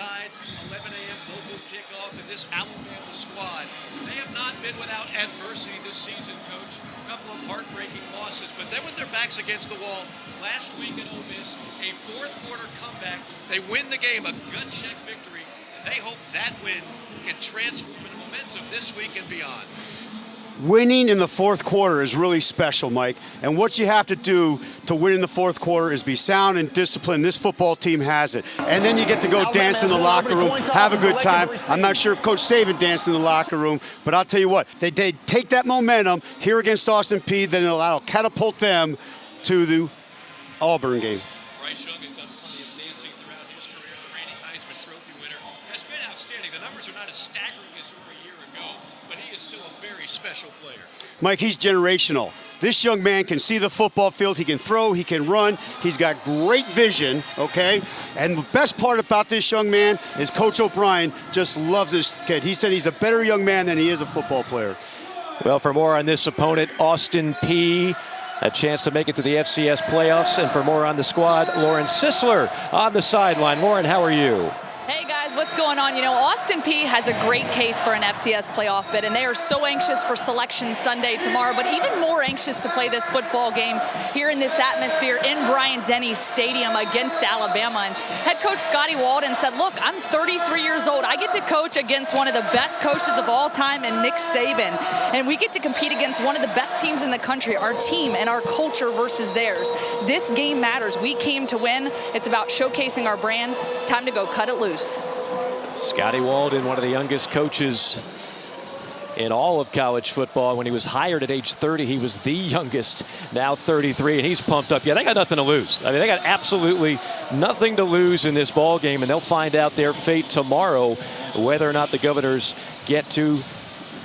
side, 11 a.m. local kickoff, and this Alabama squad, they have not been without adversity this season, Coach. A couple of heartbreaking losses, but then with their backs against the wall, last week at Ole Miss, a fourth-quarter comeback. They win the game, a gut-check victory, and they hope that win can transform into momentum this week and beyond. Winning in the fourth quarter is really special, Mike. And what you have to do to win in the fourth quarter is be sound and disciplined. This football team has it. And then you get to go dance in the locker room, have a good time. I'm not sure if Coach Saban danced in the locker room, but I'll tell you what, they take that momentum here against Austin Peay, then it'll catapult them to the Auburn game. Bryce Young has done plenty of dancing throughout his career. The reigning Heisman Trophy winner has been outstanding. The numbers are not as staggering as were a year ago, but he is still a very special player. Mike, he's generational. This young man can see the football field. He can throw, he can run. He's got great vision, okay? And the best part about this young man is Coach O'Brien just loves this kid. He said he's a better young man than he is a football player. Well, for more on this opponent, Austin Peay, a chance to make it to the FCS playoffs. And for more on the squad, Lauren Sisler on the sideline. Lauren, how are you? Hey guys, what's going on? You know, Austin Peay has a great case for an FCS playoff bid, and they are so anxious for Selection Sunday tomorrow, but even more anxious to play this football game here in this atmosphere in Bryant-Denny Stadium against Alabama. And head coach Scotty Walden said, look, I'm 33 years old. I get to coach against one of the best coaches of all time in Nick Saban, and we get to compete against one of the best teams in the country, our team and our culture versus theirs. This game matters. We came to win. It's about showcasing our brand. Time to go cut it loose. Scotty Walden, one of the youngest coaches in all of college football. When he was hired at age 30, he was the youngest, now 33, and he's pumped up. Yeah, they got nothing to lose. I mean, they got absolutely nothing to lose in this ball game, and they'll find out their fate tomorrow, whether or not the Governors get to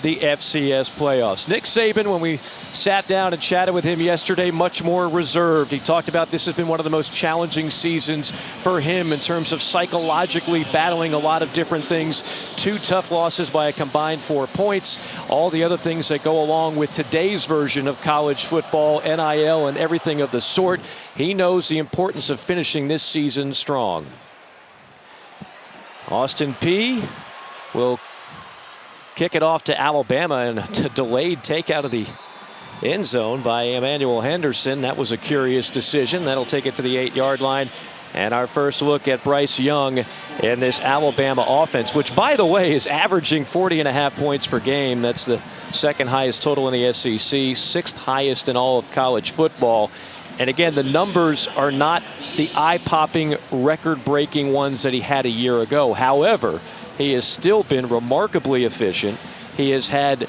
the FCS playoffs. Nick Saban, when we sat down and chatted with him yesterday, much more reserved. He talked about this has been one of the most challenging seasons for him in terms of psychologically battling a lot of different things. 2 tough losses by a combined 4 points. All the other things that go along with today's version of college football, NIL, and everything of the sort. He knows the importance of finishing this season strong. Austin Peay will kick it off to Alabama, and a delayed take out of the end zone by Emmanuel Henderson. That was a curious decision. That'll take it to the 8-yard line. And our first look at Bryce Young in this Alabama offense, which, by the way, is averaging 40.5 points per game. That's the 2nd highest total in the SEC, 6th highest in all of college football. And again, the numbers are not the eye-popping, record-breaking ones that he had a year ago. However, he has still been remarkably efficient. He has had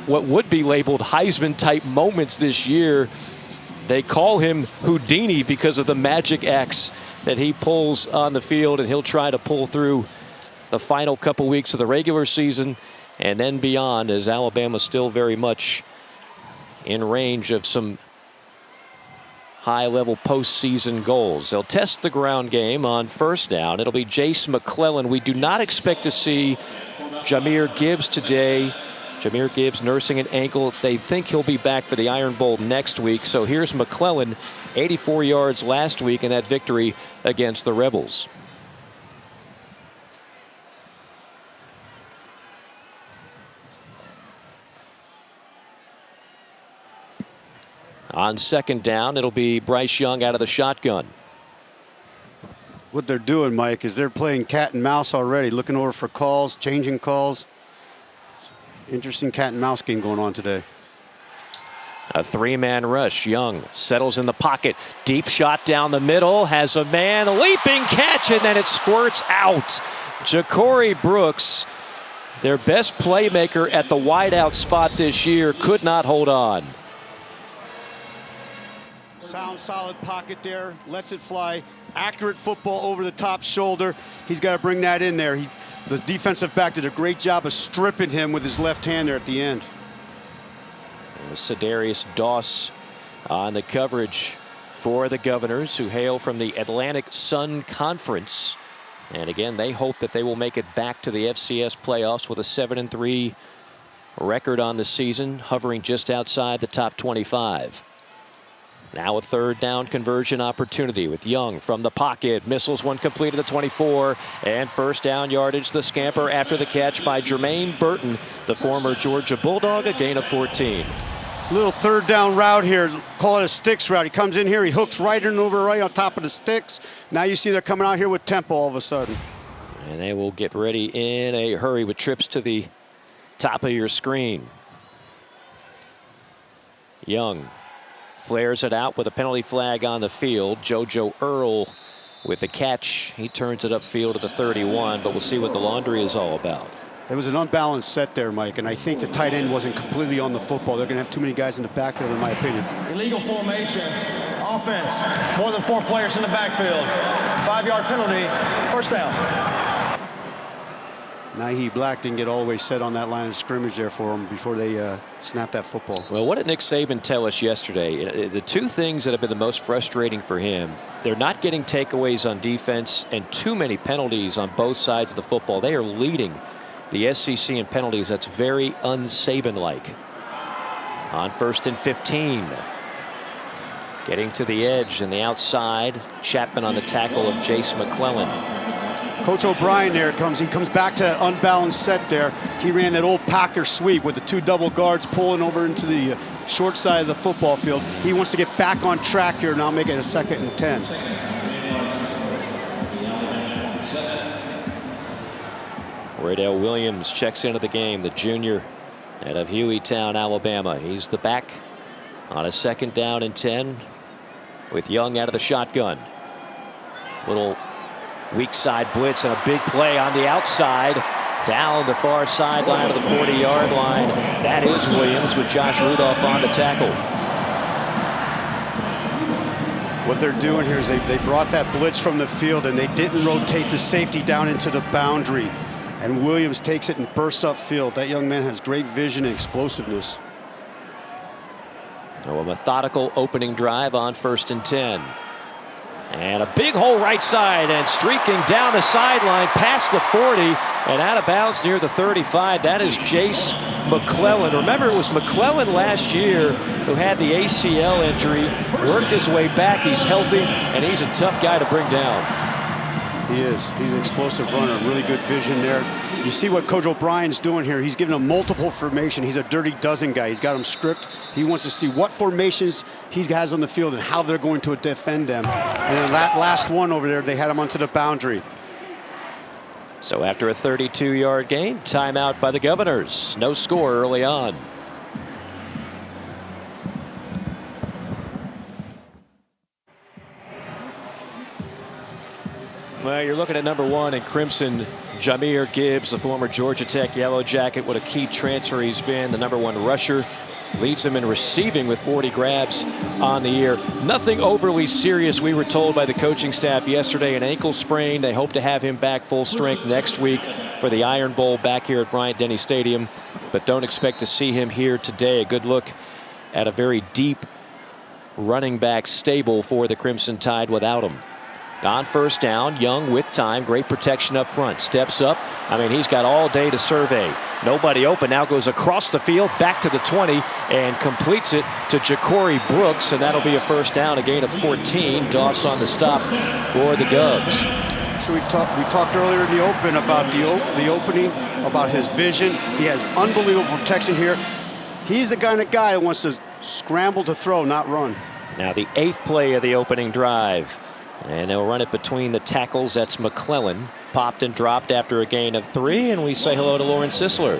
what would be labeled Heisman-type moments this year. They call him Houdini because of the magic acts that he pulls on the field, and he'll try to pull through the final couple weeks of the regular season and then beyond, as Alabama's still very much in range of some high-level postseason goals. They'll test the ground game on first down. It'll be Jace McClellan. We do not expect to see Jahmyr Gibbs today. Jahmyr Gibbs nursing an ankle. They think he'll be back for the Iron Bowl next week. So here's McClellan, 84 yards last week in that victory against the Rebels. On second down, it'll be Bryce Young out of the shotgun. What they're doing, Mike, is they're playing cat and mouse already, looking over for calls, changing calls. Interesting cat and mouse game going on today. A 3-man rush. Young settles in the pocket. Deep shot down the middle. Has a man. A leaping catch, and then it squirts out. Ja'Cory Brooks, their best playmaker at the wideout spot this year, could not hold on. Sound solid pocket there, lets it fly. Accurate football over the top shoulder. He's got to bring that in there. The defensive back did a great job of stripping him with his left hand there at the end. Cedarius Doss on the coverage for the Governors, who hail from the Atlantic Sun Conference. And again, they hope that they will make it back to the FCS playoffs with a 7-3 record on the season, hovering just outside the top 25. Now a third down conversion opportunity with Young from the pocket. Missiles one complete to the 24. And first down yardage, the scamper after the catch by Jermaine Burton, the former Georgia Bulldog, a gain of 14. Little third down route here. Call it a sticks route. He comes in here. He hooks right in over right on top of the sticks. Now you see they're coming out here with tempo all of a sudden. And they will get ready in a hurry with trips to the top of your screen. Young flares it out with a penalty flag on the field. JoJo Earl with the catch. He turns it upfield to the 31, but we'll see what the laundry is all about. It was an unbalanced set there, Mike, and I think the tight end wasn't completely on the football. They're going to have too many guys in the backfield, in my opinion. Illegal formation, offense, more than 4 players in the backfield. 5-yard penalty, first down. Nahi Black didn't get all the way set on that line of scrimmage there for him before they snapped that football. Well, what did Nick Saban tell us yesterday? The two things that have been the most frustrating for him, they're not getting takeaways on defense and too many penalties on both sides of the football. They are leading the SEC in penalties. That's very un-Saban-like. On 1st and 15. Getting to the edge and the outside. Chapman on the tackle of Jace McClellan. Coach O'Brien there comes. He comes back to that unbalanced set there. He ran that old Packer sweep with the 2 double guards pulling over into the short side of the football field. He wants to get back on track here now, make it a 2nd and 10. Raydell Williams checks into the game, the junior out of Hueytown, Alabama. He's the back on a 2nd down and 10 with Young out of the shotgun. Little weak side blitz and a big play on the outside down the far sideline of the 40-yard line. That is Williams with Josh Rudolph on the tackle. What they're doing here is they brought that blitz from the field and they didn't rotate the safety down into the boundary. And Williams takes it and bursts upfield. That young man has great vision and explosiveness. A methodical opening drive on 1st and 10. And a big hole right side and streaking down the sideline past the 40 and out of bounds near the 35. That is Jace McClellan. Remember, it was McClellan last year who had the ACL injury, worked his way back. He's healthy and he's a tough guy to bring down. He is. He's an explosive runner. Really good vision there. You see what Coach O'Brien's doing here. He's giving them multiple formation. He's a dirty dozen guy. He's got them stripped. He wants to see what formations he has on the field and how they're going to defend them. And then that last one over there, they had him onto the boundary. So after a 32-yard gain, timeout by the Governors. No score early on. Well, you're looking at number 1 in crimson, Jahmyr Gibbs, the former Georgia Tech Yellow Jacket. What a key transfer he's been. The number 1 rusher. Leads him in receiving with 40 grabs on the year. Nothing overly serious, we were told by the coaching staff yesterday. An ankle sprain. They hope to have him back full strength next week for the Iron Bowl back here at Bryant-Denny Stadium. But don't expect to see him here today. A good look at a very deep running back stable for the Crimson Tide without him. On 1st down, Young with time, great protection up front, steps up. I mean, he's got all day to survey. Nobody open, now goes across the field, back to the 20, and completes it to Ja'Cory Brooks, and that'll be a 1st down, a gain of 14. Doss on the stop for the Govs. So we talked earlier in the open about the opening, about his vision. He has unbelievable protection here. He's the kind of guy that wants to scramble to throw, not run. Now the 8th play of the opening drive. And they'll run it between the tackles. That's McClellan. Popped and dropped after a gain of 3. And we say hello to Lauren Sisler.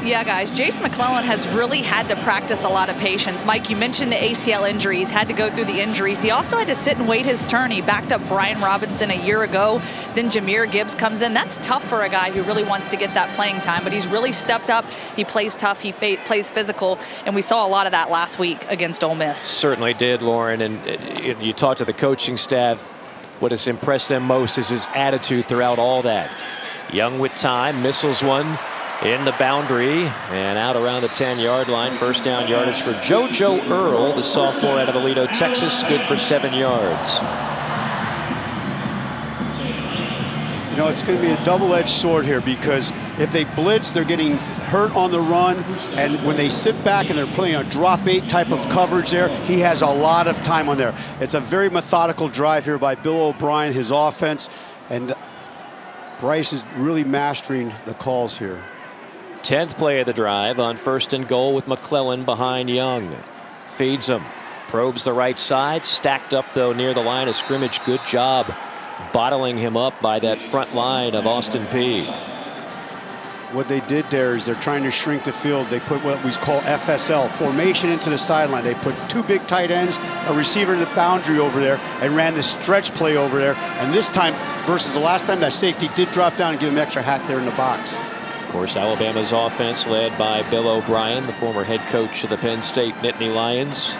Yeah, guys, Jace McClellan has really had to practice a lot of patience. Mike, you mentioned the ACL injuries, had to go through the injuries. He also had to sit and wait his turn. He backed up Brian Robinson a year ago. Then Jahmyr Gibbs comes in. That's tough for a guy who really wants to get that playing time, but he's really stepped up. He plays tough. He plays physical, and we saw a lot of that last week against Ole Miss. Certainly did, Lauren, and you talk to the coaching staff. What has impressed them most is his attitude throughout all that. Young with time, missiles one in the boundary and out around the 10-yard line. 1st down yardage for JoJo Earl, the sophomore out of Aledo, Texas, good for 7 yards. You know, it's going to be a double-edged sword here because if they blitz, they're getting hurt on the run, and when they sit back and they're playing a drop 8 type of coverage there, he has a lot of time on there. It's a very methodical drive here by Bill O'Brien, his offense, and Bryce is really mastering the calls here. 10th play of the drive on 1st and goal with McClellan behind Young. Feeds him. Probes the right side. Stacked up, though, near the line of scrimmage. Good job bottling him up by that front line of Austin Peay. What they did there is they're trying to shrink the field. They put what we call FSL, formation into the sideline. They put 2 big tight ends, a receiver in the boundary over there, and ran the stretch play over there. And this time, versus the last time, that safety did drop down and give him extra hat there in the box. Of course, Alabama's offense led by Bill O'Brien, the former head coach of the Penn State Nittany Lions.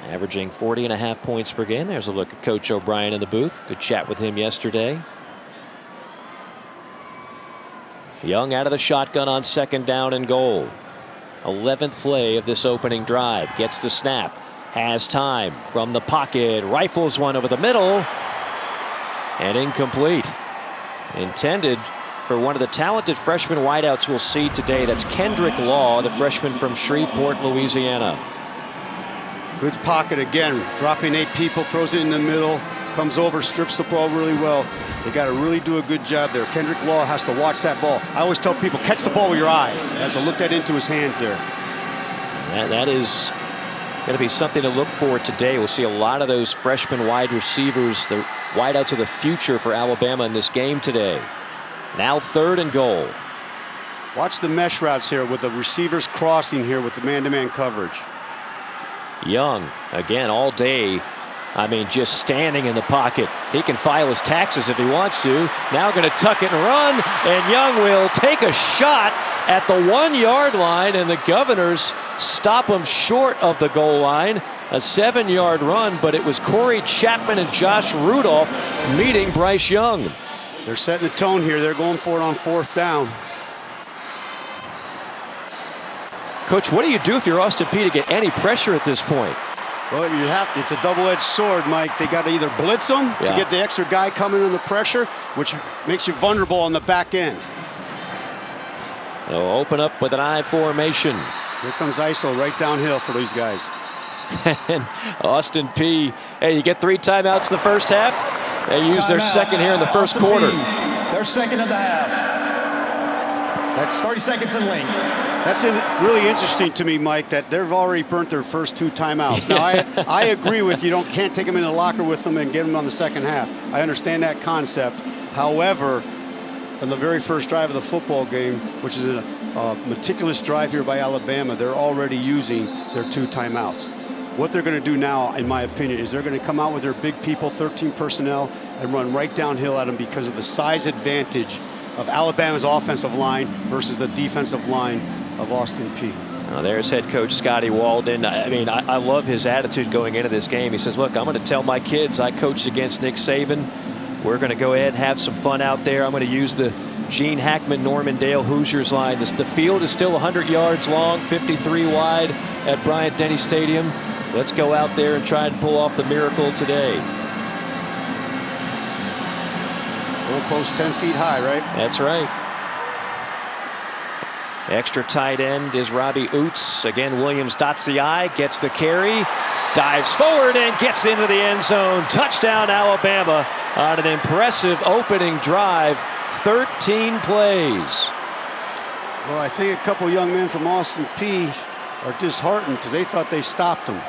Averaging 40.5 points per game. There's a look at Coach O'Brien in the booth. Good chat with him yesterday. Young out of the shotgun on 2nd down and goal. 11th play of this opening drive. Gets the snap. Has time from the pocket. Rifles one over the middle. And incomplete. Intended for one of the talented freshman wideouts we'll see today. That's Kendrick Law, the freshman from Shreveport, Louisiana. Good pocket again. Dropping 8 people. Throws it in the middle. Comes over, strips the ball really well. They got to really do a good job there. Kendrick Law has to watch that ball. I always tell people, catch the ball with your eyes. He has to look that into his hands there. That is going to be something to look for today. We'll see a lot of those freshman wide receivers, the wideouts of the future for Alabama in this game today. Now 3rd and goal. Watch the mesh routes here with the receivers crossing here with the man-to-man coverage. Young, again, all day. I mean, just standing in the pocket. He can file his taxes if he wants to. Now going to tuck it and run, and Young will take a shot at the 1-yard line, and the Governors stop him short of the goal line. A 7-yard run, but it was Corey Chapman and Josh Rudolph meeting Bryce Young. They're setting the tone here. They're going for it on 4th down. Coach, what do you do if you're Austin Peay to get any pressure at this point? Well, it's a double-edged sword, Mike. They got to either blitz them to get the extra guy coming under pressure, which makes you vulnerable on the back end. They'll open up with an I formation. Here comes ISO right downhill for these guys. And Austin Peay, hey, you get 3 timeouts in the first half. They use their second here in the first quarter. Their second of the half. That's 30 seconds in length. That's really interesting to me, Mike, that they've already burnt their first 2 timeouts. Now, I agree with you. Can't take them in the locker with them and get them on the second half. I understand that concept. However, on the very first drive of the football game, which is a meticulous drive here by Alabama, they're already using their 2 timeouts. What they're going to do now, in my opinion, is they're going to come out with their big people, 13 personnel, and run right downhill at them because of the size advantage of Alabama's offensive line versus the defensive line of Austin Peay. There's head coach Scotty Walden. I mean, I love his attitude going into this game. He says, look, I'm going to tell my kids I coached against Nick Saban. We're going to go ahead and have some fun out there. I'm going to use the Gene Hackman, Norman Dale Hoosiers line. The field is still 100 yards long, 53 wide at Bryant-Denny Stadium. Let's go out there and try and pull off the miracle today. Goalpost 10 feet high, right? That's right. Extra tight end is Robbie Oots. Again, Williams dots the I, gets the carry, dives forward and gets into the end zone. Touchdown, Alabama on an impressive opening drive. 13 plays. Well, I think a couple young men from Austin Peay are disheartened because they thought they stopped them.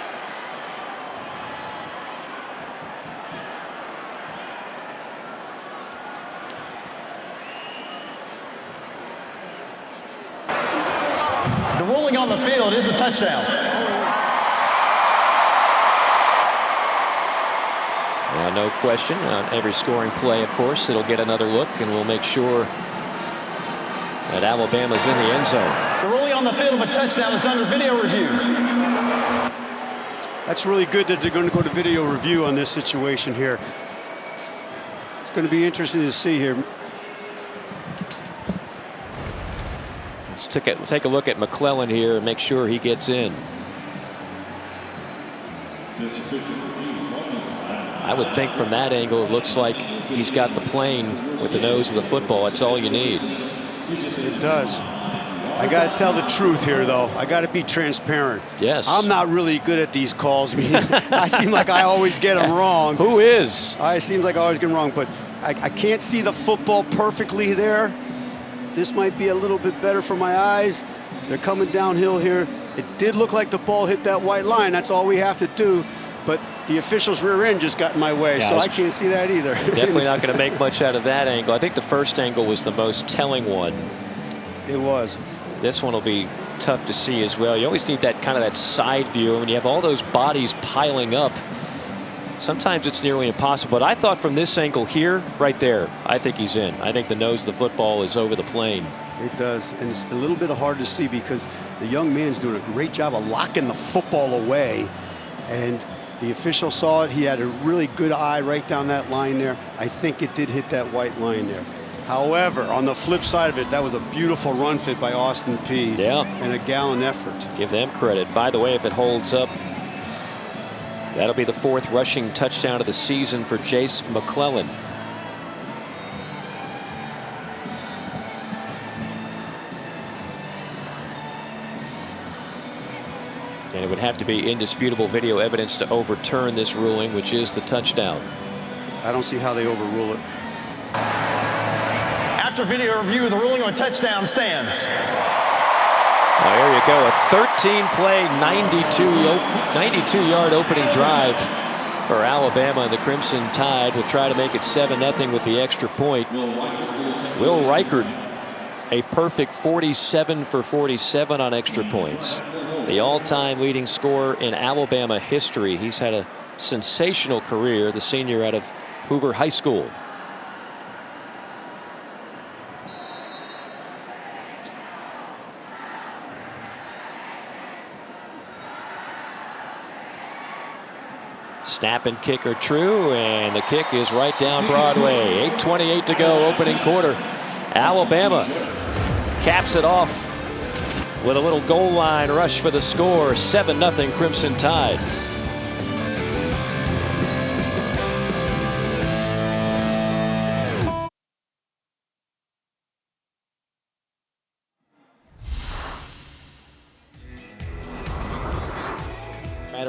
The ruling on the field is a touchdown. No question. On every scoring play, of course, it'll get another look, and we'll make sure that Alabama's in the end zone. The ruling on the field of a touchdown is under video review. That's really good that they're going to go to video review on this situation here. It's going to be interesting to see here. Let's take a look at McClellan here and make sure he gets in. I would think from that angle it looks like he's got the plane with the nose of the football. That's all you need. It does. I got to tell the truth here, though. I got to be transparent. Yes. I'm not really good at these calls. I mean, I seem like I always get them wrong. Who is? I seem like I always get them wrong, but I can't see the football perfectly there. This might be a little bit better for my eyes. They're coming downhill here. It did look like the ball hit that white line. That's all we have to do. But the official's rear end just got in my way, so I can't see that either. Definitely not going to make much out of that angle. I think the first angle was the most telling one. It was. This one will be tough to see as well. You always need that kind of that side view. When you have all those bodies piling up, sometimes it's nearly impossible. But I thought from this angle here, right there, I think he's in. I think the nose of the football is over the plane. It does, and it's a little bit hard to see because the young man's doing a great job of locking the football away, and the official saw it. He had a really good eye right down that line there. I think it did hit that white line there. However, on the flip side of it, that was a beautiful run fit by Austin Peay. Yeah. And a gallant effort. Give them credit. By the way, if it holds up, that'll be the 4th rushing touchdown of the season for Jace McClellan. And it would have to be indisputable video evidence to overturn this ruling, which is the touchdown. I don't see how they overrule it. After video review, the ruling on touchdown stands. Well, there you go. A 13-play, 92-yard opening drive for Alabama, and the Crimson Tide will try to make it 7-0 with the extra point. Will Reichard, a perfect 47 for 47 on extra points. The all-time leading scorer in Alabama history. He's had a sensational career, the senior out of Hoover High School. Snap and kick are true, and the kick is right down Broadway. 8:28 to go, opening quarter. Alabama caps it off with a little goal line rush for the score. 7-0 Crimson Tide.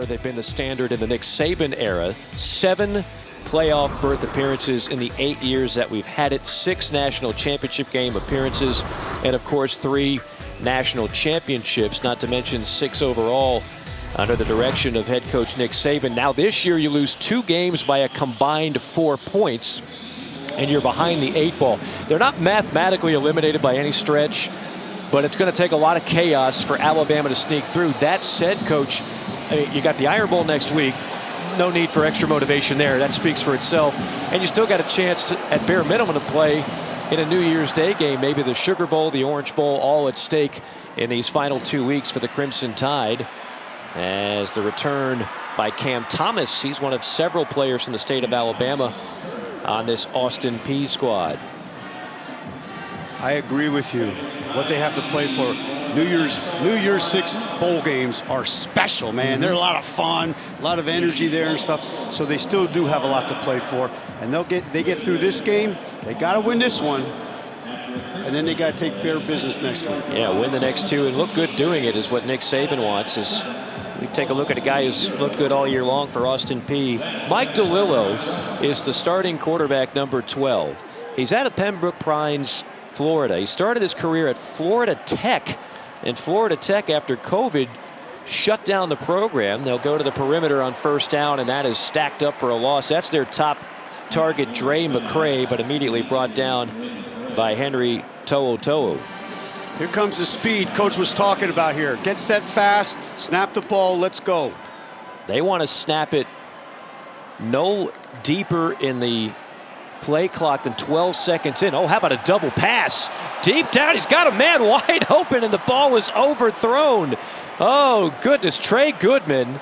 They've been the standard in the Nick Saban era. 7 playoff berth appearances in the 8 years that we've had it. 6 national championship game appearances, and of course 3 national championships, not to mention 6 overall under the direction of head coach Nick Saban. Now this year you lose 2 games by a combined 4 points, and you're behind the 8 ball. They're not mathematically eliminated by any stretch, but it's going to take a lot of chaos for Alabama to sneak through. That said, Coach, I mean, you got the Iron Bowl next week. No need for extra motivation there. That speaks for itself. And you still got a chance to, at bare minimum, to play in a New Year's Day game. Maybe the Sugar Bowl, the Orange Bowl, all at stake in these final 2 weeks for the Crimson Tide. As the return by Cam Thomas. He's one of several players from the state of Alabama on this Austin Peay squad. I agree with you. What they have to play for. New Year's 6 bowl games are special, man. They're a lot of fun, a lot of energy there and stuff. So they still do have a lot to play for. And they get through this game. They got to win this one. And then they got to take care of business next week. Yeah, win the next 2 and look good doing it is what Nick Saban wants. As we take a look at a guy who's looked good all year long for Austin Peay. Mike DeLillo is the starting quarterback, number 12. He's out of Pembroke Pines, Florida. He started his career at Florida Tech. And Florida Tech, after COVID, shut down the program. They'll go to the perimeter on first down, and that is stacked up for a loss. That's their top target, Dre McCray, but immediately brought down by Henry To'o. Here comes the speed Coach was talking about here. Get set fast, snap the ball, let's go. They want to snap it no deeper in the play clock than 12 seconds in. Oh, how about a double pass? Deep down, he's got a man wide open, and the ball was overthrown. Oh, goodness. Trey Goodman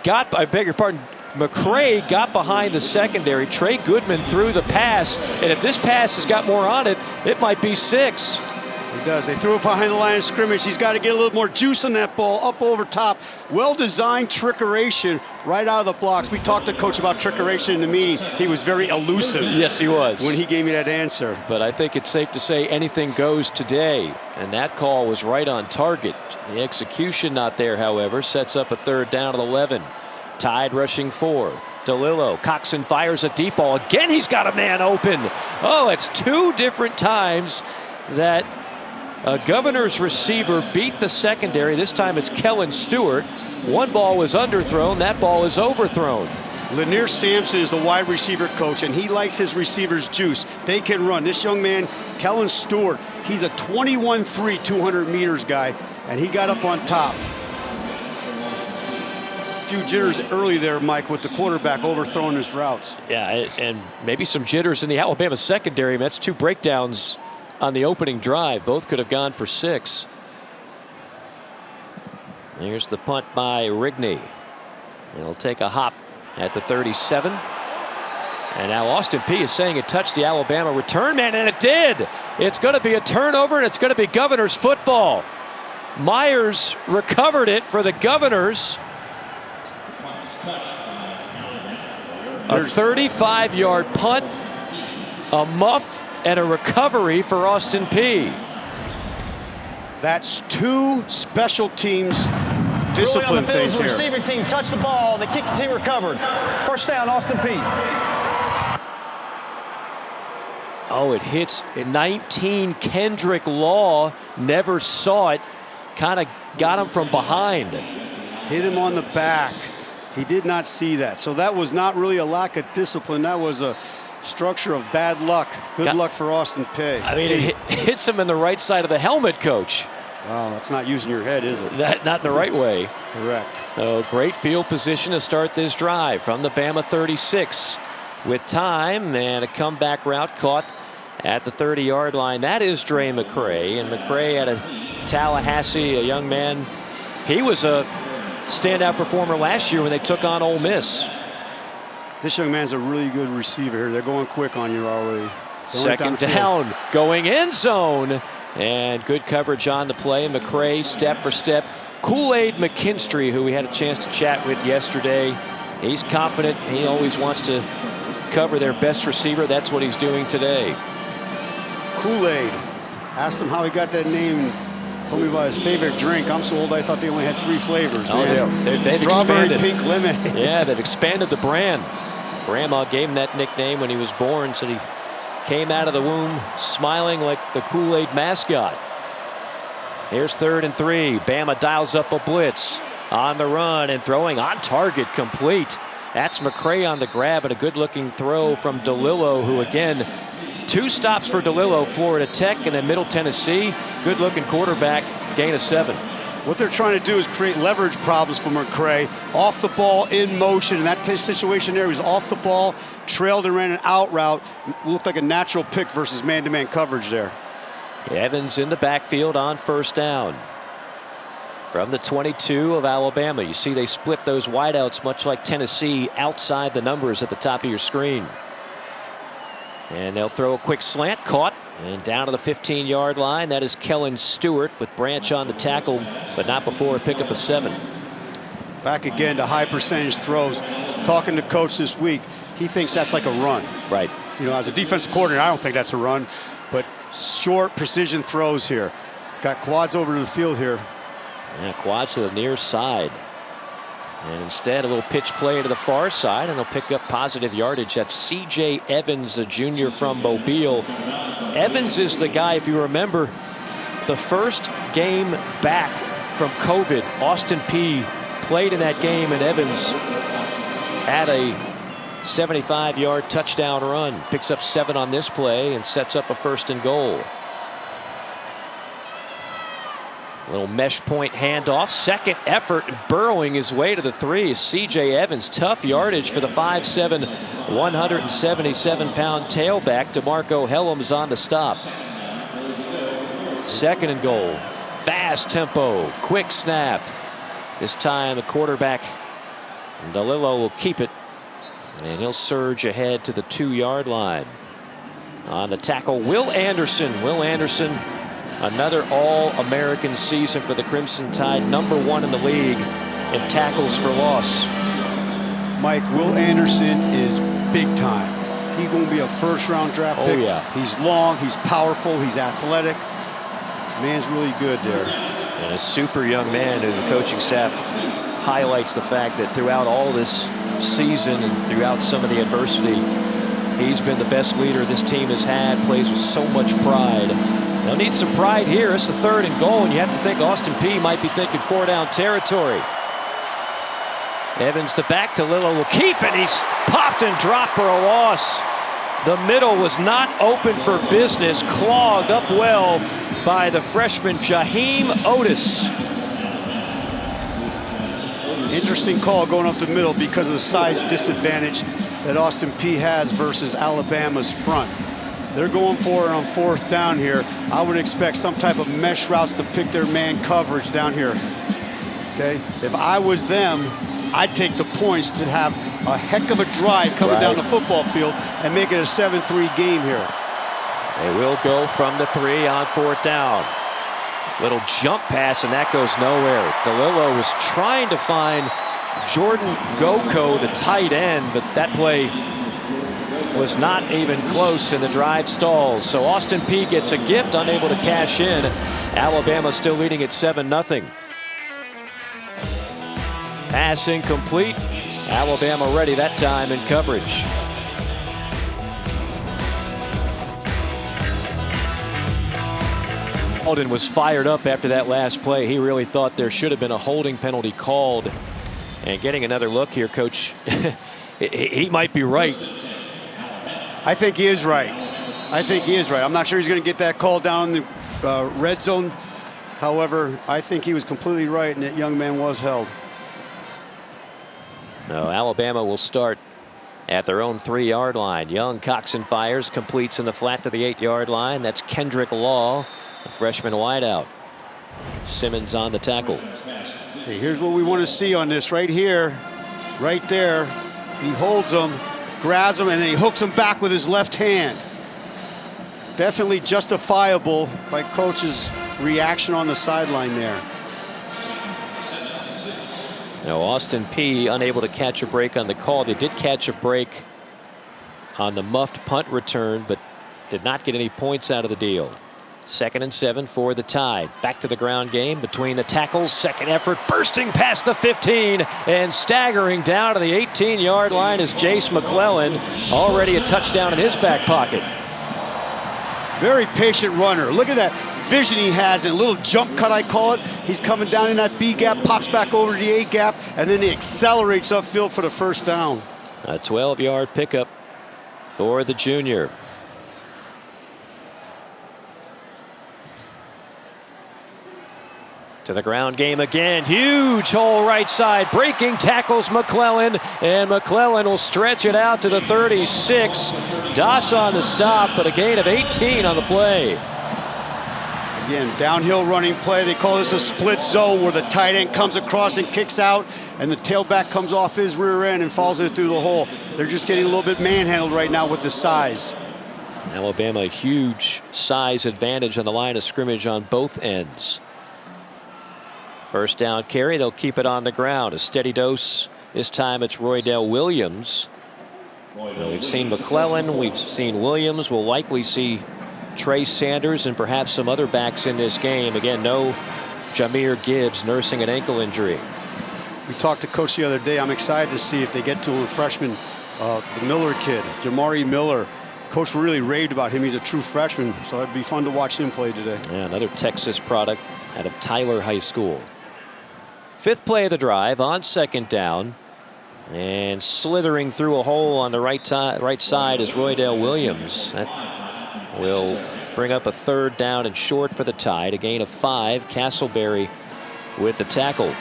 I beg your pardon, McCray got behind the secondary. Trey Goodman threw the pass, and if this pass has got more on it, it might be 6. He does. They threw it behind the line of scrimmage. He's got to get a little more juice on that ball, up over top. Well-designed trickeration right out of the blocks. We talked to Coach about trickeration in the meeting. He was very elusive. Yes, he was. When he gave me that answer. But I think it's safe to say anything goes today. And that call was right on target. The execution not there, however, sets up a 3rd down at 11. Tide rushing 4. DeLillo, Coxon fires a deep ball. Again, he's got a man open. Oh, it's 2 different times that a Governor's receiver beat the secondary. This time it's Kellen Stewart. One ball was underthrown. That ball is overthrown. Lanier Sampson is the wide receiver coach, and he likes his receivers juice. They can run. This young man, Kellen Stewart, he's a 21-3, 200 meters guy, and he got up on top. Few jitters early there, Mike, with the quarterback overthrowing his routes. Yeah, and maybe some jitters in the Alabama secondary. That's 2 breakdowns on the opening drive. Both could have gone for 6. Here's the punt by Rigney. It'll take a hop at the 37. And now Austin Peay is saying it touched the Alabama return man, and it did. It's going to be a turnover, and it's going to be Governor's football. Myers recovered it for the Governors. A 35-yard punt, a muff, and a recovery for Austin Peay. That's 2 special teams Ruling discipline on the field, things the here. receiving team touched the ball. The kicking team recovered. 1st down, Austin Peay. Oh, it hits 19. Kendrick Law never saw it. Kind of got him from behind. Hit him on the back. He did not see that. So that was not really a lack of discipline. That was a structure of bad luck. Good luck for Austin Peay. I mean, it hits him in the right side of the helmet, Coach. Oh, that's not using your head, is it? Not the right way. Correct. So great field position to start this drive from the Bama 36 with time, and a comeback route caught at the 30-yard line. That is Dre McCray, and McCray out of Tallahassee, a young man. He was a standout performer last year when they took on Ole Miss. This young man's a really good receiver here. They're going quick on you already. 2nd down, going end zone, and good coverage on the play. McCray step for step. Kool-Aid McKinstry, who we had a chance to chat with yesterday, he's confident. He always wants to cover their best receiver. That's what he's doing today. Kool-Aid. Asked him how he got that name. Told me about his favorite drink. I'm so old I thought they only had 3 flavors. Oh, man. they've Strawberry, expanded. pink lemonade. Yeah, they've expanded the brand. Grandma gave him that nickname when he was born, so he came out of the womb smiling like the Kool-Aid mascot. Here's 3rd and 3. Bama dials up a blitz on the run and throwing on target, complete. That's McCray on the grab, and a good-looking throw from DeLillo, who again, 2 stops for DeLillo, Florida Tech, and then Middle Tennessee. Good-looking quarterback, gain of 7. What they're trying to do is create leverage problems for McCray. Off the ball, in motion. In that situation there, he was off the ball, trailed and ran an out route. Looked like a natural pick versus man-to-man coverage there. Evans in the backfield on 1st down. From the 22 of Alabama. You see they split those wideouts much like Tennessee outside the numbers at the top of your screen. And they'll throw a quick slant, caught, and down to the 15-yard line. That is Kellen Stewart with Branch on the tackle, but not before a pickup of 7. Back again to high percentage throws. Talking to coach this week, he thinks that's like a run. Right. You know, as a defensive coordinator, I don't think that's a run, but short precision throws here. Got quads over to the field here. Yeah, quads to the near side. And instead, a little pitch play to the far side, and they'll pick up positive yardage. That's C.J. Evans, a junior from Mobile. Evans is the guy, if you remember, the first game back from COVID. Austin Peay played in that game, and Evans had a 75-yard touchdown run. Picks up 7 on this play and sets up a 1st and goal. Little mesh point handoff. 2nd effort, burrowing his way to the 3 is C.J. Evans. Tough yardage for the 5'7", 177-pound tailback. DeMarco Helms on the stop. 2nd and goal. Fast tempo, quick snap. This time the quarterback, DeLillo, will keep it, and he'll surge ahead to the 2-yard line. On the tackle, Will Anderson. Will Anderson Another All-American season for the Crimson Tide, #1 in the league in tackles for loss. Mike, Will Anderson is big time. He's going to be a first-round draft pick. Yeah. He's long, he's powerful, he's athletic. Man's really good there. And a super young man who the coaching staff highlights the fact that throughout all this season and throughout some of the adversity, he's been the best leader this team has had, plays with so much pride. They'll need some pride here. It's the 3rd and goal, and you have to think Austin Peay might be thinking 4-down territory. Evans to back to Lillo will keep, and he's popped and dropped for a loss. The middle was not open for business, clogged up well by the freshman Jaheim Otis. Interesting call going up the middle because of the size disadvantage that Austin Peay has versus Alabama's front. They're going for it on 4th down here. I would expect some type of mesh routes to pick their man coverage down here. Okay, if I was them, I'd take the points to have a heck of a drive coming down the football field and make it a 7-3 game here. They will go from the 3 on 4th down. Little jump pass, and that goes nowhere. DeLillo was trying to find Jordan Goko, the tight end, but that play was not even close, and the drive stalls. So Austin Peay gets a gift, unable to cash in. Alabama still leading at 7-0. Pass incomplete. Alabama ready that time in coverage. Alden was fired up after that last play. He really thought there should have been a holding penalty called. And getting another look here, Coach, he might be right. I think he is right. I think he is right. I'm not sure he's going to get that call down in the red zone. However, I think he was completely right, and that young man was held. No, Alabama will start at their own 3-yard line. Young cocks and fires, completes in the flat to the 8-yard line. That's Kendrick Law, the freshman wideout. Simmons on the tackle. Hey, here's what we want to see on this right here, right there. He holds him, grabs him, and then he hooks him back with his left hand. Definitely justifiable by coach's reaction on the sideline there. Now Austin Peay unable to catch a break on the call. They did catch a break on the muffed punt return, but did not get any points out of the deal. 2nd and 7 for the Tide. Back to the ground game between the tackles. Second effort, bursting past the 15 and staggering down to the 18-yard line is Jace McClellan. Already a touchdown in his back pocket. Very patient runner. Look at that vision he has, and a little jump cut, I call it. He's coming down in that B gap, pops back over to the A gap, and then he accelerates upfield for the 1st down. A 12-yard pickup for the junior. To the ground game again. Huge hole right side. Breaking tackles McClellan, and McClellan will stretch it out to the 36. Doss on the stop, but a gain of 18 on the play. Again, downhill running play. They call this a split zone where the tight end comes across and kicks out, and the tailback comes off his rear end and falls it through the hole. They're just getting a little bit manhandled right now with the size. Alabama, a huge size advantage on the line of scrimmage on both ends. 1st down carry, they'll keep it on the ground. A steady dose. This time it's Roydell Williams. We've seen McClellan, we've seen Williams. We'll likely see Trey Sanders and perhaps some other backs in this game. Again, no Jahmyr Gibbs nursing an ankle injury. We talked to Coach the other day. I'm excited to see if they get to him, a freshman, the Miller kid, Jamari Miller. Coach really raved about him. He's a true freshman, so it'd be fun to watch him play today. Yeah, another Texas product out of Tyler High School. 5th play of the drive on 2nd down, and slithering through a hole on the right side is Roydell Williams. That will bring up a 3rd down and short for the Tide. A gain of 5. Castleberry with the tackle.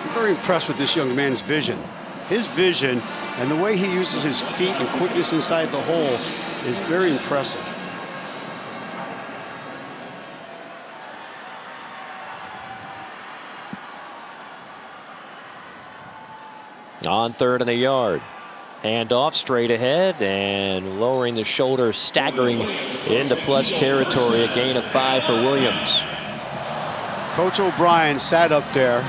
I'm very impressed with this young man's vision. His vision and the way he uses his feet and quickness inside the hole is very impressive. On 3rd and a yard. Hand off straight ahead and lowering the shoulder, staggering into plus territory. A gain of 5 for Williams. Coach O'Brien sat up there.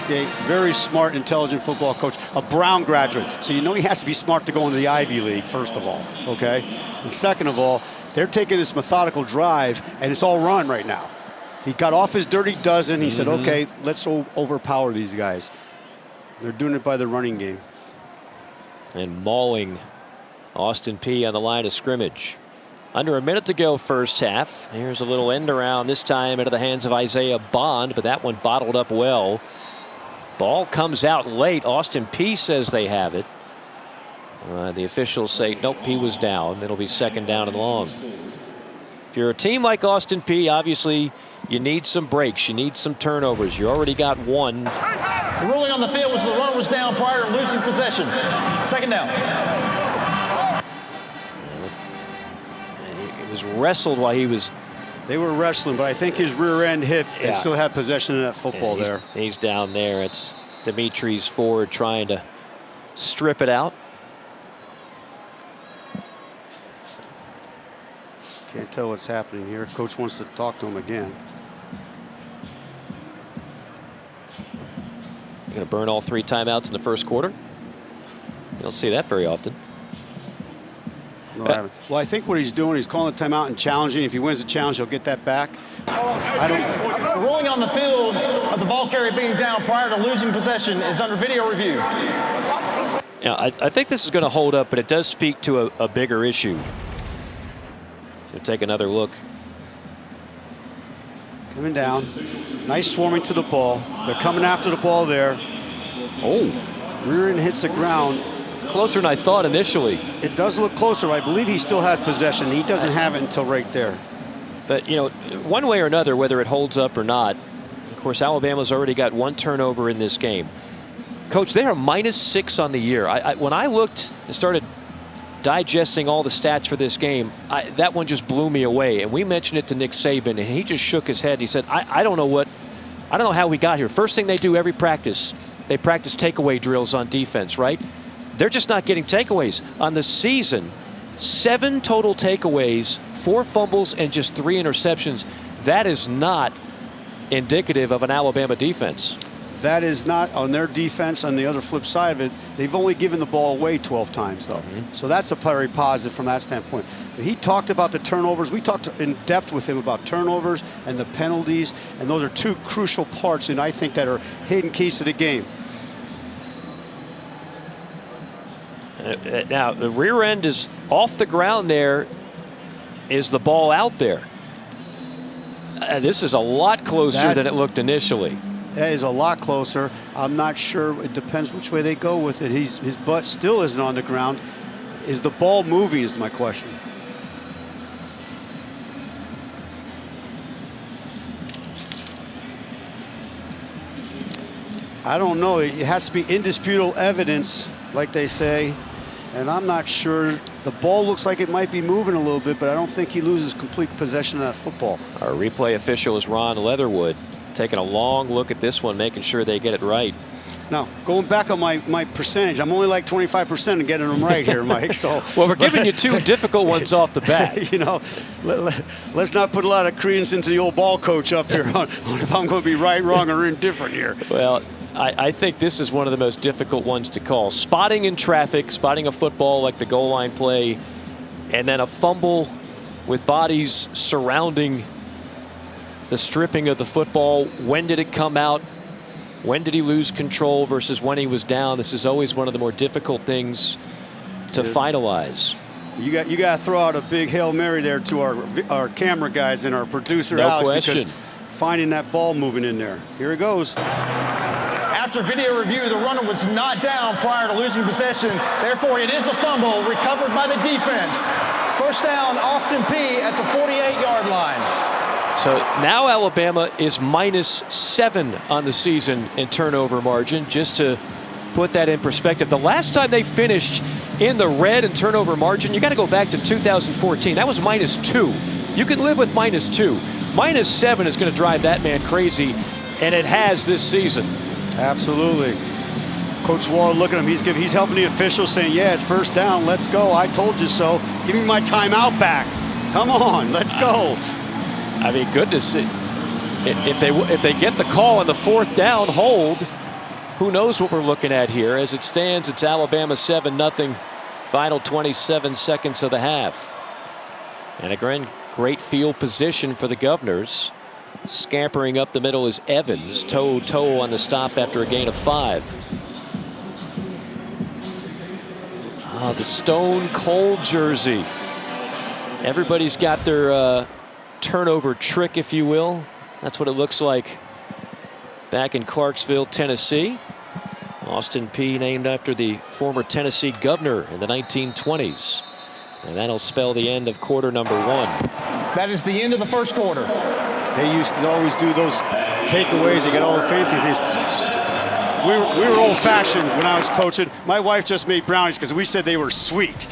Okay, very smart, intelligent football coach, a Brown graduate. So you know he has to be smart to go into the Ivy League, first of all, okay? And second of all, they're taking this methodical drive, and it's all run right now. He got off his dirty dozen. He said, okay, let's overpower these guys. They're doing it by the running game. And mauling Austin Peay on the line of scrimmage. Under a minute to go first half. Here's a little end around, this time into the hands of Isaiah Bond, but that one bottled up well. Ball comes out late. Austin Peay says they have it. The officials say, nope, he was down. It'll be second down and long. If you're a team like Austin Peay, obviously you need some breaks. You need some turnovers. You already got one. The ruling on the field was the runner was down prior to losing possession. Second down. It was wrestled while he was. They were wrestling, but I think his rear end hit and still had possession of that football there. He's down there. It's Dimitri's Ford trying to strip it out. Can't tell what's happening here. Coach wants to talk to him again. You're going to burn all 3 timeouts in the first quarter. You don't see that very often. No, I haven't. Well, I think what he's doing, he's calling a timeout and challenging. If he wins the challenge, he'll get that back. The ruling on the field of the ball carrier being down prior to losing possession is under video review. Yeah, I think this is going to hold up, but it does speak to a bigger issue. So take another look. Coming down. Nice swarming to the ball. They're coming after the ball there. Oh, rear end hits the ground. It's closer than I thought initially. It does look closer. I believe he still has possession. He doesn't have it until right there. But, you know, one way or another, whether it holds up or not, of course, Alabama's already got 1 turnover in this game. Coach, they are -6 on the year. When I looked and started digesting all the stats for this game, that one just blew me away. And we mentioned it to Nick Saban, and he just shook his head. He said, I don't know how we got here. First thing they do every practice, they practice takeaway drills on defense, right? They're just not getting takeaways. On the season, 7 total takeaways, 4 fumbles, and just 3 interceptions. That is not indicative of an Alabama defense. That is not on their defense. On the other flip side of it, they've only given the ball away 12 times, though. So that's a very positive from that standpoint. He talked about the turnovers. We talked in depth with him about turnovers and the penalties, and those are 2 crucial parts, and I think that are hidden keys to the game. Now, the rear end is off the ground there. Is the ball out there? This is a lot closer than it looked initially. That is a lot closer. I'm not sure. It depends which way they go with it. His butt still isn't on the ground. Is the ball moving is my question. I don't know. It has to be indisputable evidence, like they say. And I'm not sure. The ball looks like it might be moving a little bit, but I don't think he loses complete possession of that football. Our replay official is Ron Leatherwood, taking a long look at this one, making sure they get it right. Now, going back on my percentage, I'm only like 25% of getting them right here, Mike. So well, we're giving you 2 difficult ones off the bat. You know, let's not put a lot of credence into the old ball coach up here on if I'm going to be right, wrong, or indifferent here. Well, I think this is one of the most difficult ones to call. Spotting in traffic, spotting a football like the goal line play, and then a fumble with bodies surrounding the stripping of the football. When did it come out? When did he lose control versus when he was down? This is always one of the more difficult things to finalize. You got to throw out a big Hail Mary there to our camera guys and our producer, no Alex, question. Because finding that ball moving in there. Here it goes. After video review, the runner was not down prior to losing possession. Therefore, it is a fumble recovered by the defense. First down, Austin Peay at the 48-yard line. So now Alabama is -7 on the season in turnover margin. Just to put that in perspective, the last time they finished in the red in turnover margin, you got to go back to 2014. That was -2. You can live with -2. -7 is going to drive that man crazy, and it has this season. Absolutely. Coach Waller, look at him. He's helping the officials, saying, "Yeah, it's first down. Let's go. I told you so. Give me my timeout back. Come on, let's go." I mean, goodness, if they get the call on the fourth down hold, who knows what we're looking at here? As it stands, it's Alabama 7-0. Final 27 seconds of the half. And again, great field position for the Governors. Scampering up the middle is Evans, toe-to-toe on the stop after a gain of 5. The Stone Cold jersey. Everybody's got their turnover trick, if you will. That's what it looks like back in Clarksville, Tennessee. Austin Peay named after the former Tennessee governor in the 1920s. And that'll spell the end of quarter number 1. That is the end of the first quarter. They used to always do those takeaways. They get all the fancy things. We were old-fashioned when I was coaching. My wife just made brownies because we said they were sweet.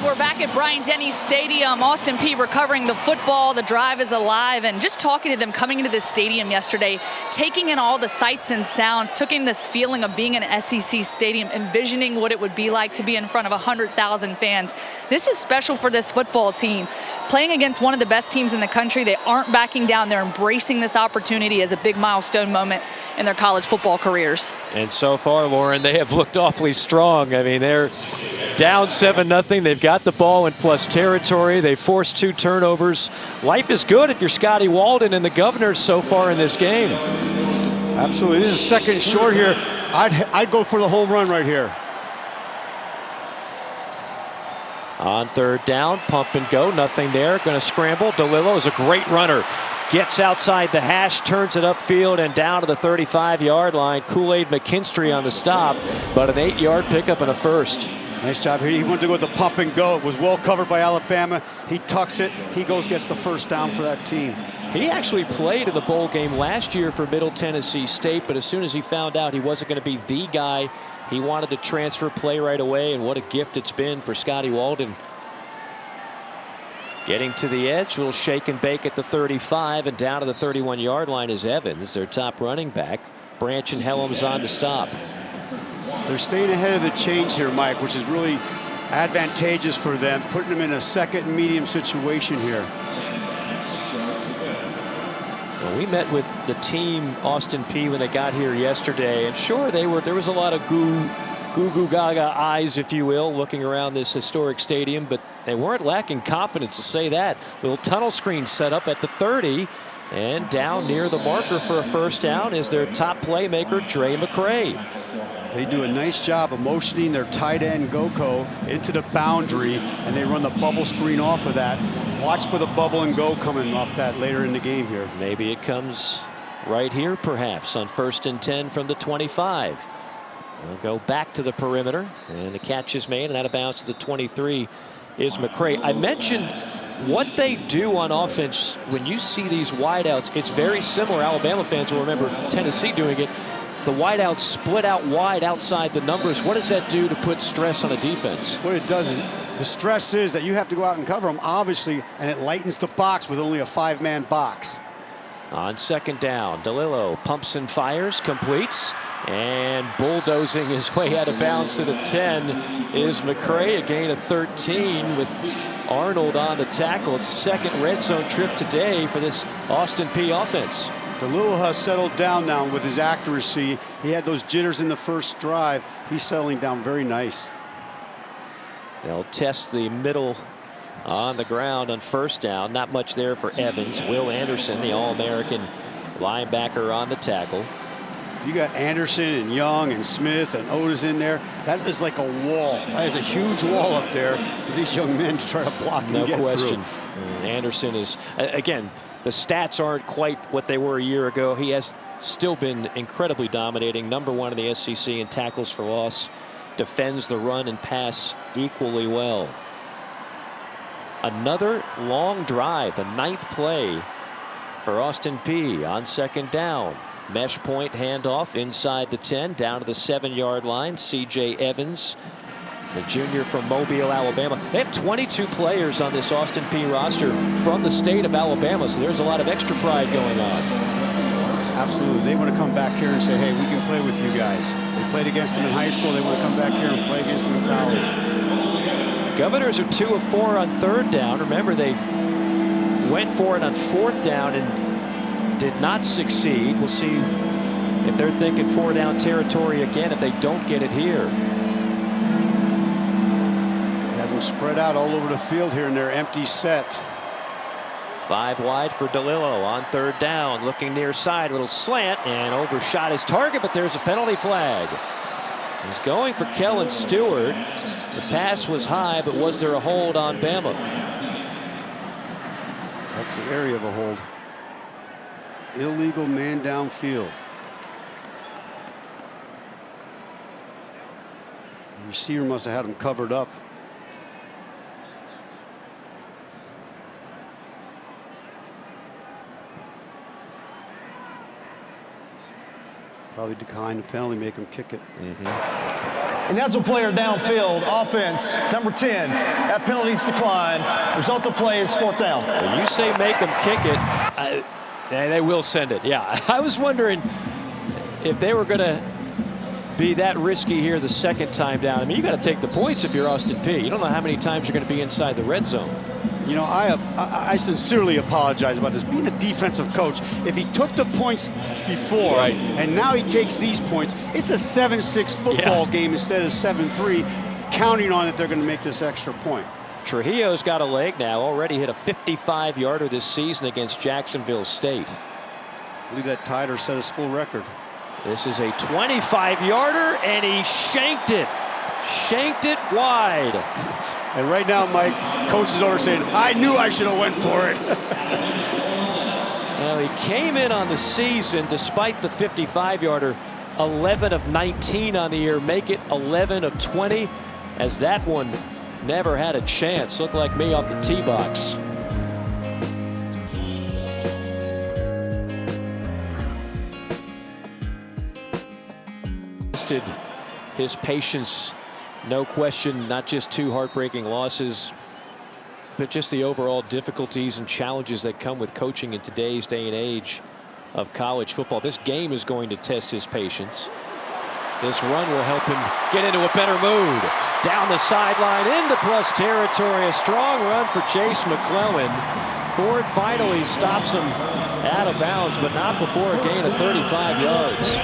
We're back at Bryant-Denny Stadium. Austin Peay recovering the football. The drive is alive. And just talking to them coming into this stadium yesterday, taking in all the sights and sounds, took in this feeling of being in an SEC stadium, envisioning what it would be like to be in front of 100,000 fans. This is special for this football team. Playing against one of the best teams in the country, they aren't backing down. They're embracing this opportunity as a big milestone moment in their college football careers. And so far, Lauren, they have looked awfully strong. I mean, they're down 7-0. They've got the ball in plus territory. They forced 2 turnovers. Life is good if you're Scotty Walden and the Governors so far in this game. Absolutely. This is second short here. I'd go for the home run right here. On third down, pump and go, nothing there. Going to scramble. DeLillo is a great runner. Gets outside the hash, turns it upfield and down to the 35-yard line. Kool-Aid McKinstry on the stop, but an 8-yard pickup and a first. Nice job here. He wanted to go with the pump and go. It was well covered by Alabama. He tucks it. He gets the first down for that team. He actually played in the bowl game last year for Middle Tennessee State, but as soon as he found out he wasn't going to be the guy, he wanted to transfer, play right away, and what a gift it's been for Scotty Walden. Getting to the edge, a little shake and bake at the 35, and down to the 31-yard line is Evans, their top running back. Branch and Helms on the stop. They're staying ahead of the chains here, Mike, which is really advantageous for them, putting them in a second and medium situation here. Well, we met with the team, Austin Peay, when they got here yesterday, and sure, there was a lot of goo gaga eyes, if you will, looking around this historic stadium, but they weren't lacking confidence to say that. Little tunnel screen set up at the 30, and down near the marker for a first down is their top playmaker, Dre McCray. They do a nice job of motioning their tight end Goko into the boundary, and they run the bubble screen off of that. Watch for the bubble and go coming off that later in the game here. Maybe it comes right here, perhaps, on 1st and 10 from the 25. They'll go back to the perimeter, and the catch is made, and out of bounds to the 23 is McCray. I mentioned what they do on offense when you see these wideouts. It's very similar. Alabama fans will remember Tennessee doing it. The wideouts split out wide outside the numbers. What does that do to put stress on a defense? What it does is the stress is that you have to go out and cover them, obviously, and it lightens the box with only a 5-man box. On second down, DeLillo pumps and fires, completes, and bulldozing his way out of bounds to the 10 is McCray. A gain of 13 with Arnold on the tackle. It's the second red zone trip today for this Austin Peay offense. DeLillo has settled down now with his accuracy. He had those jitters in the first drive. He's settling down very nice. They'll test the middle on the ground on first down. Not much there for Evans. Will Anderson, the All-American linebacker, on the tackle. You got Anderson and Young and Smith and Otis in there. That is like a wall. That is a huge wall up there for these young men to try to block and get question. through. Anderson is, again, the stats aren't quite what they were a year ago. He has still been incredibly dominating. #1 in the SEC in tackles for loss. Defends the run and pass equally well. Another long drive, the 9th play for Austin Peay on second down. Mesh point handoff inside the 10, down to the 7-yard line. C.J. Evans the junior from Mobile, Alabama. They have 22 players on this Austin Peay roster from the state of Alabama, so there's a lot of extra pride going on. Absolutely. They want to come back here and say, hey, we can play with you guys. They played against them in high school. They want to come back here and play against them in college. Governors are 2 of 4 on 3rd down. Remember, they went for it on 4th down and did not succeed. We'll see if they're thinking 4-down territory again if they don't get it here. Has them spread out all over the field here in their empty set. 5 wide for DeLillo on 3rd down, looking near side, little slant, and overshot his target, but there's a penalty flag. He's going for Kellen Stewart. The pass was high, but was there a hold on Bama? That's the area of a hold. Illegal man downfield. The receiver must have had him covered up. Probably decline the penalty, make him kick it. And that's a player downfield. Offense, number 10. That penalty's declined. Result of play is 4th down. When you say make them kick it, they will send it. Yeah, I was wondering if they were going to be that risky here the second time down. I mean, you got to take the points if you're Austin Peay. You don't know how many times you're going to be inside the red zone. You know, I sincerely apologize about this. Being a defensive coach, if he took the points before, right, and now he takes these points, it's a 7-6 football game instead of 7-3, counting on it they're going to make this extra point. Trujillo's got a leg now, already hit a 55-yarder this season against Jacksonville State. I believe that tied or set a school record. This is a 25-yarder, and he shanked it. Shanked it wide. And right now, Mike, coach is over saying, I knew I should have went for it. Well, he came in on the season, despite the 55-yarder, 11 of 19 on the year, make it 11 of 20, as that one never had a chance. Looked like me off the tee box. Tested his patience, no question, not just 2 heartbreaking losses, but just the overall difficulties and challenges that come with coaching in today's day and age of college football. This game is going to test his patience. This run will help him get into a better mood. Down the sideline into plus territory. A strong run for Chase McClellan. Ford finally stops him out of bounds, but not before a gain of 35 yards.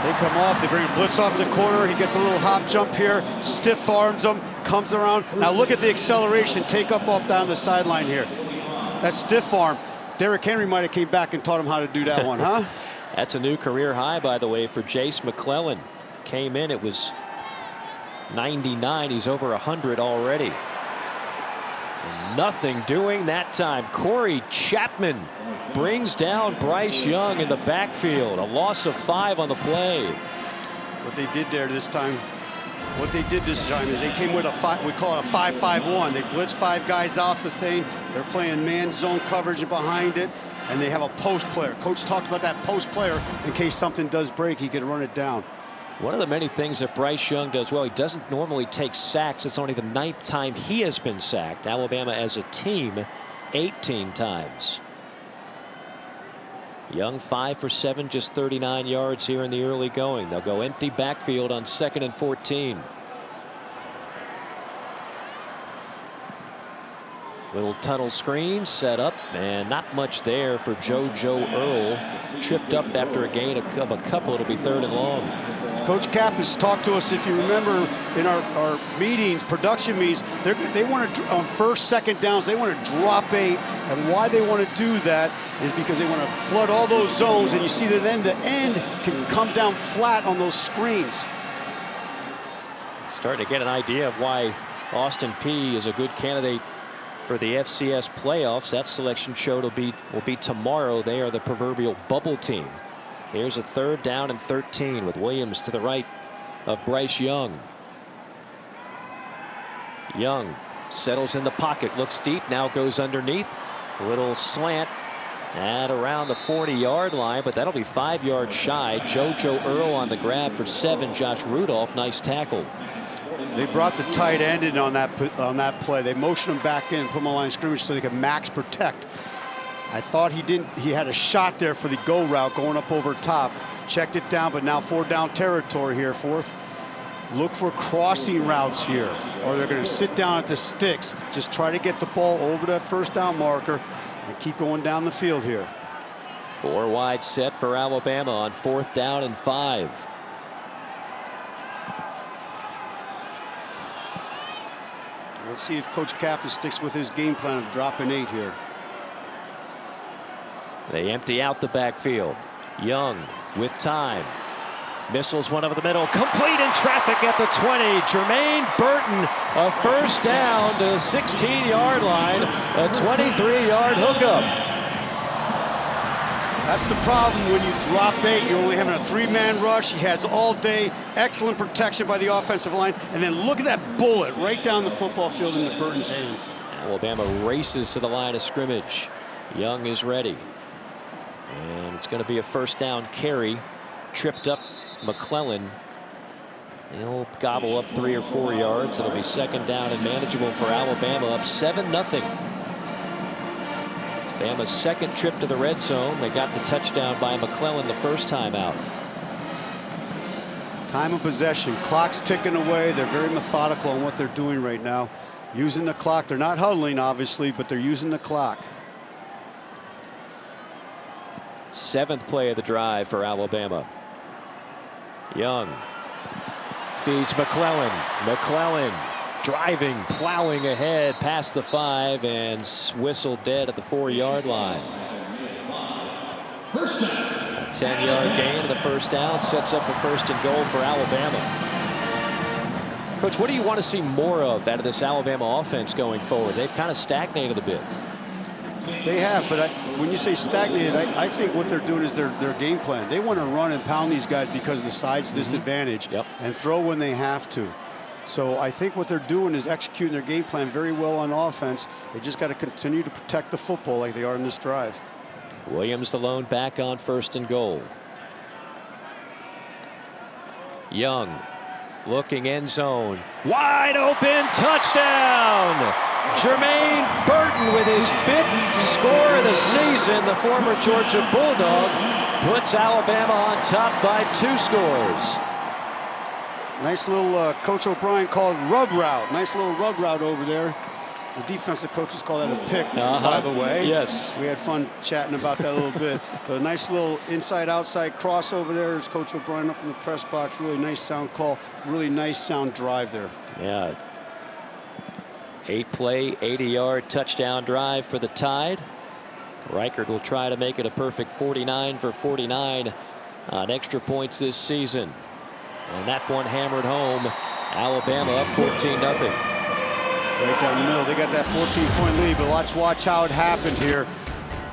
They come off, they bring a blitz off the corner. He gets a little hop jump here, stiff arms him, comes around. Now look at the acceleration, take up off down the sideline here. That stiff arm. Derrick Henry might have came back and taught him how to do that one, huh? That's a new career high, by the way, for Jace McClellan. Came in, it was 99. He's over 100 already. And nothing doing that time. Corey Chapman brings down Bryce Young in the backfield. A loss of 5 on the play. What they did there this time, is they came with we call it a 5-5-1. They blitz 5 guys off the thing. They're playing man zone coverage behind it, and they have a post player. Coach talked about that post player in case something does break, he could run it down. One of the many things that Bryce Young does well, he doesn't normally take sacks. It's only the 9th time he has been sacked. Alabama as a team 18 times. Young 5 for 7, just 39 yards here in the early going. They'll go empty backfield on 2nd and 14. Little tunnel screen set up, and not much there for JoJo Earl. Tripped up after a gain of a couple. It'll be 3rd and long. Coach Cap has talked to us, if you remember, in our meetings, production meetings, they want to, on 1st, 2nd downs, they want to drop 8. And why they want to do that is because they want to flood all those zones, and you see that then the end can come down flat on those screens. Starting to get an idea of why Austin Peay is a good candidate for the FCS playoffs. That selection show will be tomorrow. They are the proverbial bubble team. Here's a 3rd down and 13 with Williams to the right of Bryce Young. Young settles in the pocket, looks deep, now goes underneath. A little slant at around the 40-yard line, but that'll be 5 yards shy. JoJo Earl on the grab for 7. Josh Rudolph, nice tackle. They brought the tight end in on that play. They motioned him back in, put him on the line of scrimmage so they could max protect. I thought he had a shot there for the go route going up over top. Checked it down, but now 4th down territory here, 4th. Look for crossing routes here, or they're going to sit down at the sticks. Just try to get the ball over that 1st down marker and keep going down the field here. 4 wide set for Alabama on 4th down and 5. Let's see if Coach Kaplan sticks with his game plan of dropping 8 here. They empty out the backfield. Young with time. Missiles one over the middle. Complete in traffic at the 20. Jermaine Burton, a 1st down to the 16-yard line. A 23-yard hookup. That's the problem when you drop 8. You're only having a 3-man rush. He has all day. Excellent protection by the offensive line. And then look at that bullet right down the football field into Burton's hands. Alabama races to the line of scrimmage. Young is ready. And it's going to be a 1st down carry. Tripped up McClellan. He'll gobble up 3 or 4 yards. It'll be 2nd down and manageable for Alabama, up 7-0. It's Bama's 2nd trip to the red zone. They got the touchdown by McClellan the 1st time out. Time of possession. Clock's ticking away. They're very methodical on what they're doing right now. Using the clock. They're not huddling, obviously, but they're using the clock. 7th play of the drive for Alabama. Young feeds McClellan. McClellan driving, plowing ahead past the 5 and whistled dead at the 4-yard line. A 10-yard gain of the 1st down sets up a 1st and goal for Alabama. Coach, what do you want to see more of out of this Alabama offense going forward? They've kind of stagnated a bit. They have, but when you say stagnated, I think what they're doing is their game plan. They want to run and pound these guys because of the size disadvantage and throw when they have to. So I think what they're doing is executing their game plan very well on offense. They just got to continue to protect the football like they are in this drive. Williams the lone back on 1st and goal. Young looking end zone. Wide open touchdown. Jermaine Burton with his 5th score of the season. The former Georgia Bulldog puts Alabama on top by 2 scores. Nice little Coach O'Brien called rug route. Nice little rug route over there. The defensive coaches call that a pick, by the way. Yes. We had fun chatting about that a little bit. But a nice little inside-outside cross over there. There's Coach O'Brien up in the press box. Really nice sound call. Really nice sound drive there. Yeah. 8-play, 80-yard touchdown drive for the Tide. Reichard will try to make it a perfect 49 for 49 on extra points this season. And that one hammered home. Alabama up 14-0. Right down the middle. They got that 14-point lead, but let's watch how it happened here.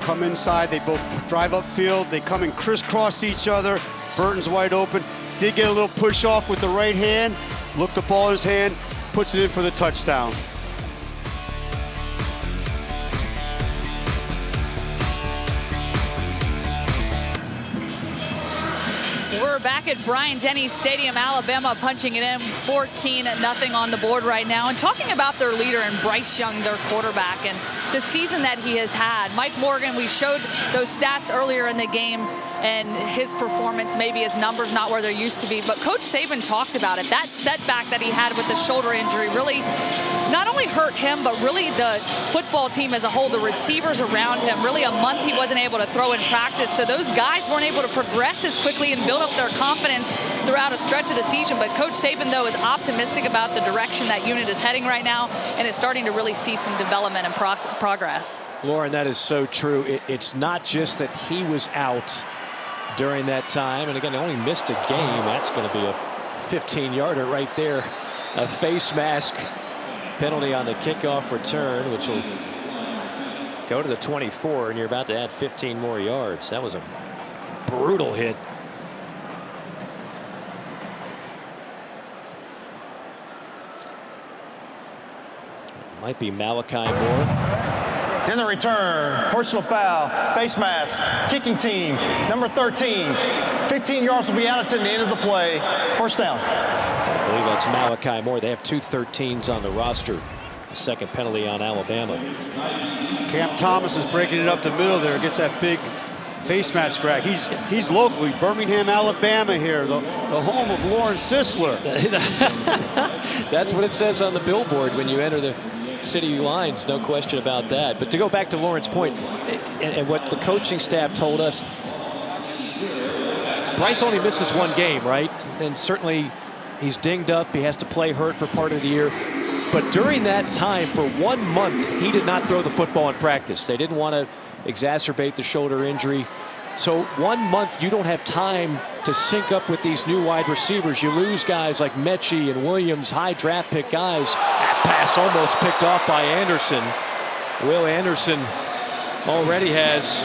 Come inside. They both drive upfield. They come and crisscross each other. Burton's wide open. Did get a little push off with the right hand. Looked the ball in his hand. Puts it in for the touchdown. We're back at Bryant-Denny Stadium, Alabama punching it in, 14-0 on the board right now. And talking about their leader and Bryce Young, their quarterback, and the season that he has had. Mike Morgan, we showed those stats earlier in the game, and his performance, maybe his numbers not where they're used to be, but Coach Saban talked about it. That setback that he had with the shoulder injury really not only hurt him, but really the football team as a whole, the receivers around him. Really a month he wasn't able to throw in practice, so those guys weren't able to progress as quickly and build up their confidence throughout a stretch of the season. But Coach Saban, though, is optimistic about the direction that unit is heading right now, and is starting to really see some development and progress. Lauren, that is so true. It's not just that he was out during that time, and again, he only missed a game. That's going to be a 15-yarder right there. A face mask penalty on the kickoff return, which will go to the 24, and you're about to add 15 more yards. That was a brutal hit. Might be Malachi Moore. In the return, personal foul, face mask, kicking team, number 13. 15 yards will be added to the end of the play. First down. I believe that's Malachi Moore. They have 2 13s on the roster. The second penalty on Alabama. Cam Thomas is breaking it up the middle there. Gets that big face mask crack. He's locally Birmingham, Alabama here, the home of Lauren Sisler. That's what it says on the billboard when you enter the city lines, no question about that. But to go back to Lauren's point, and what the coaching staff told us, Bryce only misses 1 game, right? And certainly he's dinged up. He has to play hurt for part of the year. But during that time, for 1 month, he did not throw the football in practice. They didn't want to exacerbate the shoulder injury. So 1 month, you don't have time to sync up with these new wide receivers. You lose guys like Mechie and Williams, high draft pick guys. That pass almost picked off by Anderson. Will Anderson already has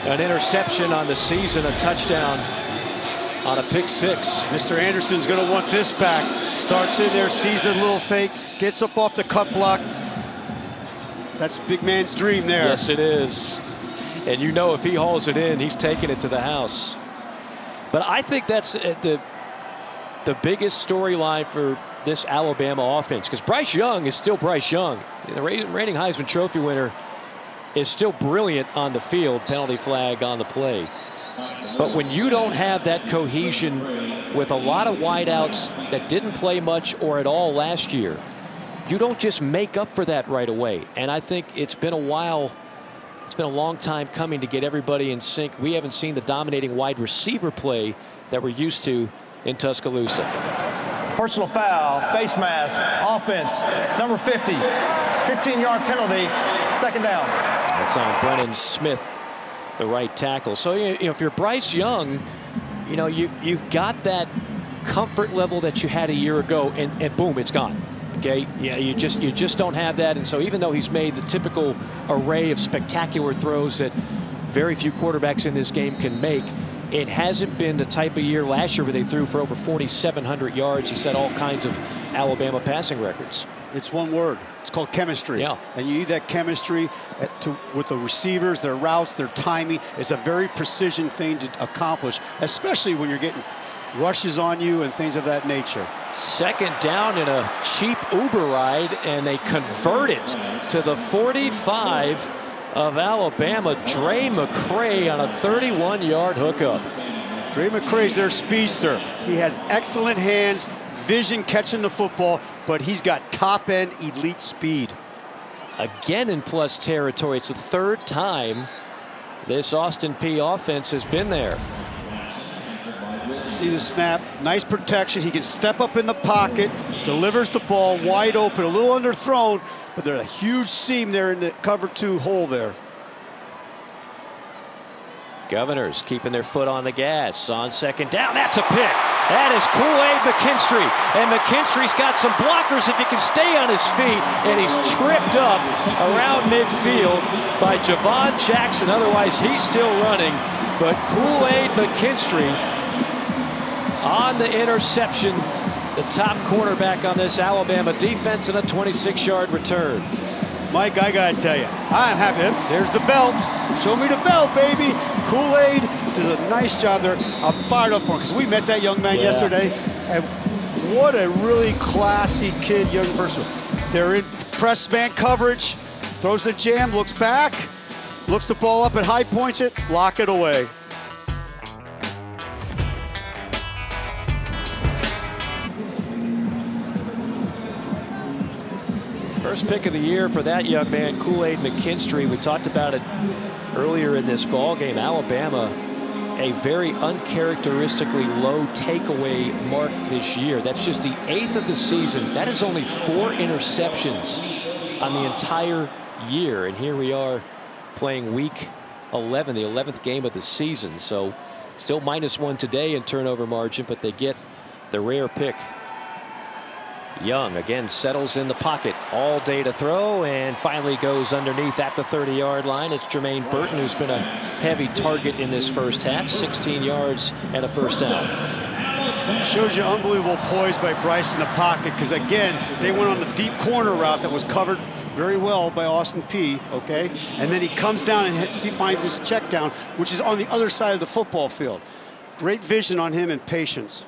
an interception on the season, a touchdown on a pick 6. Mr. Anderson's going to want this back. Starts in there, sees a little fake, gets up off the cut block. That's big man's dream there. Yes, it is. And you know if he hauls it in, he's taking it to the house. But I think that's the biggest storyline for this Alabama offense, because Bryce Young is still Bryce Young. The reigning Heisman Trophy winner is still brilliant on the field. Penalty flag on the play. But when you don't have that cohesion with a lot of wideouts that didn't play much or at all last year, you don't just make up for that right away. And I think it's been a while. It's been a long time coming to get everybody in sync. We haven't seen the dominating wide receiver play that we're used to in Tuscaloosa. Personal foul, face mask, offense, number 50. 15-yard penalty, second down. That's on Brennan Smith, the right tackle. So you know, if you're Bryce Young, you know you've got that comfort level that you had a year ago, and boom, it's gone. Okay, yeah, you just don't have that. And so even though he's made the typical array of spectacular throws that very few quarterbacks in this game can make, it hasn't been the type of year last year where they threw for over 4,700 yards. He set all kinds of Alabama passing records. It's one word. It's called chemistry. Yeah. And you need that chemistry with the receivers, their routes, their timing. It's a very precision thing to accomplish, especially when you're getting rushes on you and things of that nature. Second down in a cheap Uber ride, and they convert it to the 45 of Alabama. Dre McCray on a 31-yard hookup. Dre McCray's their speedster. He has excellent hands, vision catching the football, but he's got top-end elite speed. Again in plus territory. It's the 3rd time this Austin Peay offense has been there. See the snap, nice protection. He can step up in the pocket, delivers the ball wide open, a little underthrown, but there's a huge seam there in the cover 2 hole there. Governors keeping their foot on the gas on second down. That's a pick. That is Kool-Aid McKinstry. And McKinstry's got some blockers if he can stay on his feet. And he's tripped up around midfield by Javon Jackson. Otherwise, he's still running. But Kool-Aid McKinstry on the interception, the top cornerback on this Alabama defense, and a 26-yard return. Mike, I gotta tell you, I'm happy. There's the belt. Show me the belt, baby. Kool-Aid does a nice job there. I'm fired up for him because we met that young man yesterday, and what a really classy kid, young person. They're in press man coverage, throws the jam, looks back, looks the ball up at high points it, lock it away. First pick of the year for that young man, Kool-Aid McKinstry. We talked about it earlier in this ball game. Alabama, a very uncharacteristically low takeaway mark this year. That's just the 8th of the season. That is only 4 interceptions on the entire year. And here we are playing week 11, the 11th game of the season. So still -1 today in turnover margin, but they get the rare pick. Young again settles in the pocket all day to throw, and finally goes underneath at the 30-yard line. It's Jermaine Burton, who's been a heavy target in this first half. 16 yards and a first down. Shows you unbelievable poise by Bryce in the pocket, because again, they went on the deep corner route that was covered very well by Austin Peay, okay? And then he comes down and he finds this check down, which is on the other side of the football field. Great vision on him and patience.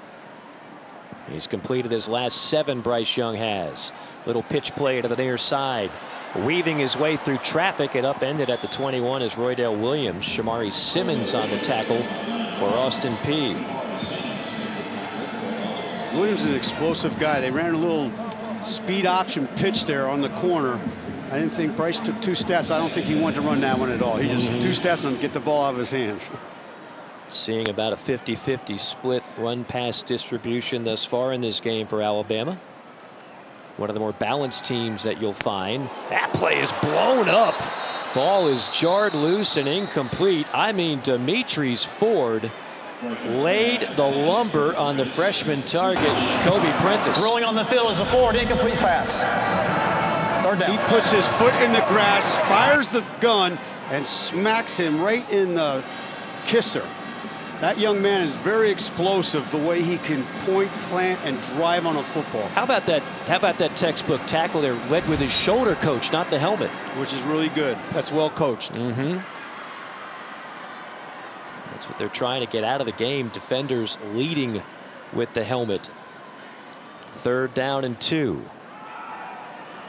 He's completed his last 7, Bryce Young has. Little pitch play to the near side. Weaving his way through traffic, it upended at the 21 as Roydell Williams. Shamari Simmons on the tackle for Austin Peay. Williams is an explosive guy. They ran a little speed option pitch there on the corner. I didn't think Bryce took 2 steps. I don't think he wanted to run that one at all. He just 2 steps and get the ball out of his hands. Seeing about a 50-50 split run-pass distribution thus far in this game for Alabama. One of the more balanced teams that you'll find. That play is blown up. Ball is jarred loose and incomplete. I mean, Demetrius Ford laid the lumber on the freshman target, Kobe Prentice. Rolling on the field is a Ford incomplete pass. 3rd down. He puts his foot in the grass, fires the gun, and smacks him right in the kisser. That young man is very explosive, the way he can point, plant, and drive on a football. How about that textbook tackle there, led with his shoulder, coach, not the helmet. Which is really good. That's well coached. That's what they're trying to get out of the game. Defenders leading with the helmet. 3rd down and 2.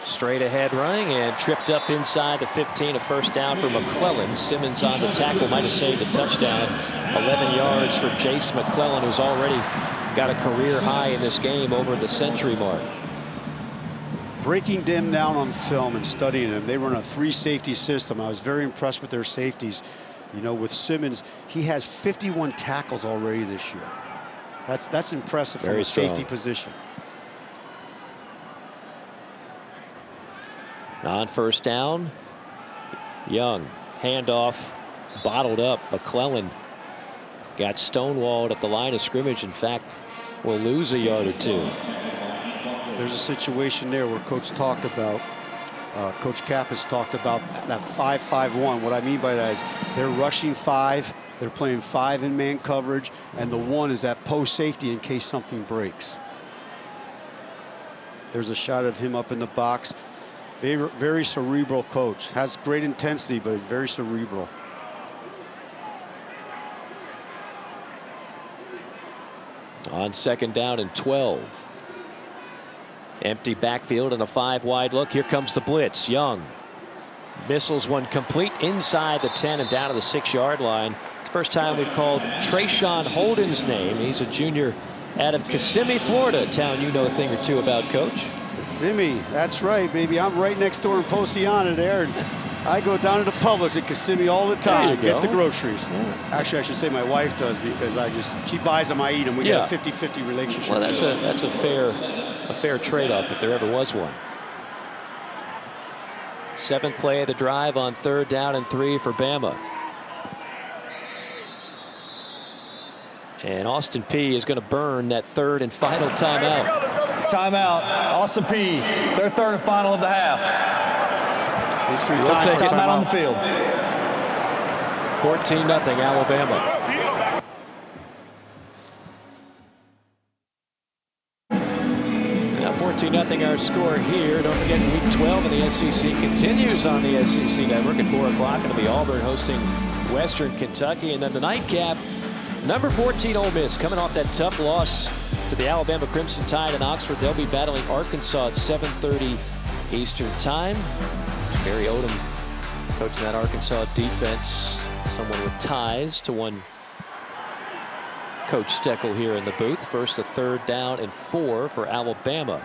Straight ahead running and tripped up inside the 15. A first down for McClellan. Simmons on the tackle, might have saved a touchdown. 11 yards for Jace McClellan, who's already got a career high in this game over the century mark. Breaking them down on film and studying them, they run a 3-safety system. I was very impressed with their safeties. You know, with Simmons, he has 51 tackles already this year. That's impressive from a safety position. On first down, Young, handoff, bottled up. McClellan got stonewalled at the line of scrimmage. In fact, will lose a yard or 2. There's a situation there where Coach talked about, Coach Kappas talked about that 5-5-1. What I mean by that is they're rushing 5, they're playing 5 in man coverage, and the 1 is that post safety in case something breaks. There's a shot of him up in the box. Very cerebral coach. Has great intensity, but very cerebral. On 2nd down and 12. Empty backfield and a 5-wide look. Here comes the blitz. Young missiles one complete inside the 10 and down to the 6-yard line. It's the first time we've called Trayshawn Holden's name. He's a junior out of Kissimmee, Florida, a town you know a thing or two about, Coach. Kissimmee, that's right, baby. I'm right next door in Posiana there. And I go down to the Publix at Kissimmee all the time to get the groceries. Yeah. Actually, I should say my wife does, because she buys them, I eat them. We get a 50-50 relationship. Well, that's a fair trade-off if there ever was one. 7th play of the drive on 3rd down and 3 for Bama. And Austin Peay is going to burn that 3rd and final timeout. Timeout. Austin Peay. Their 3rd and final of the half. History timeout on the field. 14-0 Alabama. Now 14-0 our score here. Don't forget, Week 12 in the SEC continues on the SEC Network at 4 o'clock. It'll be Auburn hosting Western Kentucky, and then the nightcap. Number 14 Ole Miss coming off that tough loss to the Alabama Crimson Tide in Oxford. They'll be battling Arkansas at 7:30 Eastern Time. Barry Odom coaching that Arkansas defense. Someone with ties to one Coach Steckel here in the booth. First a 3rd down and 4 for Alabama.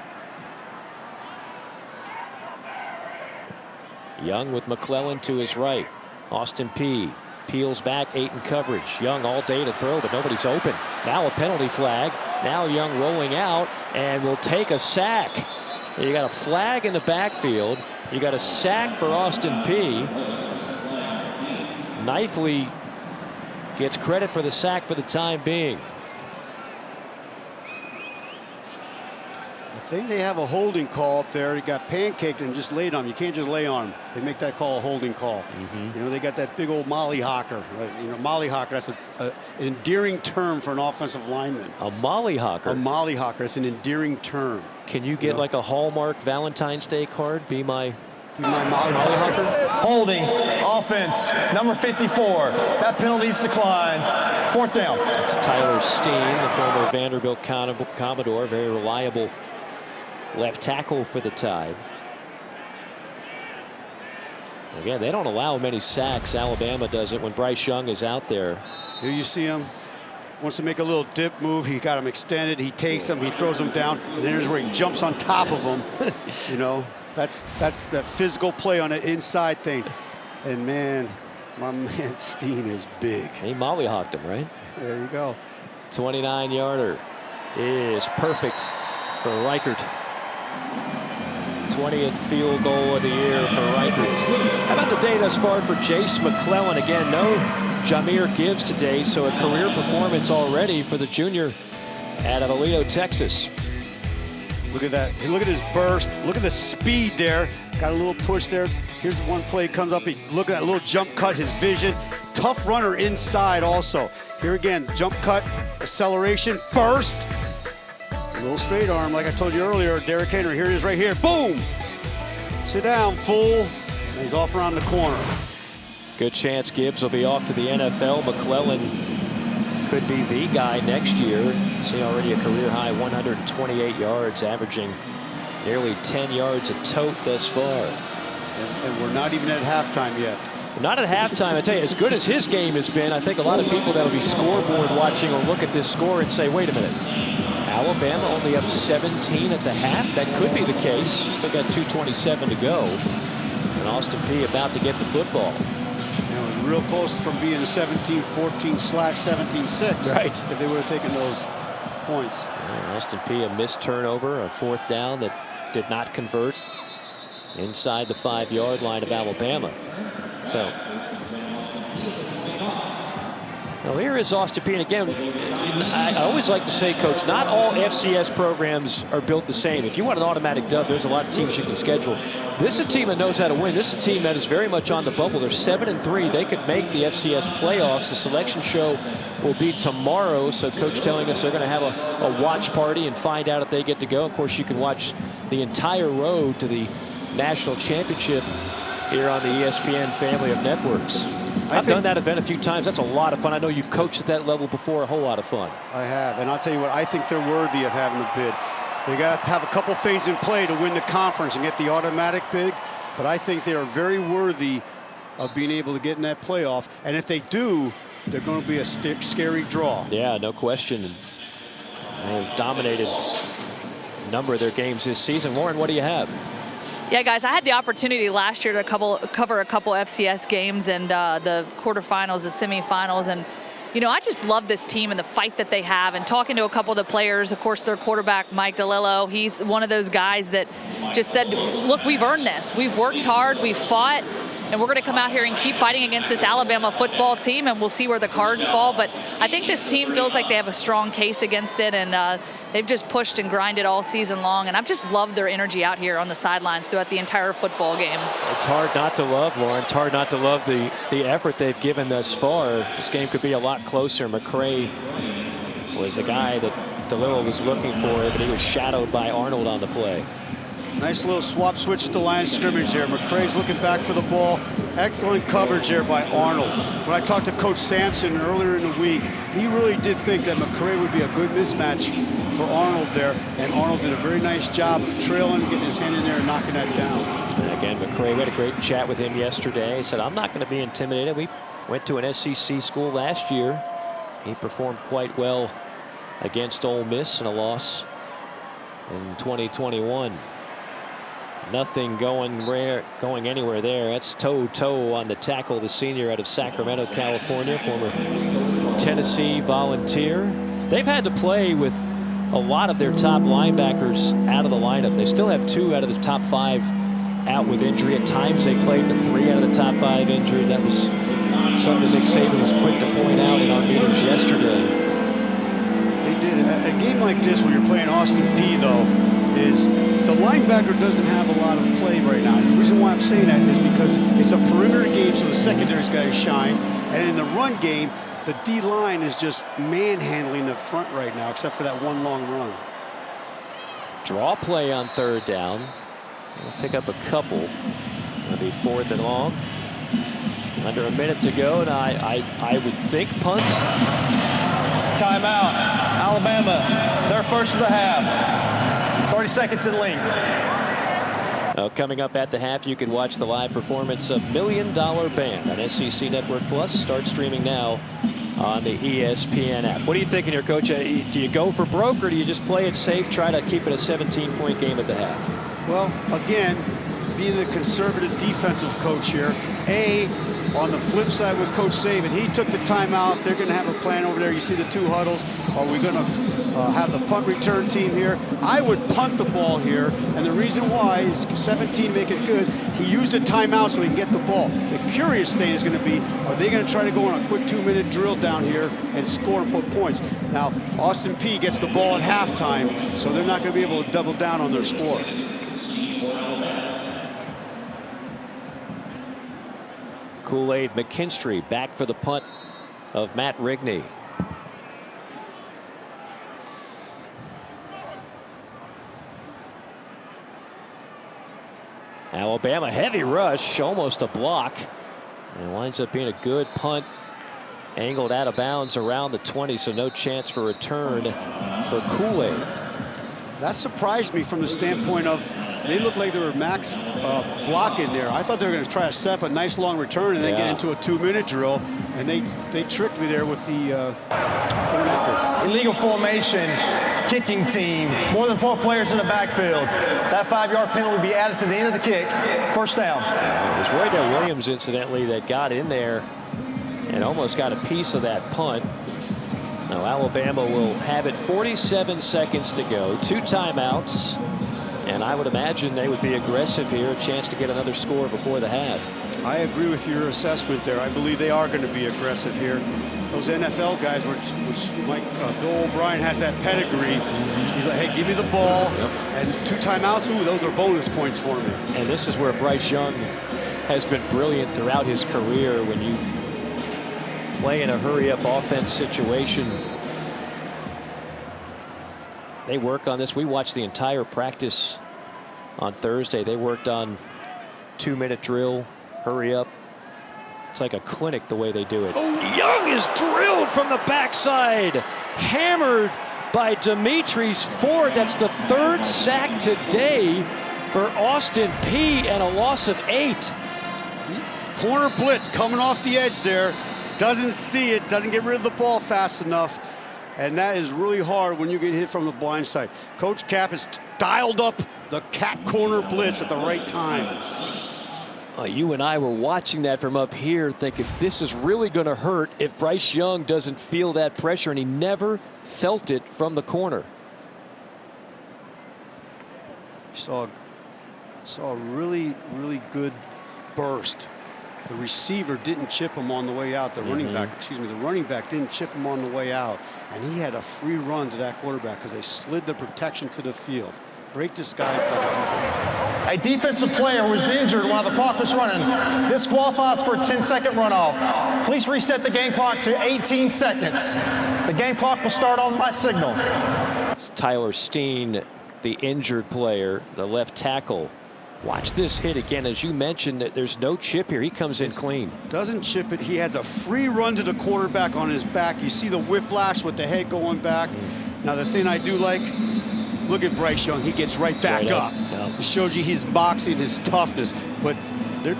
Young with McClellan to his right. Austin Peay peels back, 8 in coverage. Young all day to throw, but nobody's open. Now a penalty flag. Now Young rolling out and will take a sack. You got a flag in the backfield. You got a sack for Austin Peay. Knifley gets credit for the sack for the time being. I think they have a holding call up there. He got pancaked and just laid on him. You can't just lay on him. They make that call a holding call. You know, they got that big old mollyhawker. You know, mollyhawker, that's an endearing term for an offensive lineman. A mollyhawker? A mollyhawker. That's an endearing term. Can you get like a Hallmark Valentine's Day card? Be my Holding, offense, number 54. That penalty's declined. 4th down. It's Tyler Steen, the former Vanderbilt Commodore, very reliable left tackle for the Tide. Again, they don't allow many sacks. Alabama does it when Bryce Young is out there. Here you see him. Wants to make a little dip move. He got him extended. He takes him. He throws him down. And then here's where he jumps on top of him. You know, that's the physical play on an inside thing. And man, my man Steen is big. He mollyhawked him, right? There you go. 29-yarder is perfect for Reichert. 20th field goal of the year for Reichert. How about the day thus far for Jace McClellan? Again, no Jahmyr Gibbs today, so a career performance already for the junior out of Aledo, Texas. Look at that. Look at his burst. Look at the speed there. Got a little push there. Here's one play comes up. Look at that little jump cut, his vision. Tough runner inside also. Here again, jump cut, acceleration, burst. A little straight arm, like I told you earlier. Derrick Henry, here it is right here. Boom! Sit down, fool. And he's off around the corner. Good chance Gibbs will be off to the NFL. McClellan could be the guy next year. See already a career high 128 yards, averaging nearly 10 yards a tote thus far. And we're not even at halftime yet. Not at halftime. I tell you, as good as his game has been, I think a lot of people that'll be scoreboard watching will look at this score and say, wait a minute. Alabama only up 17 at the half. That could be the case. Still got 2:27 to go. And Austin Peay about to get the football. You know, real close from being 17-14/17-6. Right. If they would have taken those points. Yeah, Austin Peay, a missed turnover, a 4th down that did not convert inside the 5-yard line of Alabama. So. Well, here is Austin Peay. And again, I always like to say, Coach, not all FCS programs are built the same. If you want an automatic dub, there's a lot of teams you can schedule. This is a team that knows how to win. This is a team that is very much on the bubble. They're 7-3. They could make the FCS playoffs. The selection show will be tomorrow. So Coach telling us they're going to have a watch party and find out if they get to go. Of course, you can watch the entire road to the national championship here on the ESPN family of networks. I've done that event a few times. That's a lot of fun. I know you've coached at that level before. A whole lot of fun. I have. And I'll tell you what, I think they're worthy of having a bid. They got to have a couple things in play to win the conference and get the automatic bid. But I think they are very worthy of being able to get in that playoff. And if they do, they're going to be a scary draw. Yeah, no question. They've dominated a number of their games this season. Lauren, what do you have? Yeah, guys, I had the opportunity last year to cover a couple FCS games and the quarterfinals, the semifinals, and you know, I just love this team and the fight that they have. And talking to a couple of the players, of course, their quarterback Mike DeLillo, he's one of those guys that just said, "Look, we've earned this. We've worked hard. We've fought." And we're going to come out here and keep fighting against this Alabama football team, and we'll see where the cards fall. But I think this team feels like they have a strong case against it, and they've just pushed and grinded all season long. And I've just loved their energy out here on the sidelines throughout the entire football game. It's hard not to love, Lauren. It's hard not to love the effort they've given thus far. This game could be a lot closer. McCray was the guy that DeLillo was looking for, but he was shadowed by Arnold on the play. Nice little swap switch at the line of scrimmage here. McCray's looking back for the ball. Excellent coverage there by Arnold. When I talked to Coach Sampson earlier in the week, he really did think that McCray would be a good mismatch for Arnold there. And Arnold did a very nice job of trailing, getting his hand in there and knocking that down. And again, McCray, we had a great chat with him yesterday. He said, I'm not going to be intimidated. We went to an SEC school last year. He performed quite well against Ole Miss in a loss in 2021. Nothing going anywhere there. That's toe-to-toe on the tackle, the senior out of Sacramento, California, former Tennessee Volunteer. They've had to play with a lot of their top linebackers out of the lineup. They still have 2 out of the top 5 out with injury. At times they played with 3 out of the top 5 injured. That was something Nick Saban was quick to point out in our meetings yesterday. They did. A game like this, when you're playing Austin Peay, though, is the linebacker doesn't have a lot of play right now. And the reason why I'm saying that is because it's a perimeter game, so the secondary's got to shine. And in the run game, the D-line is just manhandling the front right now, except for that one long run. Draw play on 3rd down. We'll pick up a couple. It'll be 4th and long. Under a minute to go, and I would think punt. Timeout. Alabama, their first of the half. 30 seconds in length. Coming up at the half, you can watch the live performance of $1 Million Band on SEC Network Plus. Start streaming now on the ESPN app. What are you thinking here, Coach? Do you go for broke, or do you just play it safe, try to keep it a 17-point game at the half? Well, again, being a conservative defensive coach here, on the flip side with Coach Saban, he took the timeout. They're going to have a plan over there. You see the 2 huddles. Are we going to have the punt return team here? I would punt the ball here, and the reason why is 17 make it good. He used a timeout so he can get the ball. The curious thing is going to be, are they going to try to go on a quick 2-minute drill down here and score and put points? Now, Austin Peay gets the ball at halftime, so they're not going to be able to double down on their score. Kool-Aid McKinstry back for the punt of Matt Rigney. Alabama heavy rush, almost a block, and winds up being a good punt, angled out of bounds around the 20, so no chance for return for Kool-Aid. That surprised me from the standpoint of they looked like they were max block in there. I thought they were going to try to set up a nice long return and then get into a 2-minute drill, and they tricked me there with the going after. Illegal formation, kicking team, more than 4 players in the backfield. That 5-yard penalty will be added to the end of the kick. First down. It was Roydell Williams, incidentally, that got in there and almost got a piece of that punt. Now Alabama will have it 47 seconds to go, 2 timeouts. And I would imagine they would be aggressive here, a chance to get another score before the half. I agree with your assessment there. I believe they are going to be aggressive here. Those NFL guys, which Mike Bill O'Brien has that pedigree. He's like, hey, give me the ball. And 2 timeouts. Ooh, those are bonus points for me. And this is where Bryce Young has been brilliant throughout his career. When you play in a hurry-up offense situation, they work on this. We watched the entire practice on Thursday. They worked on 2-minute drill, hurry up. It's like a clinic the way they do it. Oh, Young is drilled from the backside, hammered by Demetrius Ford. That's the 3rd sack today for Austin Peay, and a loss of 8. Corner blitz coming off the edge there. Doesn't see it, doesn't get rid of the ball fast enough. And that is really hard when you get hit from the blind side. Coach Cap has dialed up the cat corner blitz at the right time. You and I were watching that from up here thinking this is really going to hurt if Bryce Young doesn't feel that pressure, and he never felt it from the corner. Saw a really, really good burst. The receiver didn't chip him on the way out. The running back didn't chip him on the way out. And he had a free run to that quarterback because they slid the protection to the field. Great disguise by the defense. A defensive player was injured while the clock was running. This qualifies for a 10-second runoff. Please reset the game clock to 18 seconds. The game clock will start on my signal. It's Tyler Steen, the injured player, the left tackle. Watch this hit again. As you mentioned, there's no chip here. He comes in clean. Doesn't chip it. He has a free run to the quarterback on his back. You see the whiplash with the head going back. Now, the thing I do like, look at Bryce Young. He gets right back up. It shows you his boxing, his toughness. But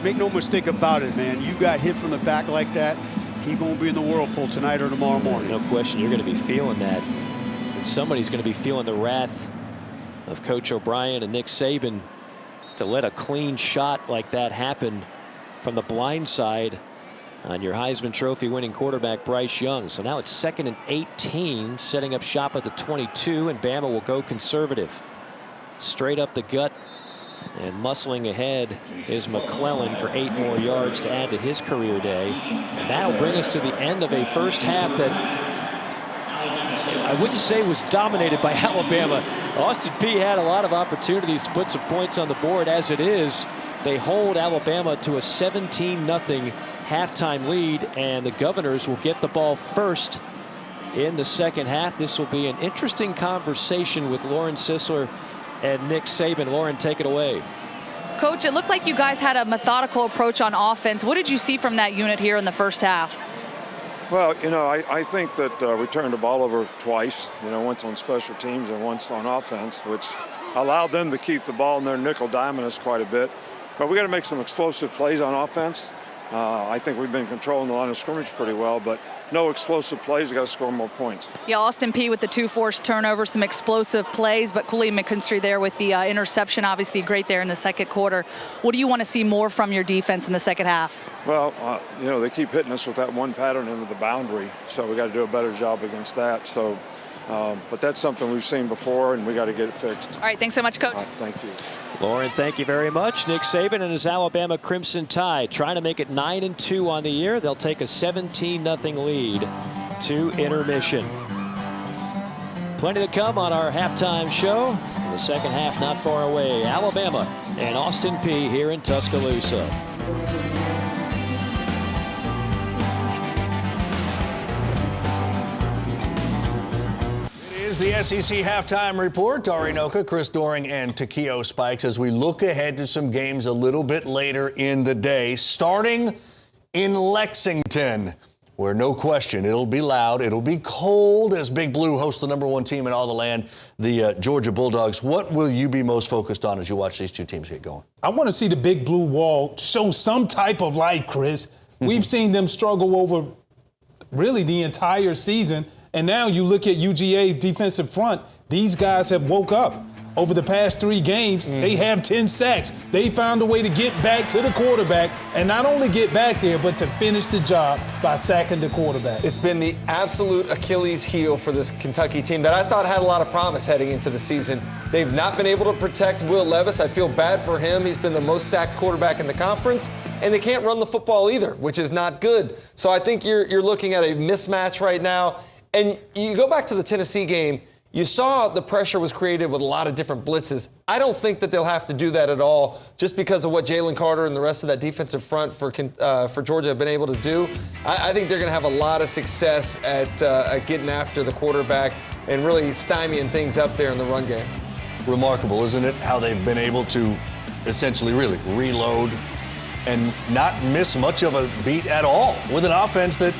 make no mistake about it, man. You got hit from the back like that, he's going to be in the whirlpool tonight or tomorrow morning. No question. You're going to be feeling that. And somebody's going to be feeling the wrath of Coach O'Brien and Nick Saban to let a clean shot like that happen from the blind side on your Heisman Trophy winning quarterback Bryce Young. So now it's 2nd and 18, setting up shop at the 22, and Bama will go conservative. Straight up the gut and muscling ahead is McClellan for 8 more yards to add to his career day. And that'll bring us to the end of a first half that I wouldn't say was dominated by Alabama. Austin Peay had a lot of opportunities to put some points on the board. As it is, they hold Alabama to a 17-0 halftime lead, and the Governors will get the ball first in the second half. This will be an interesting conversation with Lauren Sisler and Nick Saban. Lauren, take it away. Coach, it looked like you guys had a methodical approach on offense. What did you see from that unit here in the first half? Well, I think that we turned the ball over twice, once on special teams and once on offense, which allowed them to keep the ball in their nickel diamond us quite a bit. But we got to make some explosive plays on offense. I think we've been controlling the line of scrimmage pretty well, but no explosive plays. We got to score more points. Yeah, Austin Peay with the 2 forced turnovers, some explosive plays, but Cooley McKinstry there with the interception, obviously great there in the second quarter. What do you want to see more from your defense in the second half? Well, they keep hitting us with that one pattern into the boundary, so we got to do a better job against that. So, but that's something we've seen before, and we got to get it fixed. All right, thanks so much, Coach. Thank you. Lauren, thank you very much. Nick Saban and his Alabama Crimson Tide trying to make it 9-2 on the year. They'll take a 17-0 lead to intermission. Plenty to come on our halftime show. The second half not far away. Alabama and Austin Peay here in Tuscaloosa. Is the SEC halftime report. Dari Noka, Chris Doering, and Takeo Spikes as we look ahead to some games a little bit later in the day, starting in Lexington, where no question it'll be loud, it'll be cold as Big Blue hosts the number 1 team in all the land, the Georgia Bulldogs. What will you be most focused on as you watch these two teams get going? I want to see the Big Blue Wall show some type of light, Chris. We've seen them struggle over really the entire season. And now you look at UGA defensive front, these guys have woke up. Over the past 3 games, they have 10 sacks. They found a way to get back to the quarterback and not only get back there, but to finish the job by sacking the quarterback. It's been the absolute Achilles heel for this Kentucky team that I thought had a lot of promise heading into the season. They've not been able to protect Will Levis. I feel bad for him. He's been the most sacked quarterback in the conference, and they can't run the football either, which is not good. So I think you're looking at a mismatch right now. And you go back to the Tennessee game, you saw the pressure was created with a lot of different blitzes. I don't think that they'll have to do that at all just because of what Jalen Carter and the rest of that defensive front for Georgia have been able to do. I think they're going to have a lot of success at getting after the quarterback and really stymieing things up there in the run game. Remarkable, isn't it, how they've been able to essentially really reload and not miss much of a beat at all with an offense that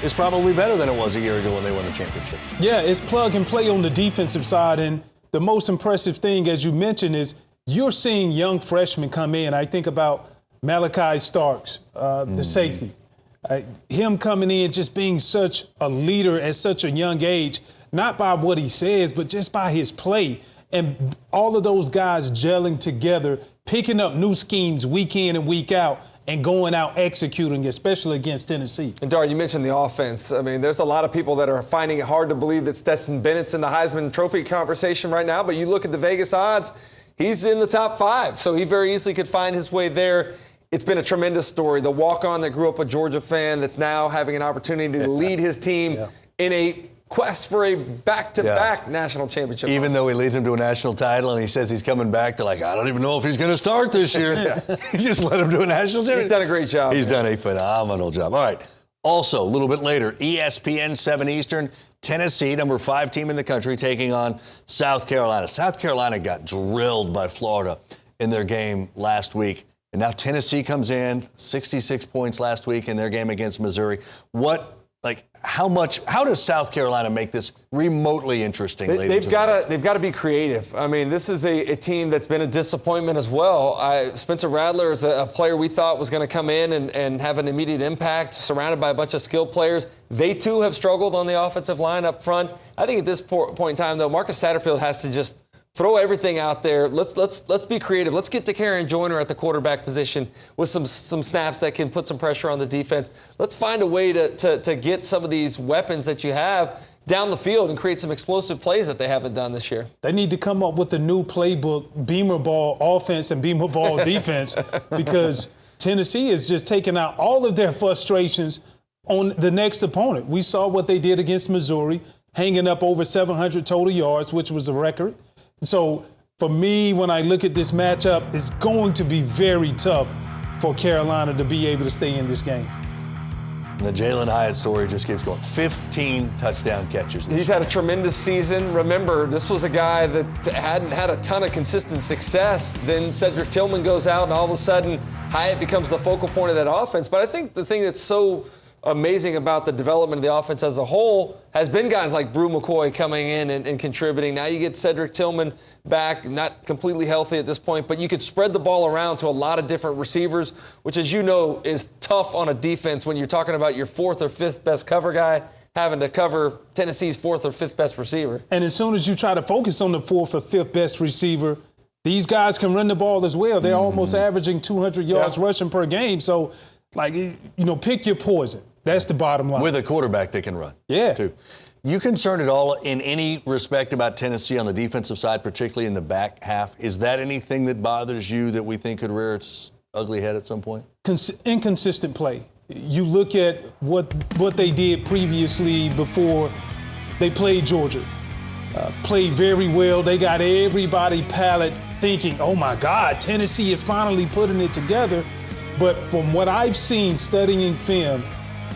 is probably better than it was a year ago when they won the championship. Yeah, it's plug and play on the defensive side. And the most impressive thing, as you mentioned, is you're seeing young freshmen come in. I think about Malachi Starks, the safety. Him coming in just being such a leader at such a young age, not by what he says, but just by his play. And all of those guys gelling together, picking up new schemes week in and week out, and going out executing, especially against Tennessee. And Dar, you mentioned the offense. I mean, there's a lot of people that are finding it hard to believe that Stetson Bennett's in the Heisman Trophy conversation right now, but you look at the Vegas odds, he's in the top 5, so he very easily could find his way there. It's been a tremendous story. The walk-on that grew up a Georgia fan that's now having an opportunity to lead his team in a quest for a back-to-back national championship. Even though he leads him to a national title and he says he's coming back to I don't even know if he's going to start this year. Just let him do a national championship. He's done a great job. He's done a phenomenal job. All right. Also, a little bit later, ESPN 7 Eastern, Tennessee, number 5 team in the country, taking on South Carolina. South Carolina got drilled by Florida in their game last week. And now Tennessee comes in, 66 points last week in their game against Missouri. How does South Carolina make this remotely interesting? They've got to be creative. I mean, this is a team that's been a disappointment as well. Spencer Rattler is a player we thought was going to come in and have an immediate impact, surrounded by a bunch of skilled players. They too have struggled on the offensive line up front. I think at this point in time, though, Marcus Satterfield has to just throw everything out there. Let's be creative. Let's get to Karen Joyner at the quarterback position with some snaps that can put some pressure on the defense. Let's find a way to get some of these weapons that you have down the field and create some explosive plays that they haven't done this year. They need to come up with a new playbook, Beamer ball offense and Beamer ball defense, because Tennessee is just taking out all of their frustrations on the next opponent. We saw what they did against Missouri, hanging up over 700 total yards, which was a record. So for me, when I look at this matchup, it's going to be very tough for Carolina to be able to stay in this game. And the Jalen Hyatt story just keeps going. 15 touchdown catches. He's had a tremendous season. Remember, this was a guy that hadn't had a ton of consistent success. Then Cedric Tillman goes out, and all of a sudden, Hyatt becomes the focal point of that offense. But I think the thing that's so amazing about the development of the offense as a whole has been guys like Brew McCoy coming in and contributing. Now you get Cedric Tillman back, not completely healthy at this point, but you could spread the ball around to a lot of different receivers, which, as you know, is tough on a defense when you're talking about your fourth or fifth best cover guy having to cover Tennessee's fourth or fifth best receiver. And as soon as you try to focus on the fourth or fifth best receiver, these guys can run the ball as well. They're almost averaging 200 yards rushing per game. So, pick your poison. That's the bottom line. With a quarterback that can run. Yeah. Too. You concerned at all in any respect about Tennessee on the defensive side, particularly in the back half? Is that anything that bothers you that we think could rear its ugly head at some point? Inconsistent play. You look at what they did previously before they played Georgia. Played very well. They got everybody palate thinking, oh my God, Tennessee is finally putting it together. But from what I've seen studying film,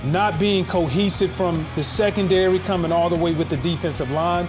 not being cohesive from the secondary coming all the way with the defensive line,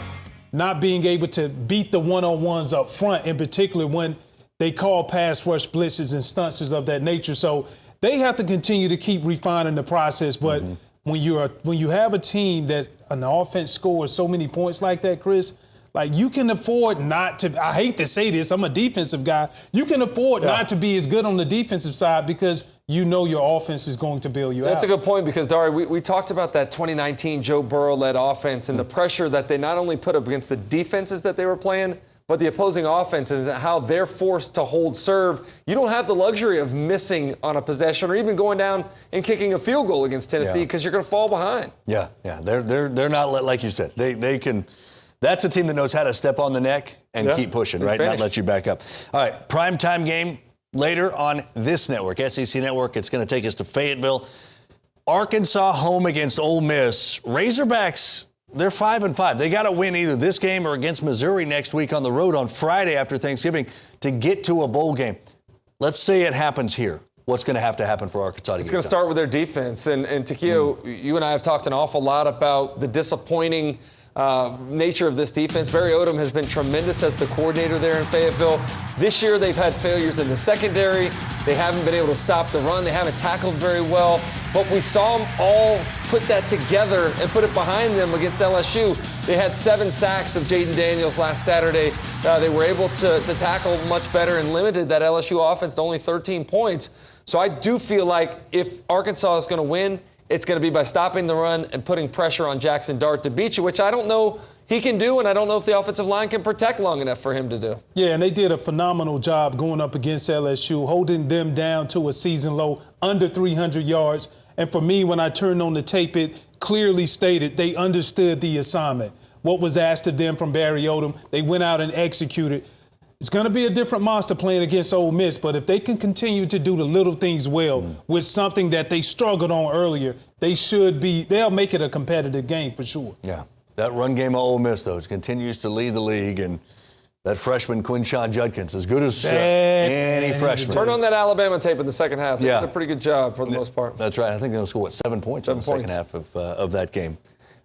not being able to beat the one-on-ones up front, in particular when they call pass rush blitzes and stunts of that nature. So they have to continue to keep refining the process. But when you have a team that an offense scores so many points like that, Chris, like you can afford not to, I hate to say this, I'm a defensive guy, you can afford not to be as good on the defensive side because you know your offense is going to bail you out. That's a good point because, Dari, we talked about that 2019 Joe Burrow-led offense and the pressure that they not only put up against the defenses that they were playing, but the opposing offenses and how they're forced to hold serve. You don't have the luxury of missing on a possession or even going down and kicking a field goal against Tennessee because you're going to fall behind. Yeah. They're not, like you said, they can. That's a team that knows how to step on the neck and keep pushing, right? Not let you back up. All right, primetime game later on this network, SEC Network. It's going to take us to Fayetteville. Arkansas home against Ole Miss. Razorbacks, they're 5-5. They got to win either this game or against Missouri next week on the road on Friday after Thanksgiving to get to a bowl game. Let's say it happens here. What's going to happen for Arkansas? It's going to start with their defense. And Takeo, you and I have talked an awful lot about the disappointing nature of this defense. Barry Odom has been tremendous as the coordinator there in Fayetteville. This year they've had failures in the secondary. They haven't been able to stop the run. They haven't tackled very well. But we saw them all put that together and put it behind them against LSU. They had 7 sacks of Jaden Daniels last Saturday. They were able to tackle much better and limited that LSU offense to only 13 points. So I do feel like if Arkansas is going to win, it's going to be by stopping the run and putting pressure on Jackson Dart to beat you, which I don't know he can do, and I don't know if the offensive line can protect long enough for him to do. Yeah, and they did a phenomenal job going up against LSU, holding them down to a season low, under 300 yards. And for me, when I turned on the tape, it clearly stated they understood the assignment. What was asked of them from Barry Odom, they went out and executed. It's going to be a different monster playing against Ole Miss, but if they can continue to do the little things well with something that they struggled on earlier, they'll make it a competitive game for sure. Yeah. That run game of Ole Miss, though, continues to lead the league, and that freshman Quinshon Judkins, as good as any freshman. Turn on that Alabama tape in the second half. They did a pretty good job for the most part. That's right. I think they'll score, 7 points in the second half of that game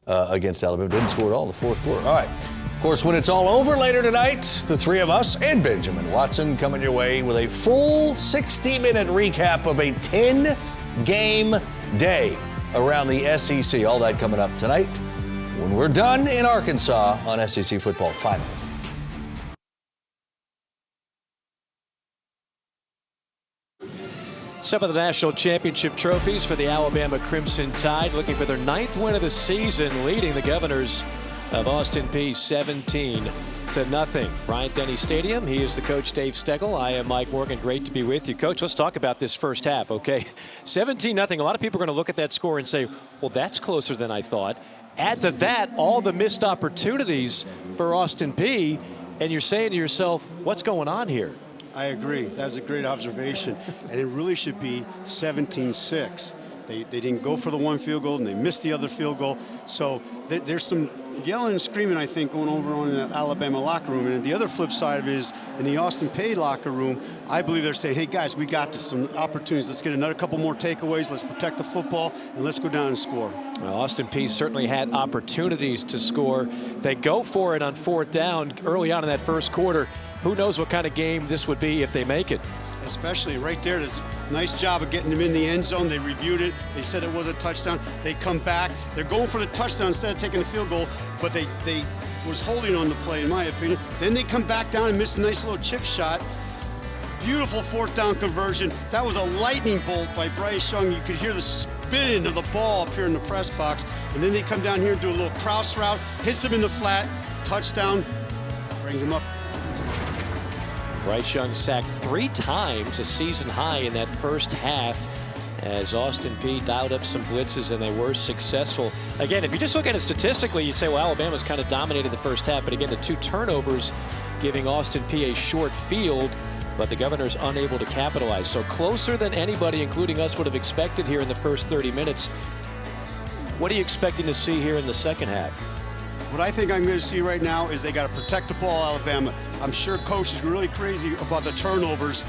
against Alabama. Didn't score at all in the fourth quarter. All right. Of course, when it's all over later tonight, the three of us and Benjamin Watson coming your way with a full 60-minute recap of a 10-game day around the SEC. All that coming up tonight when we're done in Arkansas on SEC Football Final. Some of the national championship trophies for the Alabama Crimson Tide, looking for their 9th win of the season, leading the Governors of Austin Peay 17-0. Bryant-Denny Stadium. He is the coach, Dave Steckel. I am Mike Morgan. Great to be with you, Coach. Let's talk about this first half, okay? 17-0. A lot of people are going to look at that score and say, well, that's closer than I thought. Add to that all the missed opportunities for Austin Peay, and you're saying to yourself, what's going on here? I agree. That was a great observation. And it really should be 17-6. They didn't go for the one field goal, and they missed the other field goal. So there's some yelling and screaming, I think, going over on the Alabama locker room. And the other flip side of it is in the Austin Peay locker room, I believe they're saying, hey, guys, we got this, some opportunities. Let's get another couple more takeaways. Let's protect the football, and let's go down and score. Well, Austin Peay certainly had opportunities to score. They go for it on 4th down early on in that first quarter. Who knows what kind of game this would be if they make it. Especially right there, there's a nice job of getting them in the end zone. They reviewed it. They said it was a touchdown. They come back. They're going for the touchdown instead of taking the field goal, but they was holding on the play, in my opinion. Then they come back down and miss a nice little chip shot. Beautiful 4th down conversion. That was a lightning bolt by Bryce Young. You could hear the spin of the ball up here in the press box. And then they come down here and do a little cross route, hits him in the flat, touchdown, brings him up. Bryce Young sacked 3 times, a season high in that first half, as Austin Peay dialed up some blitzes and they were successful. Again, if you just look at it statistically, you'd say, well, Alabama's kind of dominated the first half. But again, the 2 turnovers giving Austin Peay a short field, but the Governors unable to capitalize. So closer than anybody, including us, would have expected here in the first 30 minutes. What are you expecting to see here in the second half? What I think I'm going to see right now is they got to protect the ball, Alabama. I'm sure Coach is really crazy about the turnovers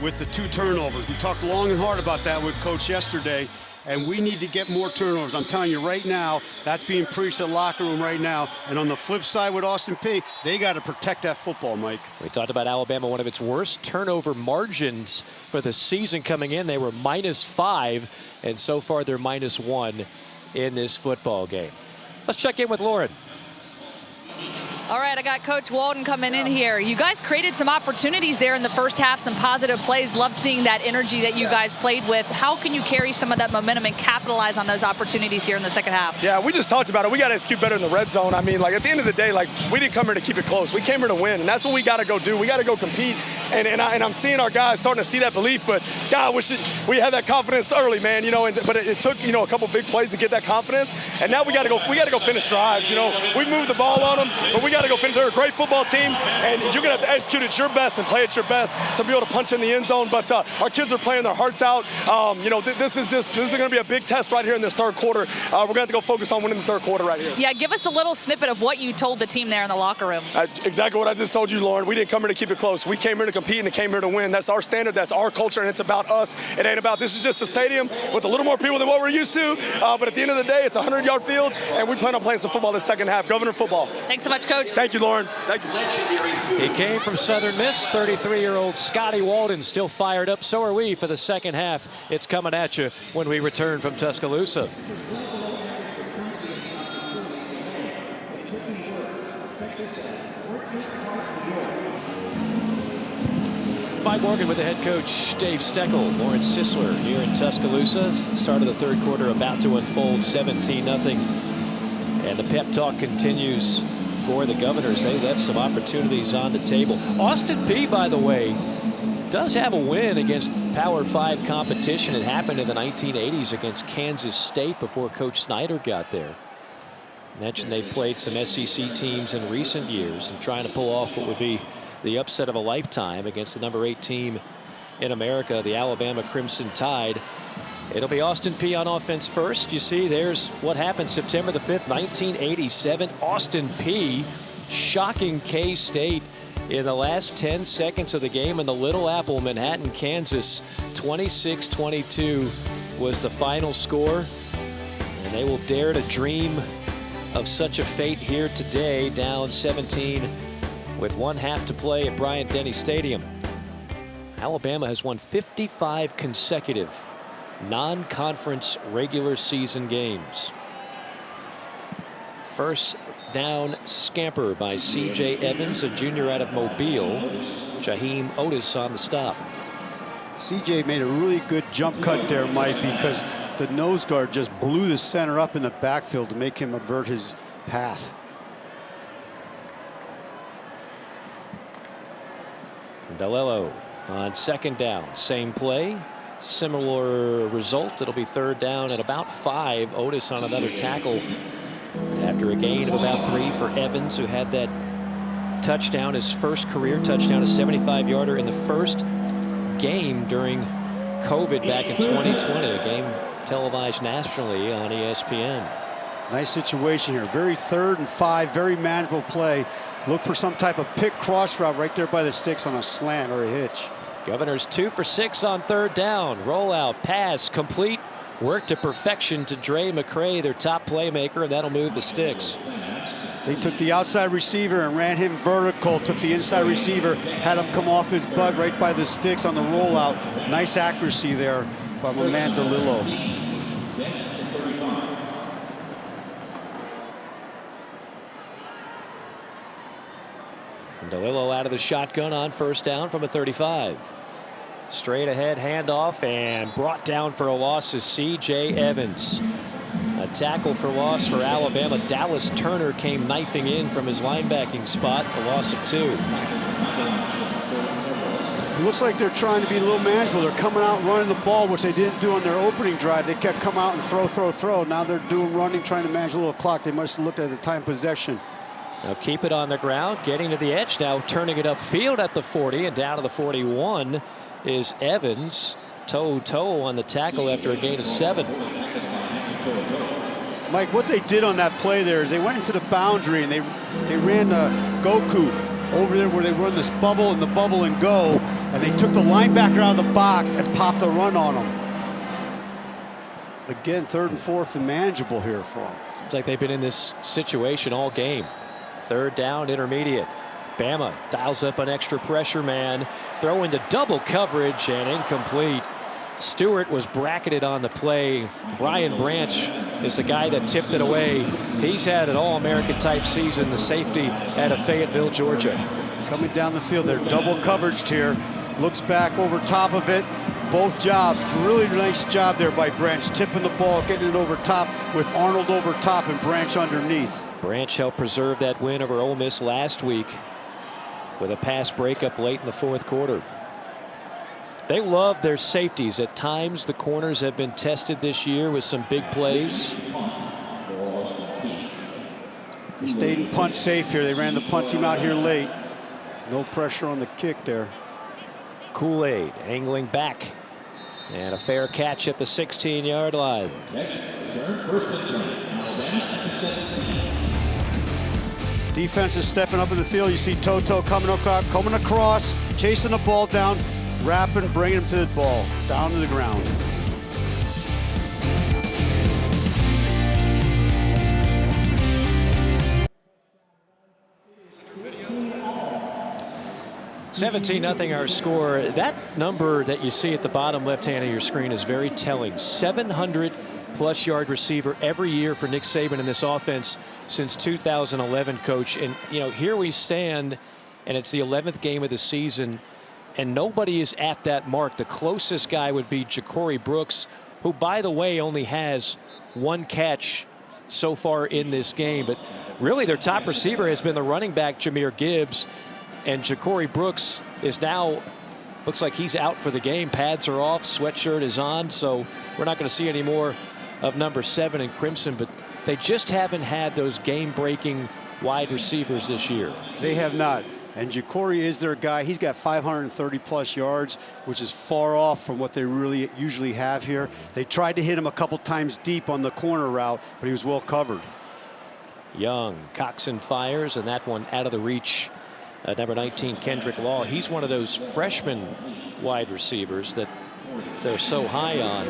with the 2 turnovers. We talked long and hard about that with Coach yesterday, and we need to get more turnovers. I'm telling you right now, that's being preached in the locker room right now. And on the flip side with Austin Peay, they got to protect that football, Mike. We talked about Alabama, one of its worst turnover margins for the season coming in. They were -5, and so far they're -1 in this football game. Let's check in with Lauren. All right, I got Coach Walden coming in here. You guys created some opportunities there in the first half, some positive plays. Love seeing that energy that you guys played with. How can you carry some of that momentum and capitalize on those opportunities here in the second half? Yeah, we just talked about it. We got to execute better in the red zone. I mean, like, at the end of the day, like, we didn't come here to keep it close. We came here to win, and that's what we got to go do. We got to go compete, and I'm seeing our guys starting to see that belief, but, God, we had that confidence early, man, you know, but it took, you know, a couple big plays to get that confidence, and now we got to go finish drives, you know. We moved the ball on them, but we got to go finish. They're a great football team, and you're going to have to execute at your best and play at your best to be able to punch in the end zone. But our kids are playing their hearts out. You know, this is going to be a big test right here in this third quarter. We're going to have to go focus on winning the third quarter right here. Yeah, give us a little snippet of what you told the team there in the locker room. Exactly what I just told you, Lauren. We didn't come here to keep it close. We came here to compete and came here to win. That's our standard. That's our culture, and it's about us. It ain't about this is just a stadium with a little more people than what we're used to. But at the end of the day, it's a 100-yard field, and we plan on playing some football this second half. Governor football. Thanks so much, Coach. Thank you, Lauren. Thank you. He came from Southern Miss, 33-year-old Scotty Walden, still fired up. So are we for the second half. It's coming at you when we return from Tuscaloosa. Mike Morgan with the head coach Dave Steckel, Lawrence Sisler here in Tuscaloosa. Start of the third quarter about to unfold, 17-0. And the pep talk continues for the Governors. They left some opportunities on the table. Austin Peay, by the way, does have a win against Power 5 competition. It happened in the 1980s against Kansas State before Coach Snyder got there. Mentioned they've played some SEC teams in recent years and trying to pull off what would be the upset of a lifetime against the number 8 team in America, the Alabama Crimson Tide. It'll be Austin Peay on offense first. You see, there's what happened September the 5th, 1987. Austin Peay shocking K-State in the last 10 seconds of the game in the Little Apple, Manhattan, Kansas. 26-22 was the final score. And they will dare to dream of such a fate here today, down 17 with 1 half to play at Bryant-Denny Stadium. Alabama has won 55 consecutive non-conference regular season games. First down scamper by C.J. Evans, a junior out of Mobile. Jaheim Otis on the stop. C.J. made a really good jump cut there, Mike, because the nose guard just blew the center up in the backfield to make him avert his path. Delello on second down. Same play, similar result. It'll be third down at about 5. Otis on another tackle after a gain of about 3 for Evans, who had that touchdown, his first career touchdown, a 75-yarder in the first game during COVID back in 2020, a game televised nationally on ESPN. Nice situation here. Very 3rd and 5, very manageable play. Look for some type of pick cross route right there by the sticks on a slant or a hitch. Governors 2 for 6 on 3rd down. Rollout, pass, complete. Work to perfection to Dre McCray, their top playmaker, and that'll move the sticks. They took the outside receiver and ran him vertical, took the inside receiver, had him come off his butt right by the sticks on the rollout. Nice accuracy there by my man DeLillo. DeLillo out of the shotgun on 1st down from a 35. Straight ahead handoff and brought down for a loss is C.J. Evans. A tackle for loss for Alabama. Dallas Turner came knifing in from his linebacking spot. A loss of 2. It looks like they're trying to be a little manageable. They're coming out running the ball, which they didn't do on their opening drive. They kept coming out and throw. Now they're doing running, trying to manage a little clock. They must have looked at the time possession. Now keep it on the ground, getting to the edge now, turning it upfield at the 40 and down to the 41 is Evans. Toe on the tackle after a gain of 7. Mike, what they did on that play there is they went into the boundary and they ran Goku over there where they run this bubble and the bubble and go, and they took the linebacker out of the box and popped a run on him. Again, 3rd and 4th and manageable here for them. Seems like they've been in this situation all game. 3rd down, intermediate. Bama dials up an extra pressure man. Throw into double coverage and incomplete. Stewart was bracketed on the play. Brian Branch is the guy that tipped it away. He's had an All-American type season, the safety out of Fayetteville, Georgia. Coming down the field, they're double coveraged here. Looks back over top of it. Both jobs, really nice job there by Branch, tipping the ball, getting it over top with Arnold over top and Branch underneath. Branch helped preserve that win over Ole Miss last week with a pass breakup late in the 4th quarter. They love their safeties. At times, the corners have been tested this year with some big plays. They stayed in punt safe here. They ran the punt team out here late. No pressure on the kick there. Kool-Aid angling back. And a fair catch at the 16-yard line. Next return, 1st and 10. Alabama at the 17. Defense is stepping up in the field. You see Toto coming across, chasing the ball down, wrapping, bringing him to the ball, down to the ground. (17-0) our score. That number that you see at the bottom left hand of your screen is very telling. 700+ yard receiver every year for Nick Saban in this offense since 2011, coach. And you know, here we stand and it's the 11th game of the season and nobody is at that mark. The closest guy would be Ja'Cory Brooks, who by the way only has 1 catch so far in this game. But really their top receiver has been the running back Jahmyr Gibbs, and Ja'Cory Brooks is now, looks like he's out for the game. Pads are off, sweatshirt is on, so we're not going to see any more of number 7 in crimson. But they just haven't had those game-breaking wide receivers this year. They have not. And Ja'Cory is their guy. He's got 530+ yards, which is far off from what they really usually have here. They tried to hit him a couple times deep on the corner route, but he was well covered. Young, Coxon fires, and that one out of the reach. Number 19, Kendrick Law. He's one of those freshman wide receivers that they're so high on.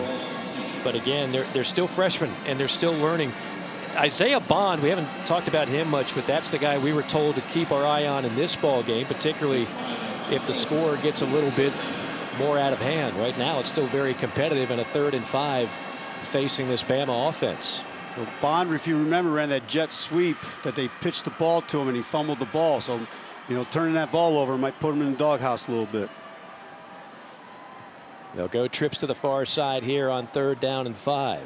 But again, they're still freshmen, and they're still learning. Isaiah Bond, we haven't talked about him much, but that's the guy we were told to keep our eye on in this ball game, particularly if the score gets a little bit more out of hand. Right now, it's still very competitive in a 3rd and 5 facing this Bama offense. Well, Bond, if you remember, ran that jet sweep that they pitched the ball to him and he fumbled the ball. So, you know, turning that ball over might put him in the doghouse a little bit. They'll go trips to the far side here on 3rd down and 5.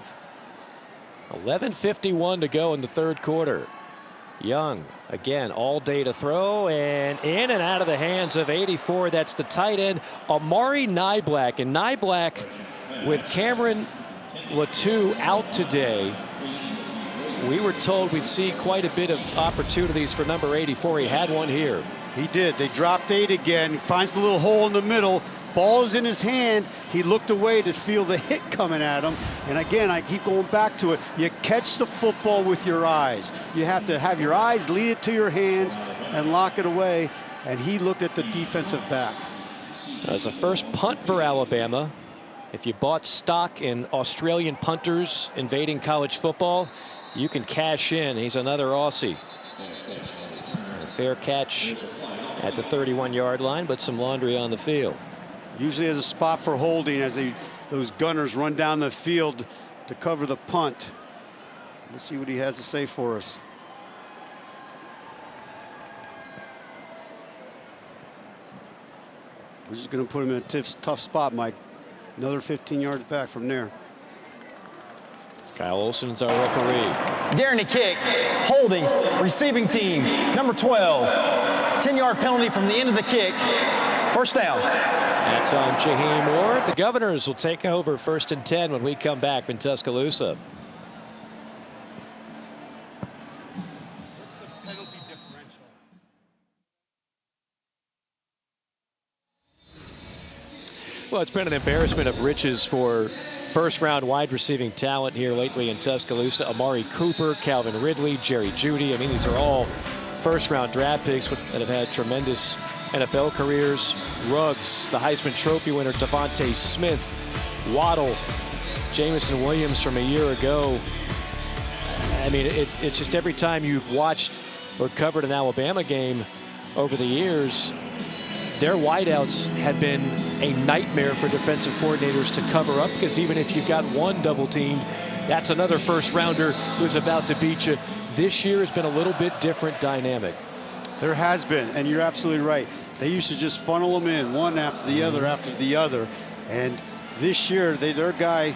11:51 to go in the 3rd quarter. Young again, all day to throw, and in and out of the hands of 84. That's the tight end Amari Niblack, and Niblack with Cameron Latou out today. We were told we'd see quite a bit of opportunities for number 84. He had one here. He did. They dropped 8 again. He finds the little hole in the middle, ball is in his hand, he looked away to feel the hit coming at him. And again, I keep going back to it. You catch the football with your eyes. You have to have your eyes lead it to your hands and lock it away. And he looked at the defensive back. That was the first punt for Alabama. If you bought stock in Australian punters invading college football, you can cash in. He's another Aussie. A fair catch at the 31-yard line, but some laundry on the field. Usually has a spot for holding as those gunners run down the field to cover the punt. Let's see what he has to say for us. We're just going to put him in a tough spot, Mike. Another 15 yards back from there. Kyle Olson's our referee. Daring to kick, holding, receiving team, number 12. 10-yard penalty from the end of the kick. First down. That's on Jaheim Ward. The Governors will take over 1st and 10 when we come back in Tuscaloosa. What's the penalty differential? Well, it's been an embarrassment of riches for first-round wide receiving talent here lately in Tuscaloosa. Amari Cooper, Calvin Ridley, Jerry Jeudy. I mean, these are all first-round draft picks that have had tremendous NFL careers. Ruggs, the Heisman Trophy winner, Devontae Smith, Waddle, Jameson Williams from a year ago. I mean, it's just every time you've watched or covered an Alabama game over the years, their wideouts have been a nightmare for defensive coordinators to cover up, because even if you've got one double team, that's another first rounder who's about to beat you. This year has been a little bit different dynamic. There has been, and you're absolutely right. They used to just funnel them in one after the other. And this year, their guy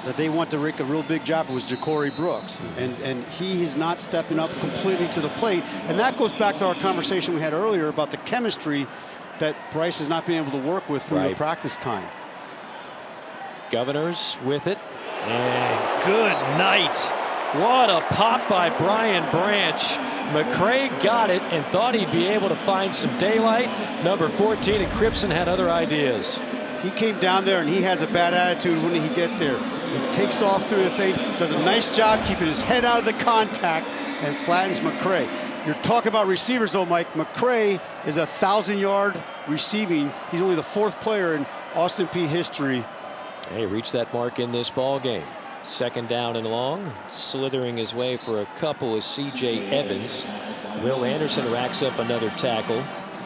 that they want to make a real big job was Ja'Cory Brooks. And he is not stepping up completely to the plate. And that goes back to our conversation we had earlier about the chemistry that Bryce has not been able to work with through the practice time. Governors with it. And good night. What a pop by Brian Branch. McCray got it and thought he'd be able to find some daylight. Number 14 and Cripson had other ideas. He came down there and he has a bad attitude when he get there. He takes off through the thing, does a nice job keeping his head out of the contact, and flattens McCray. You're talking about receivers though, Mike. McCray is 1,000-yard receiving. He's only the 4th player in Austin Peay history. He reached that mark in this ball game. 2nd down and long. Slithering his way for a couple is C.J. Evans. Will Anderson racks up another tackle.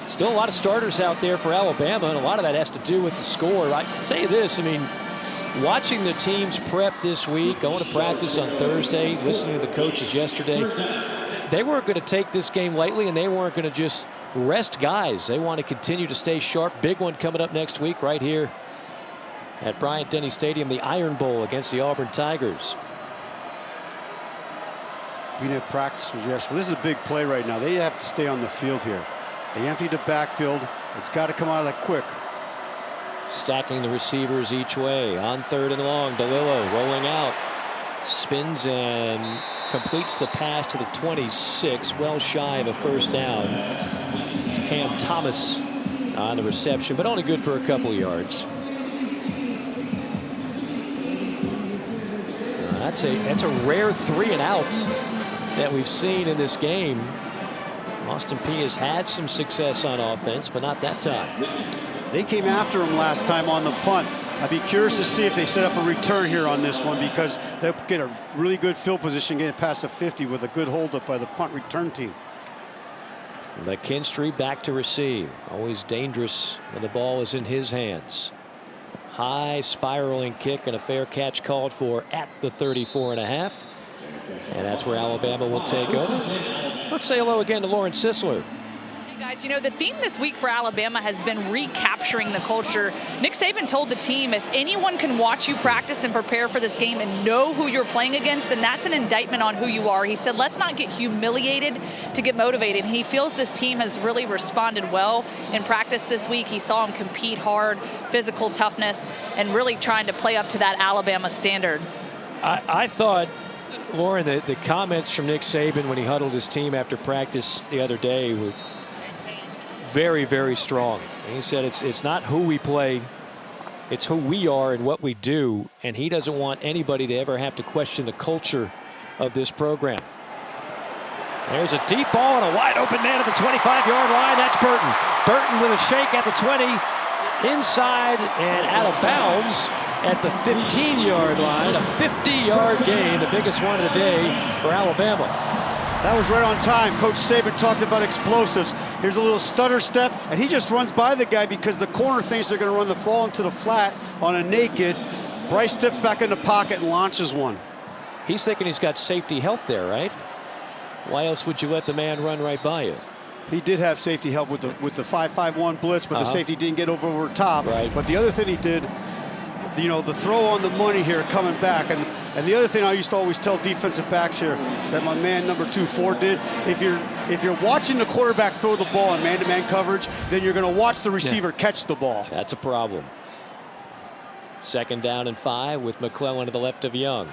Still a lot of starters out there for Alabama, and a lot of that has to do with the score. I can tell you this, I mean, watching the teams prep this week, going to practice on Thursday, listening to the coaches yesterday, they weren't going to take this game lightly, and they weren't going to just rest guys. They want to continue to stay sharp. Big one coming up next week right here at Bryant-Denny Stadium, the Iron Bowl against the Auburn Tigers. Being at practice was yesterday. Well, this is a big play right now. They have to stay on the field here. They emptied the backfield. It's got to come out of that quick. Stacking the receivers each way on 3rd and long. DeLillo rolling out. Spins and completes the pass to the 26. Well shy of a first down. It's Cam Thomas on the reception, but only good for a couple yards. That's a rare 3 and out that we've seen in this game. Austin Peay has had some success on offense, but not that time. They came after him last time on the punt. I'd be curious to see if they set up a return here on this one, because they'll get a really good field position getting past the 50 with a good hold up by the punt return team. McKinstry back to receive. Always dangerous when the ball is in his hands. High spiraling kick and a fair catch called for at the 34.5. And that's where Alabama will take over. Let's say hello again to Lauren Sisler. Hey guys, you know, the theme this week for Alabama has been recapturing the culture. Nick Saban told the team, if anyone can watch you practice and prepare for this game and know who you're playing against, then that's an indictment on who you are. He said, let's not get humiliated to get motivated. And he feels this team has really responded well in practice this week. He saw them compete hard, physical toughness, and really trying to play up to that Alabama standard. I thought, Lauren, the comments from Nick Saban when he huddled his team after practice the other day were very, very strong. And he said it's not who we play, it's who we are and what we do, and he doesn't want anybody to ever have to question the culture of this program. There's a deep ball and a wide open man at the 25-yard line. That's Burton. Burton with a shake at the 20, inside and out of bounds at the 15-yard line. A 50-yard gain, the biggest one of the day for Alabama. That was right on time. Coach Saban talked about explosives. Here's a little stutter step, and he just runs by the guy because the corner thinks they're going to run the ball into the flat on a naked. Bryce steps back in the pocket and launches one. He's thinking he's got safety help there, right? Why else would you let the man run right by you? He did have safety help with the 5-5-1 blitz, but the safety didn't get over top. Right. But the other thing he did, you know, the throw on the money here coming back. And the other thing I used to always tell defensive backs here that my man number 2, Ford, did, if you're watching the quarterback throw the ball in man-to-man coverage, then you're going to watch the receiver catch the ball. That's a problem. 2nd down and 5 with McClellan to the left of Young.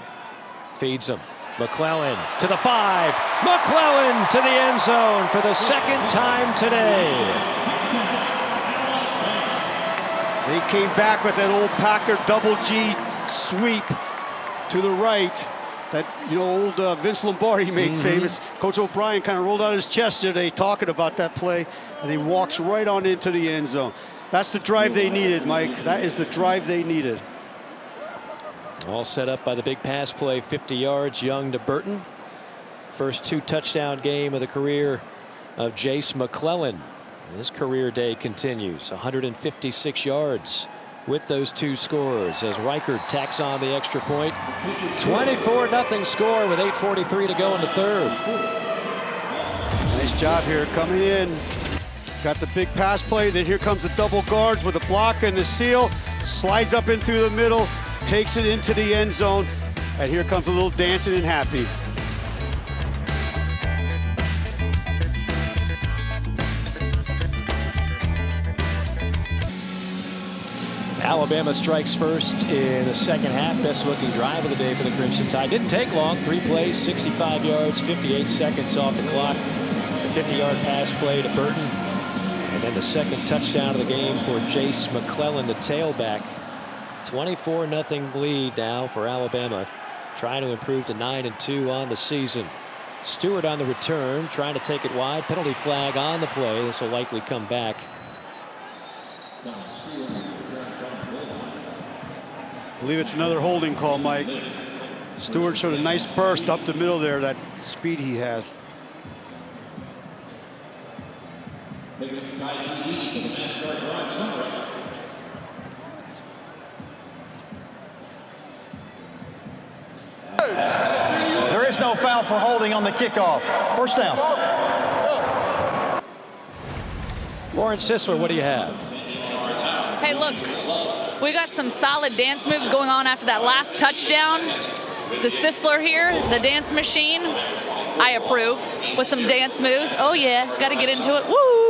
Feeds him. McClellan to the 5. McClellan to the end zone for the 2nd time today. They came back with that old Packer double G sweep to the right that, you know, old Vince Lombardi made famous. Coach O'Brien kind of rolled out his chest today talking about that play, and he walks right on into the end zone. That's the drive they needed, Mike. That is the drive they needed. All set up by the big pass play, 50 yards, Young to Burton. First 2 touchdown game of the career of Jace McClellan. His career day continues, 156 yards with those 2 scores as Reichard tacks on the extra point. 24-0 score with 8:43 to go in the 3rd. Nice job here coming in. Got the big pass play, then here comes the double guards with a block and the seal. Slides up in through the middle, takes it into the end zone, and here comes a little dancing and happy. Alabama strikes first in the 2nd half. Best looking drive of the day for the Crimson Tide. Didn't take long. 3 plays, 65 yards, 58 seconds off the clock. A 50-yard pass play to Burton. And then the 2nd touchdown of the game for Jace McClellan, the tailback. 24-0 lead now for Alabama, trying to improve to 9-2 on the season. Stewart on the return, trying to take it wide. Penalty flag on the play. This will likely come back. I believe it's another holding call, Mike. Stewart showed a nice burst up the middle there, that speed he has. There is no foul for holding on the kickoff. First down. Lauren Sisler, what do you have? Hey, look, we got some solid dance moves going on after that last touchdown. The Sisler here, the dance machine, I approve, with some dance moves. Oh, yeah, got to get into it. Woo!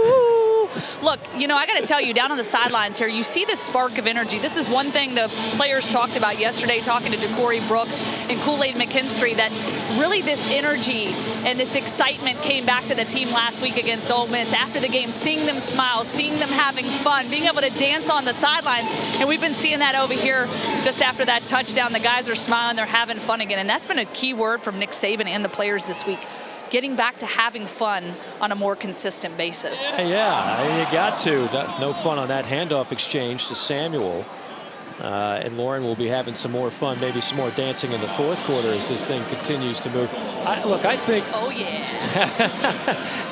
Look, you know, I got to tell you, down on the sidelines here, you see the spark of energy. This is one thing the players talked about yesterday, talking to DeCorey Brooks and Kool-Aid McKinstry, that really this energy and this excitement came back to the team last week against Ole Miss. After the game, seeing them smile, seeing them having fun, being able to dance on the sidelines. And we've been seeing that over here just after that touchdown. The guys are smiling, they're having fun again. And that's been a key word from Nick Saban and the players this week. Getting back to having fun on a more consistent basis. Yeah, you got to. No fun on that handoff exchange to Samuel. And Lauren will be having some more fun, maybe some more dancing in the 4th quarter as this thing continues to move. Look, I think... Oh, yeah.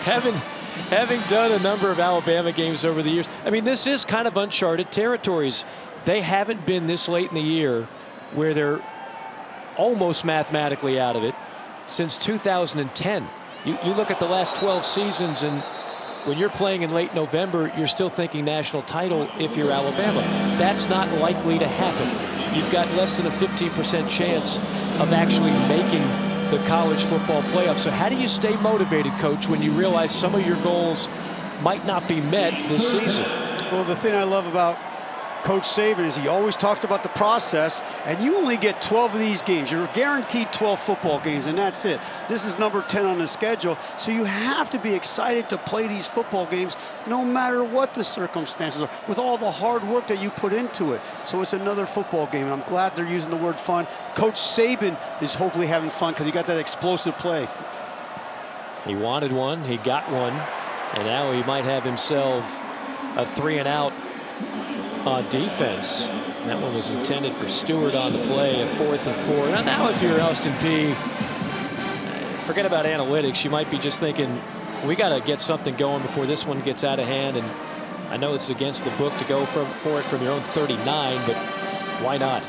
having done a number of Alabama games over the years, I mean, this is kind of uncharted territories. They haven't been this late in the year where they're almost mathematically out of it since 2010. You look at the last 12 seasons, and when you're playing in late November, you're still thinking national title if you're Alabama. That's not likely to happen. You've got less than a 15% chance of actually making the college football playoff. So how do you stay motivated, Coach, when you realize some of your goals might not be met this season? Well, the thing I love about Coach Saban is he always talks about the process, and you only get 12 of these games. You're guaranteed 12 football games, and that's it. This is number 10 on the schedule, so you have to be excited to play these football games no matter what the circumstances are, with all the hard work that you put into it. So it's another football game, and I'm glad they're using the word fun. Coach Saban is hopefully having fun because he got that explosive play. He wanted one, he got one, and now he might have himself a 3-and-out on defense. That one was intended for Stewart on the play, a 4th and 4. Now if you're Austin Peay, forget about analytics. You might be just thinking, we got to get something going before this one gets out of hand. And I know it's against the book to go for it from your own 39, but why not?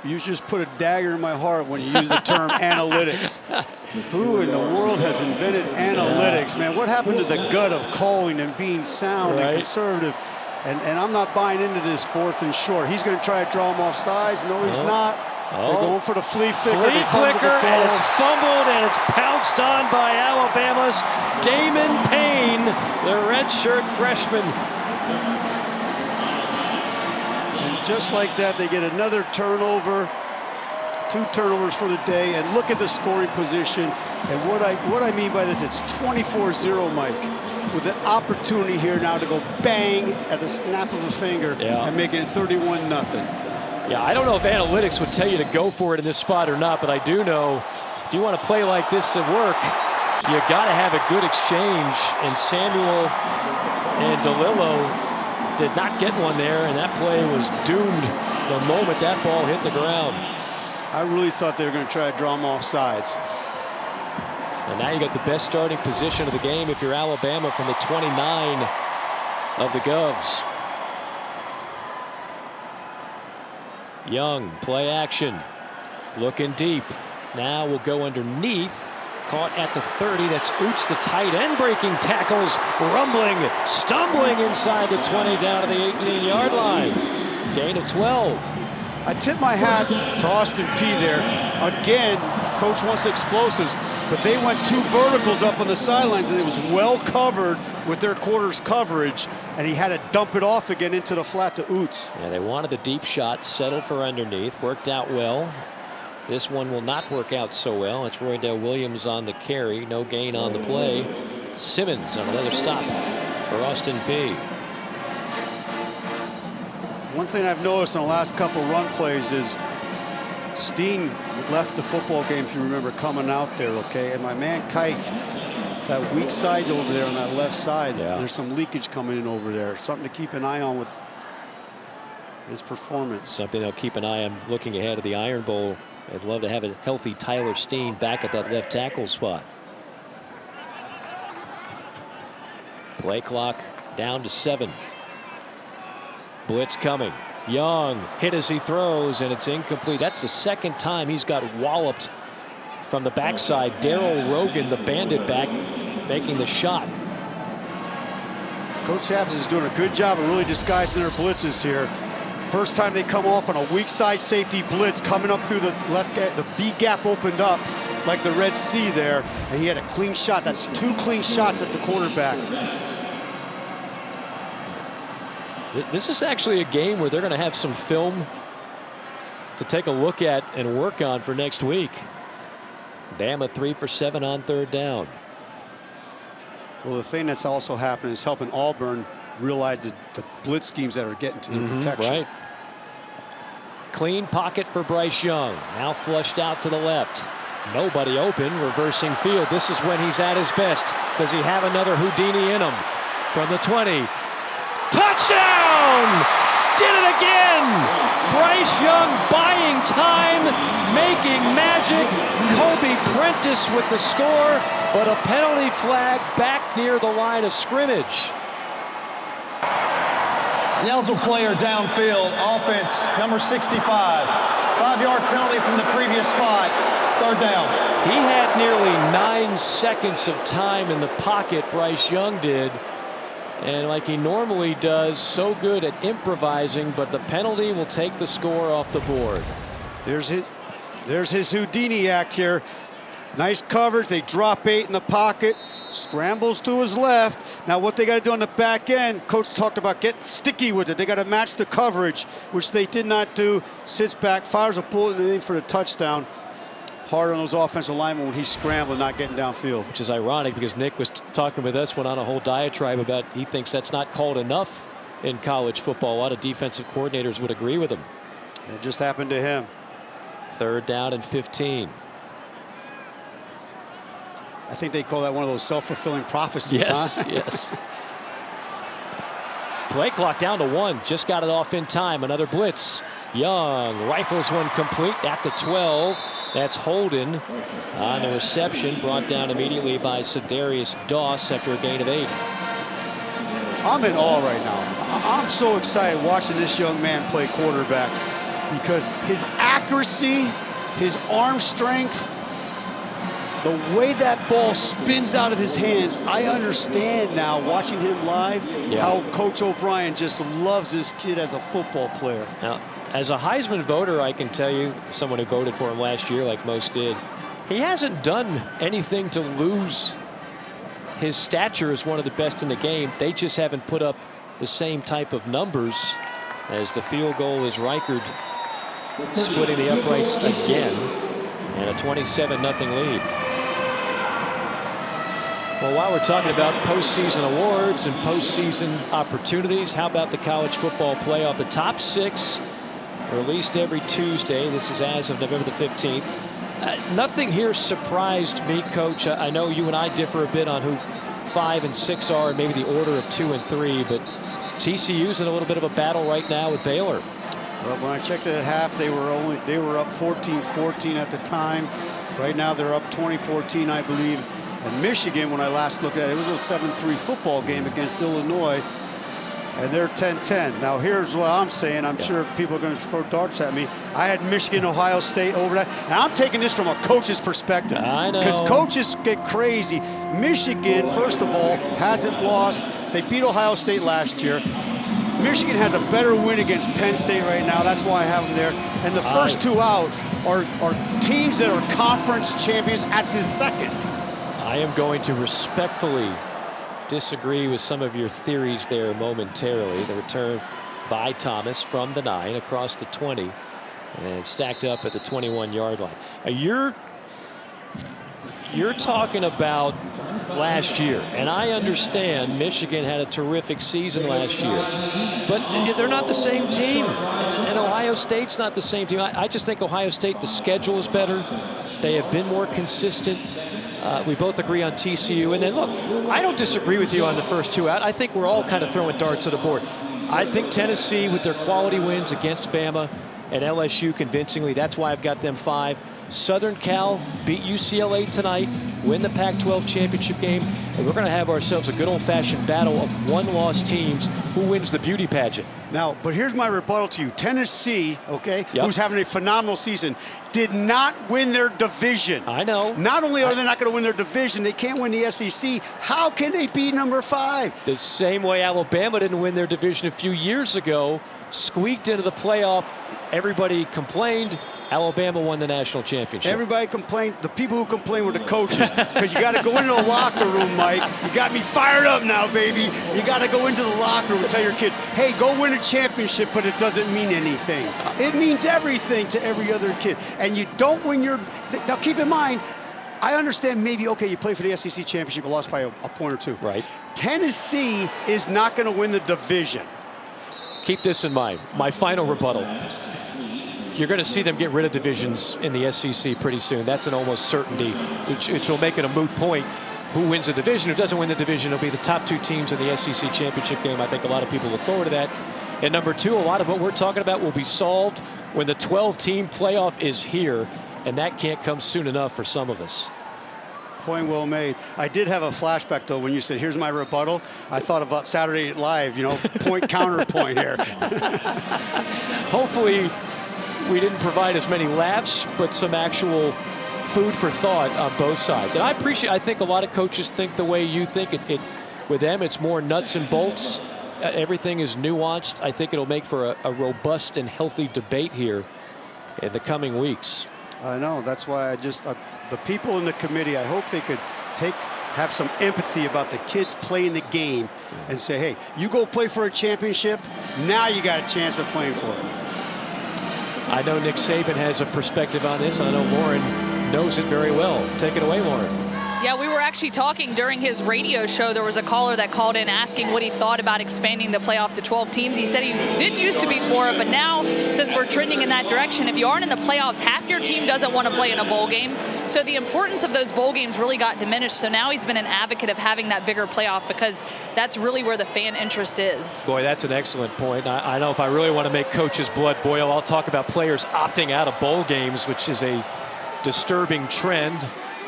You just put a dagger in my heart when you use the term analytics. Who in the world has invented analytics, man? What happened to the gut of calling and being sound and conservative? And I'm not buying into this 4th and short. He's going to try to draw him off sides. No, he's not. They're going for the flea flicker. Flea flicker, and it's fumbled, and it's pounced on by Alabama's Damon Payne, the redshirt freshman. And just like that, they get another turnover. 2 turnovers for the day, and look at the scoring position. And what I mean by this, it's 24-0, Mike, with an opportunity here now to go bang at the snap of a finger and make it 31-0. Yeah, I don't know if analytics would tell you to go for it in this spot or not, but I do know if you want to play like this to work, you got to have a good exchange. And Samuel and DeLillo did not get one there, and that play was doomed the moment that ball hit the ground. I really thought they were going to try to draw him off sides. And now you got the best starting position of the game if you're Alabama from the 29 of the Govs. Young, play action, looking deep. Now will go underneath. Caught at the 30. That's Oots, the tight end, breaking tackles, rumbling, stumbling inside the 20 down to the 18-yard line. Gain of 12. I tip my hat to Austin Peay there. Again, coach wants explosives, but they went 2 verticals up on the sidelines, and it was well covered with their quarters coverage, and he had to dump it off again into the flat to Oots. Yeah, they wanted the deep shot, settled for underneath, worked out well. This one will not work out so well. It's Roydell Williams on the carry, no gain on the play. Simmons on another stop for Austin Peay. One thing I've noticed in the last couple run plays is Steen left the football game, if you remember, coming out there, okay? And my man Kite, that weak side over there on that left side, there's some leakage coming in over there. Something to keep an eye on with his performance. Something they'll keep an eye on looking ahead of the Iron Bowl. I'd love to have a healthy Tyler Steen back at that left tackle spot. Play clock down to 7. Blitz coming. Young hit as he throws, and it's incomplete. That's the second time he's got walloped from the backside. Darrell Rogan, the bandit back, making the shot. Coach Chaps is doing a good job of really disguising their blitzes here. First time they come off on a weak side safety blitz, coming up through the left gap, the B gap opened up like the Red Sea there, and he had a clean shot. That's 2 clean shots at the quarterback. This is actually a game where they're going to have some film to take a look at and work on for next week. Bama 3 for 7 on 3rd down. Well, the thing that's also happening is helping Auburn realize the blitz schemes that are getting to their protection. Right. Clean pocket for Bryce Young. Now flushed out to the left. Nobody open, reversing field. This is when he's at his best. Does he have another Houdini in him? From the 20. Touchdown! Did it again! Bryce Young buying time, making magic. Kobe Prentice with the score, but a penalty flag back near the line of scrimmage. An eligible player downfield, offense number 65. 5-yard penalty from the previous spot, 3rd down. He had nearly 9 seconds of time in the pocket, Bryce Young did. And like he normally does, so good at improvising, but the penalty will take the score off the board. There's his Houdini act here. Nice coverage. They drop 8 in the pocket. Scrambles to his left. Now what they got to do on the back end, coach talked about getting sticky with it. They got to match the coverage, which they did not do. Sits back, fires a bullet in the aim for the touchdown. Hard on those offensive linemen when he's scrambling, not getting downfield. Which is ironic because Nick was talking with us, went on a whole diatribe about he thinks that's not called enough in college football. A lot of defensive coordinators would agree with him. It just happened to him. 3rd down and 15. I think they call that one of those self-fulfilling prophecies, yes, huh? Yes. Play clock down to 1. Just got it off in time. Another blitz. Young rifles one complete at the 12. That's Holden on the reception, brought down immediately by Sedarius Doss after a gain of 8. I'm in awe right now. I'm so excited watching this young man play quarterback because his accuracy, his arm strength, the way that ball spins out of his hands, I understand now watching him live how Coach O'Brien just loves this kid as a football player. Now, as a Heisman voter, I can tell you, someone who voted for him last year like most did, he hasn't done anything to lose his stature as one of the best in the game. They just haven't put up the same type of numbers as the field goal is Reichard splitting the uprights again and a 27-0 lead. Well, while we're talking about postseason awards and postseason opportunities, how about the college football playoff? The top 6 released every Tuesday. This is as of November the 15th. Nothing here surprised me, Coach. I know you and I differ a bit on who 5 and 6 are and maybe the order of 2 and 3, but TCU's in a little bit of a battle right now with Baylor. Well, when I checked it at half, they were up 14-14 at the time. Right now they're up 20-14, I believe. And Michigan, when I last looked at it, it was a 7-3 football game against Illinois, and they're 10-10. Now here's what I'm saying. I'm sure people are going to throw darts at me. I had Michigan, Ohio State over that. And I'm taking this from a coach's perspective. I know. Because coaches get crazy. Michigan, first of all, hasn't lost. They beat Ohio State last year. Michigan has a better win against Penn State right now. That's why I have them there. And the first 2 out are teams that are conference champions at this second. I am going to respectfully disagree with some of your theories there momentarily. The return by Thomas from the 9 across the 20 and stacked up at the 21-yard line. Now you're talking about last year, and I understand Michigan had a terrific season last year, but they're not the same team, and Ohio State's not the same team. I just think Ohio State, the schedule is better. They have been more consistent. We both agree on TCU. And then, look, I don't disagree with you on the first 2 out. I think we're all kind of throwing darts at the board. I think Tennessee, with their quality wins against Bama and LSU convincingly, that's why I've got them 5. Southern Cal beat UCLA tonight, win the Pac-12 championship game, and we're going to have ourselves a good old-fashioned battle of one-loss teams. Who wins the beauty pageant? Now, but here's my rebuttal to you. Tennessee, okay, who's having a phenomenal season, did not win their division. I know. Not only are they not going to win their division, they can't win the SEC. How can they be number 5? The same way Alabama didn't win their division a few years ago, squeaked into the playoff. Everybody complained. Alabama won the national championship. Everybody complained. The people who complained were the coaches. Because you got to go into the locker room, Mike. You got me fired up now, baby. You got to go into the locker room and tell your kids, hey, go win a championship, but it doesn't mean anything. It means everything to every other kid. And you don't win your... Now, keep in mind, I understand maybe, okay, you play for the SEC championship, you lost by a point or 2. Right. Tennessee is not going to win the division. Keep this in mind. My final rebuttal. You're going to see them get rid of divisions in the SEC pretty soon. That's an almost certainty, which will make it a moot point. Who wins the division, who doesn't win the division, will be the top 2 teams in the SEC championship game. I think a lot of people look forward to that. And number 2, a lot of what we're talking about will be solved when the 12-team playoff is here, and that can't come soon enough for some of us. Point well made. I did have a flashback, though, when you said, here's my rebuttal. I thought about Saturday Night Live, you know, point, counterpoint here. Hopefully, we didn't provide as many laughs, but some actual food for thought on both sides. And I think a lot of coaches think the way you think. With them, it's more nuts and bolts. Everything is nuanced. I think it'll make for a robust and healthy debate here in the coming weeks. I know. That's why the people in the committee, I hope they could have some empathy about the kids playing the game and say, hey, you go play for a championship, now you got a chance of playing for it. I know Nick Saban has a perspective on this. I know Lauren knows it very well. Take it away, Lauren. Yeah, we were actually talking during his radio show. There was a caller that called in asking what he thought about expanding the playoff to 12 teams. He said he didn't used to be for it, but now, since we're trending in that direction, if you aren't in the playoffs, half your team doesn't want to play in a bowl game. So the importance of those bowl games really got diminished. So now he's been an advocate of having that bigger playoff because that's really where the fan interest is. Boy, that's an excellent point. I know if I really want to make coach's blood boil, I'll talk about players opting out of bowl games, which is a disturbing trend.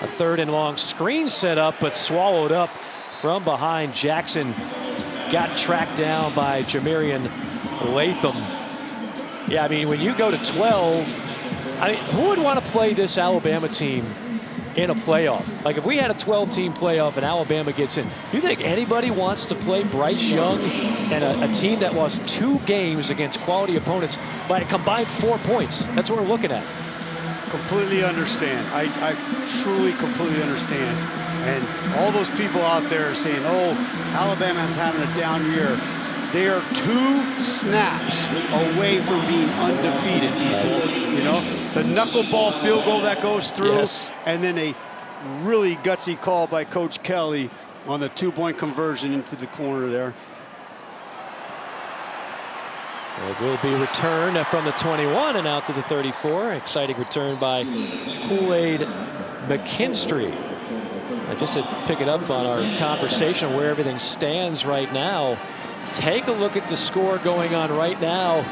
A 3rd and long screen set up, but swallowed up from behind. Jackson got tracked down by Jamarian Latham. Yeah, I mean, when you go to 12, I mean, who would want to play this Alabama team in a playoff? Like, if we had a 12-team playoff and Alabama gets in, do you think anybody wants to play Bryce Young and a team that lost 2 games against quality opponents by a combined 4 points? That's what we're looking at. Completely understand. I truly completely understand. And all those people out there are saying, oh, Alabama's having a down year. They are 2 snaps away from being undefeated, people. You know, the knuckleball field goal that goes through, yes. And then a really gutsy call by Coach Kelly on the 2-point conversion into the corner there. It will be returned from the 21 and out to the 34. Exciting return by Kool-Aid McKinstry. Just to pick it up on our conversation where everything stands right now, take a look at the score going on right now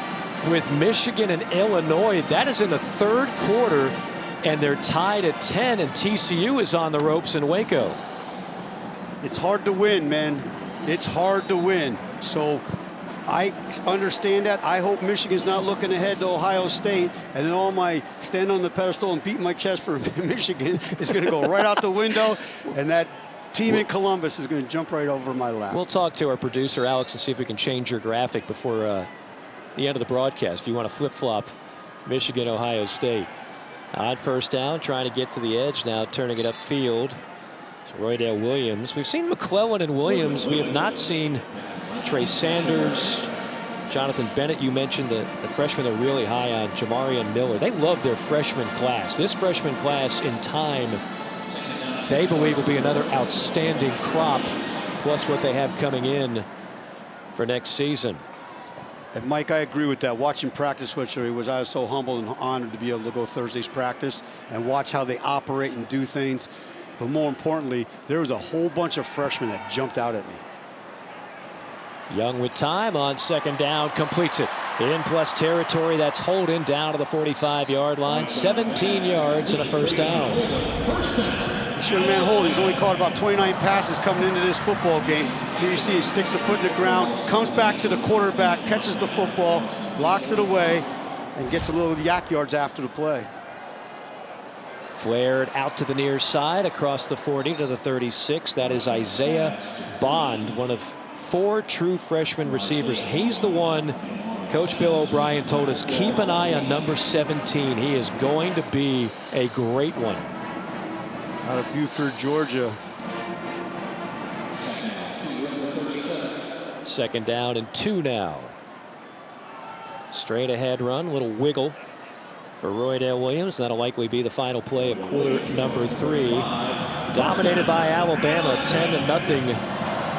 with Michigan and Illinois. That is in the 3rd quarter, and they're tied at 10, and TCU is on the ropes in Waco. It's hard to win, man. It's hard to win. So I understand that. I hope Michigan's not looking ahead to Ohio State, and then all my stand on the pedestal and beat my chest for Michigan is going to go right out the window, and that team in Columbus is going to jump right over my lap. We'll talk to our producer, Alex, and see if we can change your graphic before the end of the broadcast if you want to flip-flop Michigan, Ohio State. On 1st down, trying to get to the edge now, turning it upfield. It's Roydale Williams. We've seen McClellan and Williams. We have not seen Trey Sanders, Jonathan Bennett. You mentioned the freshmen are really high on Jamarian Miller. They love their freshman class. This freshman class in time, they believe will be another outstanding crop, plus what they have coming in for next season. And Mike, I agree with that. Watching practice, I was so humbled and honored to be able to go Thursday's practice and watch how they operate and do things. But more importantly, there was a whole bunch of freshmen that jumped out at me. Young with time on 2nd down, completes it in plus territory. That's Holden down to the 45-yard line. 17 yards and a 1st down. This young man Holden, he's only caught about 29 passes coming into this football game. Here you see he sticks the foot in the ground, comes back to the quarterback, catches the football, locks it away, and gets a little yak yards after the play. Flared out to the near side across the 40 to the 36. That is Isaiah Bond, one of 4 true freshman receivers. He's the one Coach Bill O'Brien told us, keep an eye on number 17. He is going to be a great one. Out of Buford, Georgia. 2nd down and 2 now. Straight ahead run, little wiggle for Roydale Williams. That'll likely be the final play of quarter number 3. Dominated by Alabama, 10-0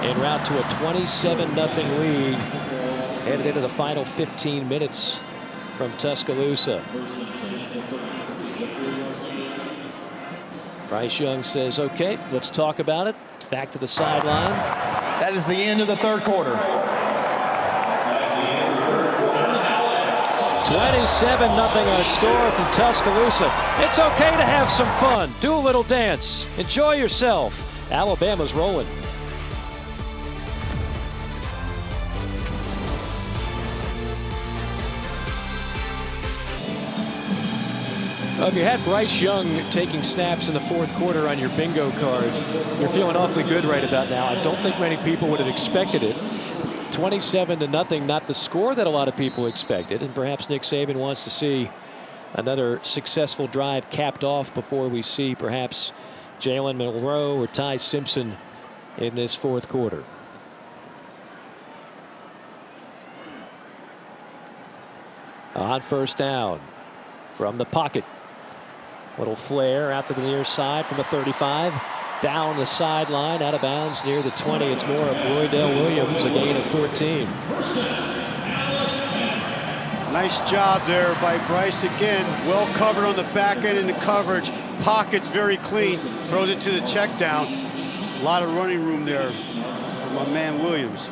en route to a 27-0 lead. Headed into the final 15 minutes from Tuscaloosa. Bryce Young says, okay, let's talk about it. Back to the sideline. That is the end of the 3rd quarter. 27-0 our score from Tuscaloosa. It's okay to have some fun. Do a little dance. Enjoy yourself. Alabama's rolling. Well, if you had Bryce Young taking snaps in the 4th quarter on your bingo card, you're feeling awfully good right about now. I don't think many people would have expected it. 27-0, not the score that a lot of people expected, and perhaps Nick Saban wants to see another successful drive capped off before we see perhaps Jalen Monroe or Ty Simpson in this fourth quarter. On first down from the pocket. Little flare out to the near side from the 35. Down the sideline, out of bounds near the 20. It's more of Roydell Williams, a gain of 14. Nice job there by Bryce again. Well covered on the back end in the coverage. Pocket's very clean. Throws it to the check down. A lot of running room there for my man Williams.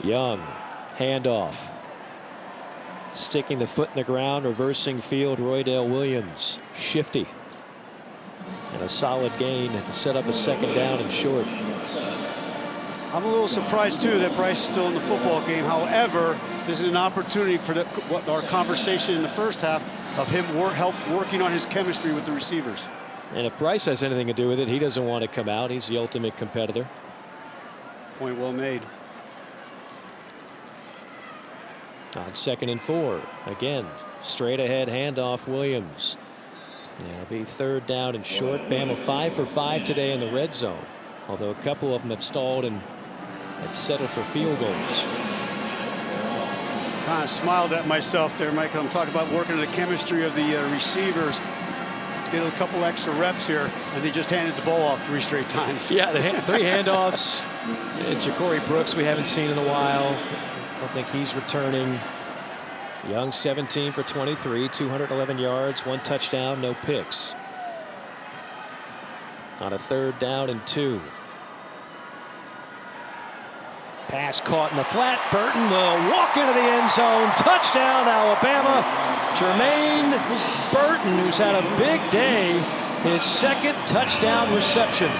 Young, handoff. Sticking the foot in the ground, reversing field, Roydell Williams. Shifty. And a solid gain to set up a second down and short. I'm a little surprised, too, that Bryce is still in the football game. However, this is an opportunity for what our conversation in the first half of him working on his chemistry with the receivers. And if Bryce has anything to do with it, he doesn't want to come out. He's the ultimate competitor. Point well made. On 2nd and 4. Again, straight ahead handoff Williams. And it'll be 3rd down and short. Bama 5 for 5 today in the red zone. Although a couple of them have stalled and settled for field goals. Kind of smiled at myself there, Michael. I'm talking about working the chemistry of the receivers. Get a couple extra reps here, and they just handed the ball off 3 straight times. Yeah, the 3 handoffs. And Ja'Cory Brooks we haven't seen in a while. I don't think he's returning. Young 17 for 23, 211 yards, 1 touchdown, no picks. On a 3rd down and 2. Pass caught in the flat. Burton will walk into the end zone. Touchdown, Alabama. Jermaine Burton, who's had a big day, his 2nd touchdown reception.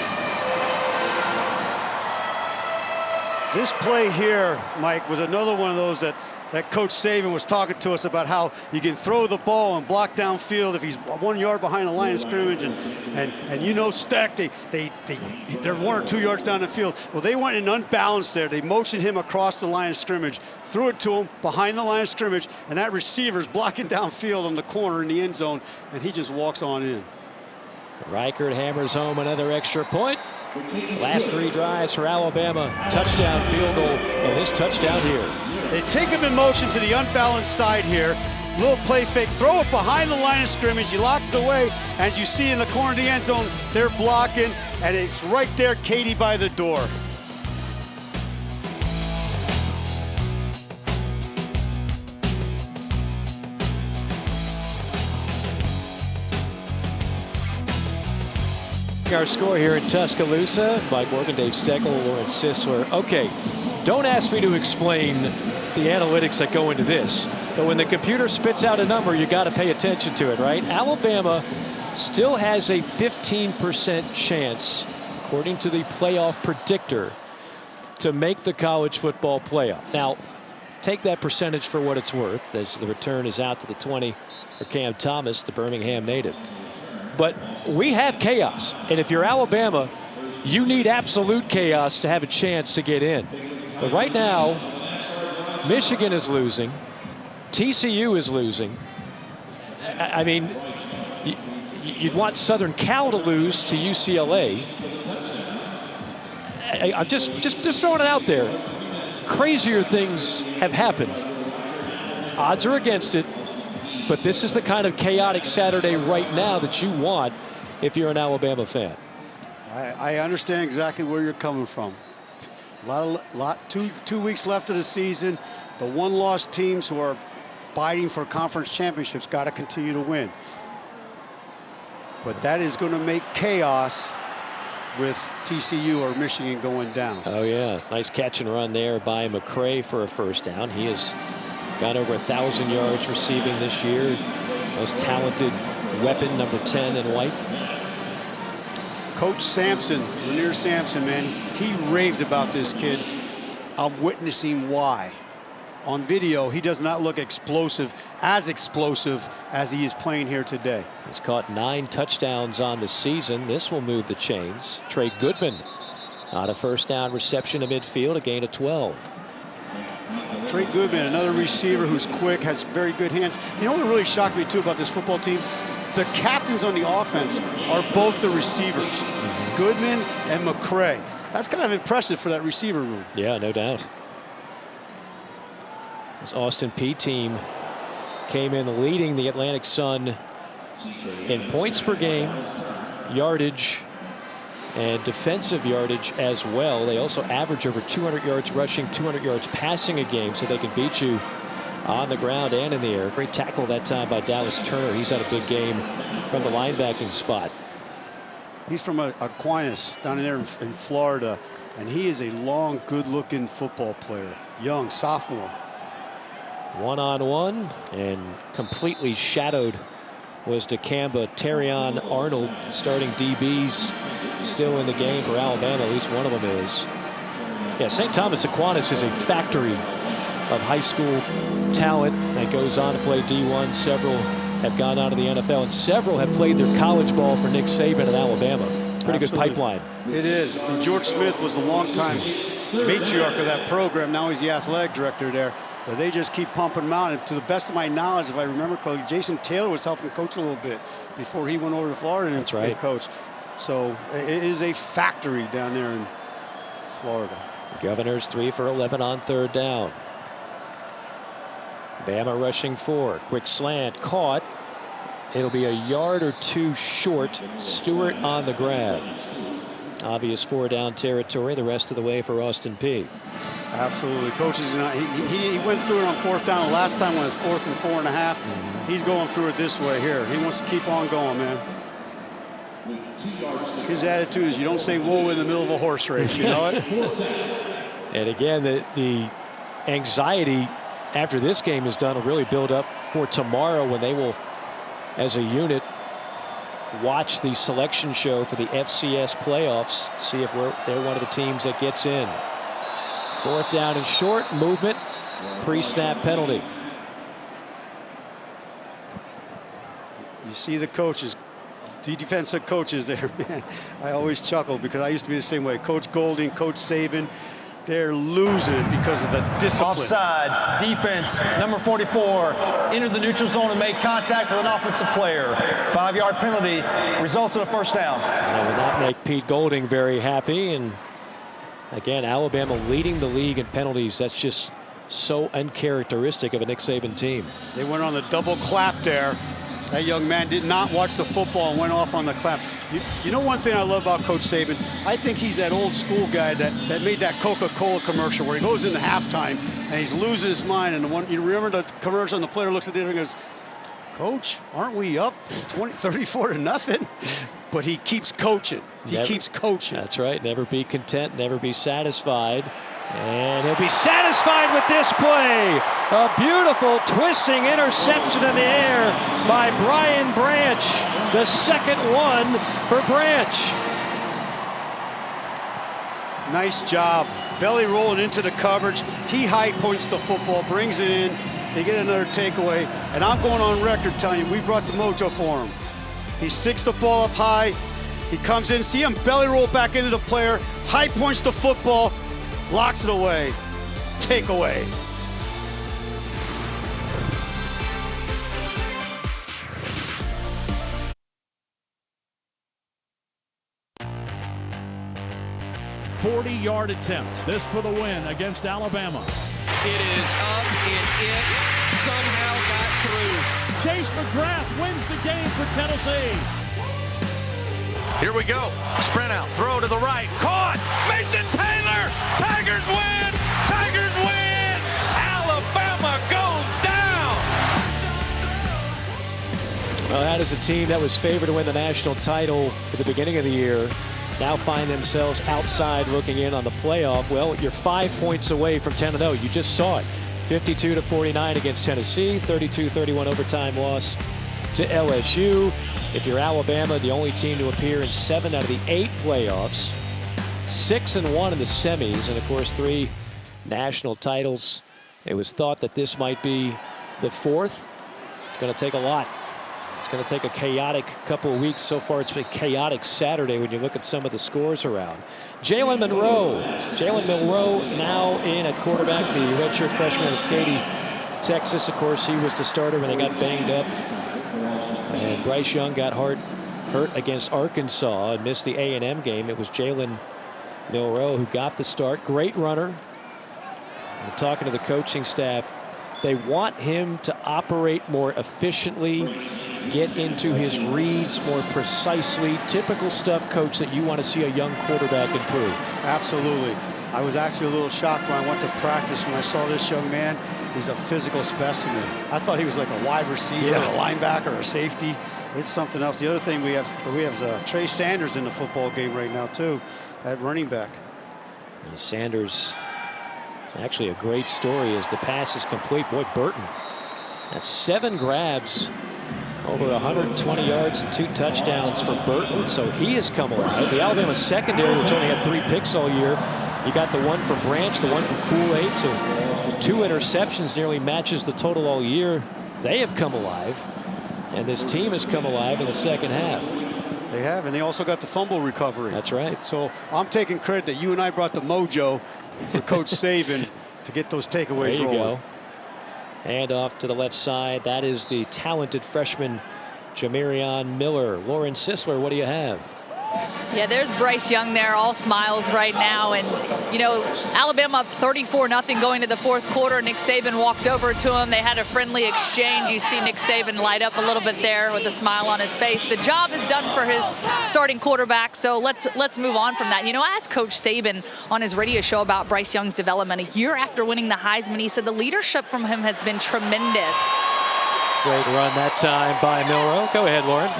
This play here, Mike, was another one of those that Coach Saban was talking to us about, how you can throw the ball and block downfield if he's 1 yard behind the line of scrimmage, and Stack, they're 1 or 2 yards down the field. Well, they went in unbalanced there. They motioned him across the line of scrimmage, threw it to him behind the line of scrimmage, and that receiver's blocking downfield on the corner in the end zone, and he just walks on in. Reichert hammers home another extra point. Last 3 drives for Alabama. Touchdown, field goal, and this touchdown here. They take him in motion to the unbalanced side here. Little play fake, throw it behind the line of scrimmage. He locks the way. As you see in the corner of the end zone, they're blocking, and it's right there, Katie, by the door. Our score here in Tuscaloosa. Mike Morgan, Dave Steckel, Lawrence Sisler. Okay, don't ask me to explain the analytics that go into this, but when the computer spits out a number, you got to pay attention to it, right? Alabama still has a 15% chance, according to the playoff predictor, to make the college football playoff. Now, take that percentage for what it's worth, as the return is out to the 20 for Cam Thomas, the Birmingham native. But we have chaos, and if you're Alabama, you need absolute chaos to have a chance to get in. But right now, Michigan is losing, TCU is losing. I mean, you'd want Southern Cal to lose to UCLA. I'm just throwing it out there. Crazier things have happened. Odds are against it. But this is the kind of chaotic Saturday right now that you want if you're an Alabama fan. I understand exactly where you're coming from. Two weeks left of the season. The one-loss teams who are fighting for conference championships got to continue to win. But that is going to make chaos with TCU or Michigan going down. Oh, yeah. Nice catch and run there by McCray for a first down. He has got over 1,000 yards receiving this year. Most talented weapon, number 10 in white. Coach Sampson, Lanier Sampson, man, he raved about this kid. I'm witnessing why. On video, he does not look explosive as he is playing here today. He's caught 9 touchdowns on the season. This will move the chains. Trey Goodman on a first down reception to midfield, a gain of 12. Trey Goodman, another receiver who's quick, has very good hands. You know what really shocked me, too, about this football team? The captains on the offense are both the receivers, Goodman and McCray. That's kind of impressive for that receiver room. Yeah, no doubt. This Austin Peay team came in leading the Atlantic Sun in points per game, yardage, and defensive yardage as well. They also average over 200 yards rushing, 200 yards passing a game, so they can beat you on the ground and in the air. Great tackle that time by Dallas Turner. He's had a big game from the linebacking spot. He's from Aquinas down there in Florida, and he is a long, good-looking football player. Young, sophomore. One-on-one, and completely shadowed was DeCamba. Terrion Arnold, starting DBs, still in the game for Alabama. At least one of them is. Yeah, St. Thomas Aquinas is a factory of high school talent that goes on to play D1. Several have gone on to the NFL, and several have played their college ball for Nick Saban at Alabama. Pretty good pipeline. It is. And George Smith was the longtime matriarch of that program. Now he's the athletic director there. But they just keep pumping them out. And to the best of my knowledge, if I remember correctly, Jason Taylor was helping coach a little bit before he went over to Florida and coached. So it is a factory down there in Florida. Governors 3 for 11 on third down. Bama rushing 4. Quick slant, caught. It'll be a yard or two short. Stewart on the grab. Obvious 4-down territory the rest of the way for Austin Peay. Absolutely. Coaches, he went through it on fourth down the last time when it was 4th and 4.5. He's going through it this way here. He wants to keep on going, man. His attitude is you don't say whoa in the middle of a horse race, you know it? And again, the anxiety after this game is done will really build up for tomorrow when they will, as a unit, watch the selection show for the FCS playoffs, see if they're one of the teams that gets in. 4th down and short, movement, pre-snap penalty. You see the coaches, the defensive coaches there, man. I always chuckle because I used to be the same way. Coach Golding, Coach Saban, they're losing because of the discipline. Offside, defense, number 44, entered the neutral zone and made contact with an offensive player. 5-yard penalty, results in a first down. That will not make Pete Golding very happy. And again, Alabama leading the league in penalties. That's just so uncharacteristic of a Nick Saban team. They went on the double clap there. That young man did not watch the football and went off on the clap. You know one thing I love about Coach Saban? I think he's that old school guy that made that Coca-Cola commercial where he goes into halftime and he's losing his mind. And the one, you remember the commercial and the player looks at the other and goes, Coach, aren't we up 34-0? But he keeps coaching. He keeps coaching. That's right. Never be content, never be satisfied. And he'll be satisfied with this play. A beautiful twisting interception in the air by Brian Branch. The second one for Branch. Nice job. Belly rolling into the coverage. He high points the football, brings it in. They get another takeaway. And I'm going on record telling you, we brought the mojo for him. He sticks the ball up high. He comes in, see him belly roll back into the player, high points the football, locks it away. Takeaway. .40-yard attempt. This for the win against Alabama. It is up and it somehow got through. Chase McGrath wins the game for Tennessee. Here we go. Sprint out. Throw to the right. Caught. Mason Taylor. Tigers win. Tigers win. Alabama goes down. Well, that is a team that was favored to win the national title at the beginning of the year. Now find themselves outside looking in on the playoff. Well, you're 5 points away from 10-0. You just saw it. 52-49 against Tennessee. 32-31 overtime loss to LSU. If you're Alabama, the only team to appear in 7 out of the 8 playoffs, 6-1 in the semis, and of course 3 national titles. It was thought that this might be the 4th. It's going to take a lot. It's going to take a chaotic couple of weeks. So far, it's been chaotic Saturday when you look at some of the scores around. Jalen Monroe now in at quarterback, the redshirt freshman of Katy, Texas. Of course, he was the starter when they got banged up. And Bryce Young got hurt against Arkansas and missed the A&M game. It was Jalen Monroe who got the start. Great runner. I'm talking to the coaching staff. They want him to operate more efficiently, get into his reads more precisely. Typical stuff, Coach, that you want to see a young quarterback improve. Absolutely. I was actually a little shocked when I went to practice when I saw this young man. He's a physical specimen. I thought he was like a wide receiver, a linebacker, or a safety. It's something else. The other thing we have Trey Sanders in the football game right now too, at running back. And Sanders. Actually, a great story as the pass is complete. Boy, Burton. That's 7 grabs, over 120 yards and 2 touchdowns for Burton. So he has come alive. The Alabama secondary, which only had 3 picks all year, you got the one from Branch, the one from Kool-Aid. So 2 interceptions nearly matches the total all year. They have come alive, and this team has come alive in the second half. They have, and they also got the fumble recovery. That's right. So I'm taking credit that you and I brought the mojo for Coach Saban to get those takeaways there you rolling. Go. Hand off to the left side. That is the talented freshman Jamarion Miller. Lauren Sisler, what do you have? Yeah, there's Bryce Young there, all smiles right now. And, you know, Alabama up 34-0 going to the fourth quarter. Nick Saban walked over to him. They had a friendly exchange. You see Nick Saban light up a little bit there with a smile on his face. The job is done for his starting quarterback, so let's move on from that. You know, I asked Coach Saban on his radio show about Bryce Young's development. A year after winning the Heisman, he said the leadership from him has been tremendous. Great run that time by Milroe. Go ahead, Lauren.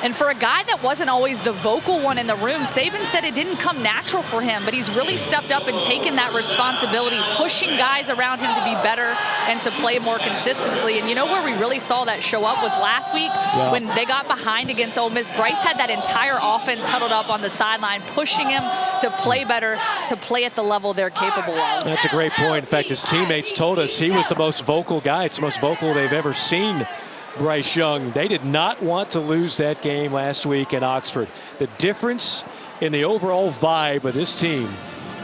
And for a guy that wasn't always the vocal one in the room, Saban said it didn't come natural for him, but he's really stepped up and taken that responsibility, pushing guys around him to be better and to play more consistently. And you know where we really saw that show up was last week when they got behind against Ole Miss. Bryce had that entire offense huddled up on the sideline, pushing him to play better, to play at the level they're capable of. That's a great point. In fact, his teammates told us he was the most vocal guy. It's the most vocal they've ever seen Bryce Young. They did not want to lose that game last week in Oxford. The difference in the overall vibe of this team,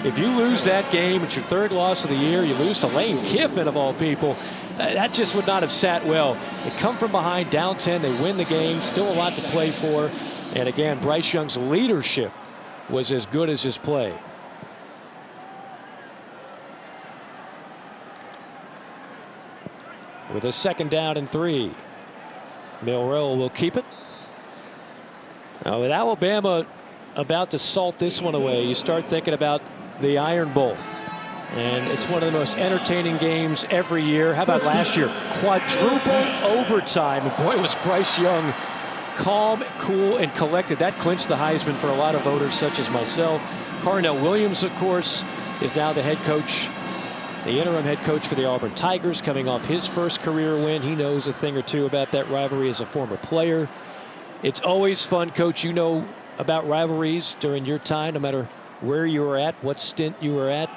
if you lose that game, it's your 3rd loss of the year, you lose to Lane Kiffin of all people, that just would not have sat well. They come from behind, down 10, they win the game, still a lot to play for. And again, Bryce Young's leadership was as good as his play. With a 2nd down and 3. Milroe will keep it. Now with Alabama about to salt this one away, you start thinking about the Iron Bowl. And it's one of the most entertaining games every year. How about last year? Quadruple overtime. And boy, was Bryce Young calm, cool, and collected. That clinched the Heisman for a lot of voters such as myself. Carnell Williams, of course, is now the head coach, the interim head coach for the Auburn Tigers, coming off his first career win. He knows a thing or two about that rivalry as a former player. It's always fun, Coach. You know about rivalries during your time, no matter where you were at, what stint you were at,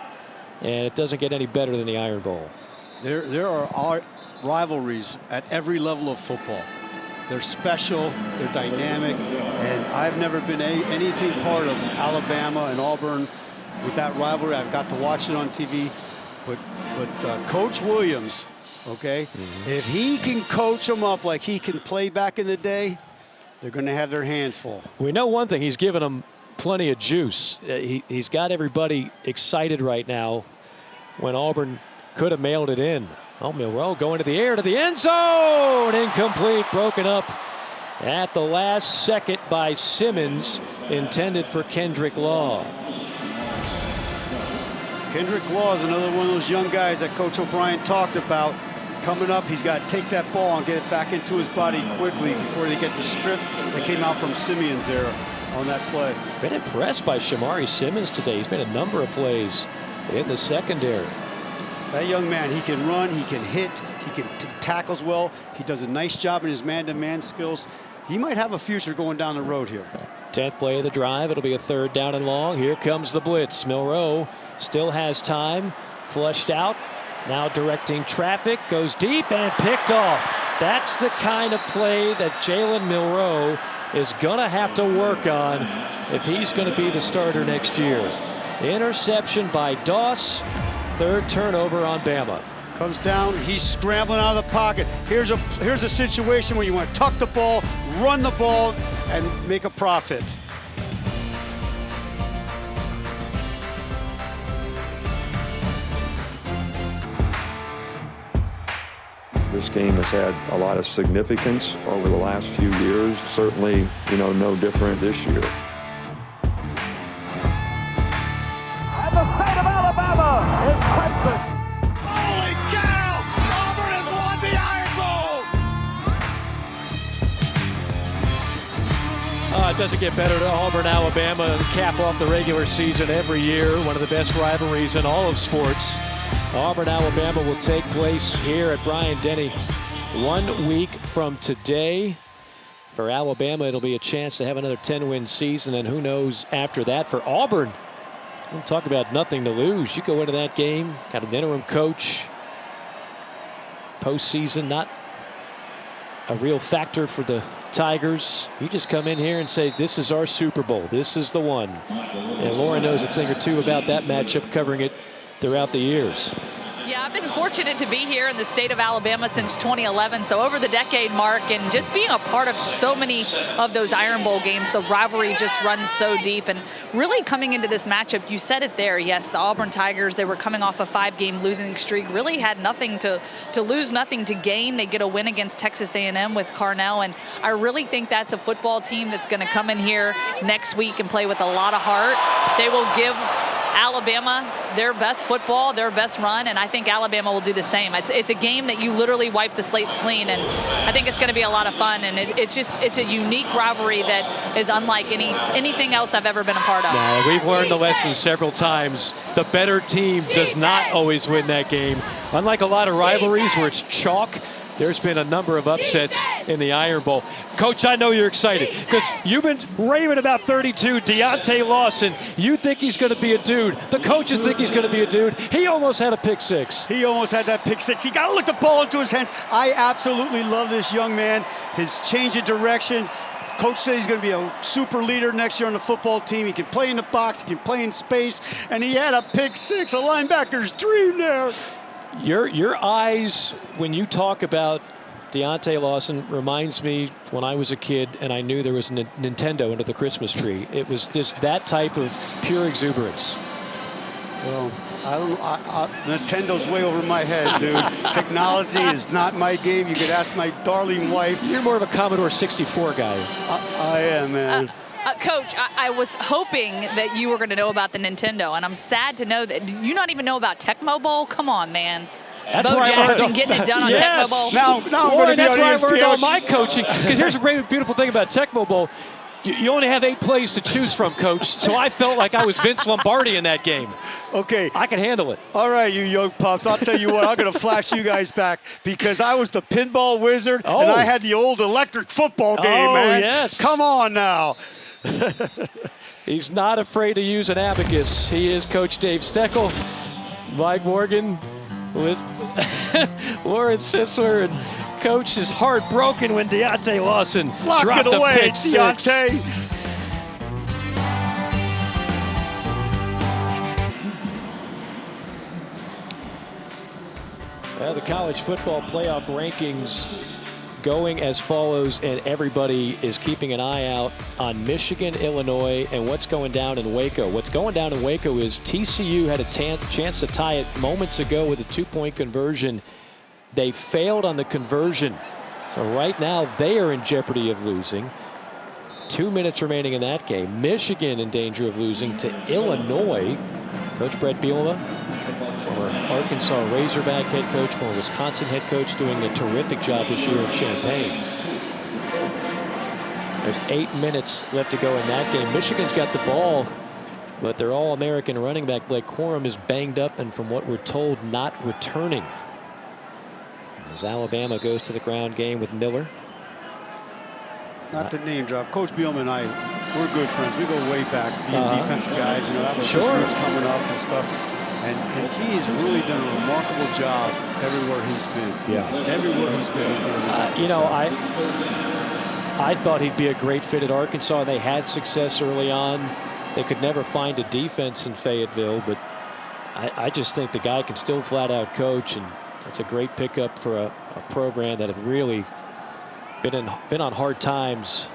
and it doesn't get any better than the Iron Bowl. There are rivalries at every level of football. They're special, they're dynamic, and I've never been anything part of Alabama and Auburn with that rivalry. I've got to watch it on TV. But Coach Williams, okay, if he can coach them up like he can play back in the day, they're going to have their hands full. We know one thing. He's given them plenty of juice. He's got everybody excited right now when Auburn could have mailed it in. Oh, Milroe going to the air to the end zone. Incomplete, broken up at the last second by Simmons, intended for Kendrick Law. Kendrick Law is another one of those young guys that Coach O'Brien talked about. Coming up, he's got to take that ball and get it back into his body quickly before they get the strip that came out from Simeon's there on that play. Been impressed by Shamari Simmons today. He's made a number of plays in the secondary. That young man, he can run, he can hit, he tackles well. He does a nice job in his man-to-man skills. He might have a future going down the road here. 10th play of the drive. It'll be a 3rd down and long. Here comes the blitz. Milroe still has time. Flushed out. Now directing traffic. Goes deep and picked off. That's the kind of play that Jalen Milroe is going to have to work on if he's going to be the starter next year. Interception by Doss. Third turnover on Bama. Comes down, he's scrambling out of the pocket. Here's a situation where you want to tuck the ball, run the ball, and make a profit. This game has had a lot of significance over the last few years. Certainly, no different this year. And the state of Alabama is crimson. Holy cow! Auburn has won the Iron Bowl! It doesn't get better to Auburn, Alabama, cap off the regular season every year. One of the best rivalries in all of sports. Auburn, Alabama will take place here at Bryant-Denny 1 week from today. For Alabama, it'll be a chance to have another 10-win season, and who knows after that. For Auburn, we'll talk about nothing to lose. You go into that game, got an interim coach. Postseason, not a real factor for the Tigers. You just come in here and say, this is our Super Bowl. This is the one. And Lauren knows a thing or two about that matchup, covering it throughout the years. Yeah, I've been fortunate to be here in the state of Alabama since 2011, so over the decade mark, and just being a part of so many of those Iron Bowl games. The rivalry just runs so deep, and really coming into this matchup, you said it there, yes, the Auburn Tigers, they were coming off a 5-game losing streak, really had nothing to lose, nothing to gain. They get a win against Texas A&M with Carnell, and I really think that's a football team that's going to come in here next week and play with a lot of heart. They will give Alabama their best football, their best run, and I think Alabama will do the same. It's a game that you literally wipe the slates clean, and I think it's going to be a lot of fun, and it's a unique rivalry that is unlike anything else I've ever been a part of. No, we've learned the lesson several times. The better team does not always win that game. Unlike a lot of rivalries where it's chalk, there's been a number of upsets in the Iron Bowl. Coach, I know you're excited because you've been raving about 32, Deontay Lawson. You think he's going to be a dude. The coaches think he's going to be a dude. He almost had a pick six. He almost had that pick six. He got to look the ball into his hands. I absolutely love this young man. His change of direction. Coach says he's going to be a super leader next year on the football team. He can play in the box. He can play in space. And he had a pick six, a linebacker's dream there. Your eyes, when you talk about Deontay Lawson, reminds me when I was a kid and I knew there was a Nintendo under the Christmas tree. It was just that type of pure exuberance. Well, I don't know. Nintendo's way over my head, dude. Technology is not my game. You could ask my darling wife. You're more of a Commodore 64 guy. I am, man. Coach, I was hoping that you were going to know about the Nintendo, and I'm sad to know that you not even know about Tecmo Bowl. Come on, man. That's Bo Jackson getting it done on Tecmo Bowl. Now I'm going to be on ESPN. That's why I learned all my coaching. Because here's a great, beautiful thing about Tecmo Bowl. You only have 8 plays to choose from, Coach. So I felt like I was Vince Lombardi in that game. Okay. I can handle it. All right, you young pups. I'll tell you what. I'm going to flash you guys back because I was the pinball wizard and I had the old electric football game, man. Yes. Come on now. He's not afraid to use an abacus. He is Coach Dave Steckel. Mike Morgan with Lauren Sisler, and Coach is heartbroken when Deontay Lawson dropped it away, a pick six. Deontay. The college football playoff rankings going as follows, and everybody is keeping an eye out on Michigan, Illinois, and what's going down in Waco. What's going down in Waco is TCU had a chance to tie it moments ago with a 2-point conversion. They failed on the conversion. So right now they are in jeopardy of losing. 2 minutes remaining in that game. Michigan in danger of losing to Illinois. Coach Brett Bielema, former Arkansas Razorback head coach, former Wisconsin head coach, doing a terrific job this year in Champaign. There's 8 minutes left to go in that game. Michigan's got the ball, but their All-American running back Blake Corum is banged up and, from what we're told, not returning. As Alabama goes to the ground game with Miller. Not to name drop. Coach Bielema and I, we're good friends. We go way back, being defensive guys. You know, that was his roots coming up and stuff. And he has really done a remarkable job everywhere he's been. Yeah. Everywhere he's been, he's done a remarkable job. I thought he'd be a great fit at Arkansas. They had success early on. They could never find a defense in Fayetteville, but I just think the guy can still flat out coach, and it's a great pickup for a program that had really been on hard times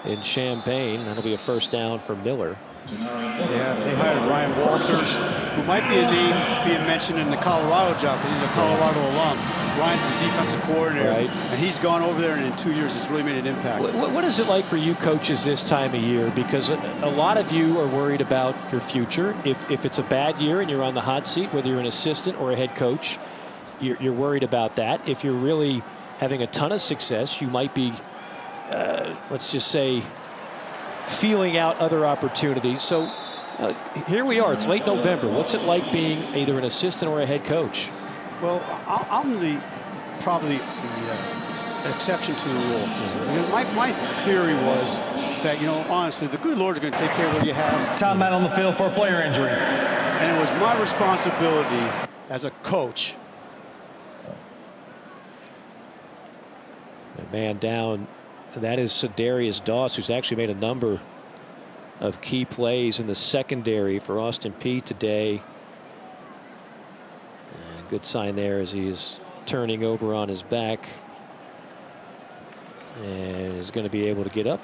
in Champaign. That'll be a first down for Miller. Yeah, they hired Ryan Walters, who might be a name being mentioned in the Colorado job because he's a Colorado alum. Ryan's his defensive coordinator, right. And he's gone over there, and in 2 years, it's really made an impact. What is it like for you coaches this time of year? Because a lot of you are worried about your future. If it's a bad year and you're on the hot seat, whether you're an assistant or a head coach, you're worried about that. If you're really having a ton of success, you might be, let's just say, feeling out other opportunities. So here we are. It's late November. What's it like being either an assistant or a head coach? Well, I'm probably the exception to the rule. My theory was that, honestly, the good Lord's going to take care of what you have. Timeout on the field for a player injury. And it was my responsibility as a coach. A man down. That is Sedarius Doss, who's actually made a number of key plays in the secondary for Austin Peay today. And a good sign there as he is turning over on his back and is going to be able to get up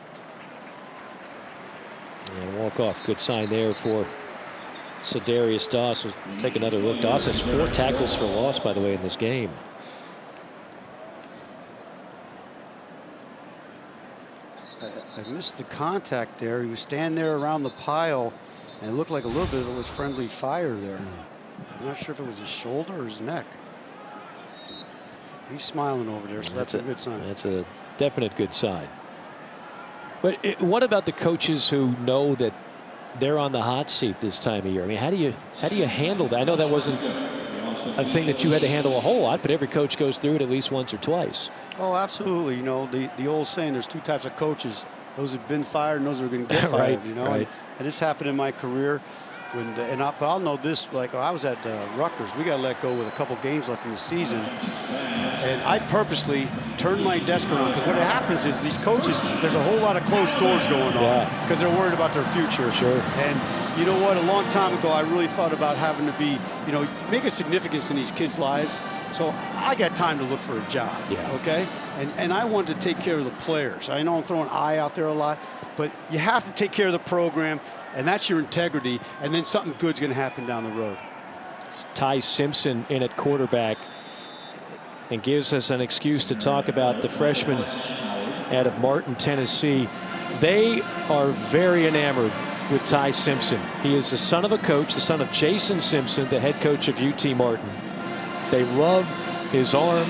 and walk off. Good sign there for Sedarius Doss. We'll take another look. Doss has 4 tackles for loss, by the way, in this game. I missed the contact there. He was standing there around the pile, and it looked like a little bit of it was friendly fire there. I'm not sure if it was his shoulder or his neck. He's smiling over there, so that's a good sign. That's a definite good sign. But what about the coaches who know that they're on the hot seat this time of year? I mean, how do you handle that? I know that wasn't a thing that you had to handle a whole lot, but every coach goes through it at least once or twice. Oh, absolutely. The old saying, there's 2 types of coaches. Those who've been fired and those who are going to get fired, Right. And this happened in my career. But I'll know this, like I was at Rutgers. We got let go with a couple games left in the season. And I purposely turned my desk around because what happens is these coaches, there's a whole lot of closed doors going on because they're worried about their future. Sure. And you know what? A long time ago, I really thought about having to be, make a significance in these kids' lives. So I got time to look for a job, okay? And I wanted to take care of the players. I know I'm throwing I out there a lot, but you have to take care of the program, and that's your integrity, and then something good's going to happen down the road. It's Ty Simpson in at quarterback and gives us an excuse to talk about the freshman out of Martin, Tennessee. They are very enamored with Ty Simpson. He is the son of a coach, the son of Jason Simpson, the head coach of UT Martin. They love his arm.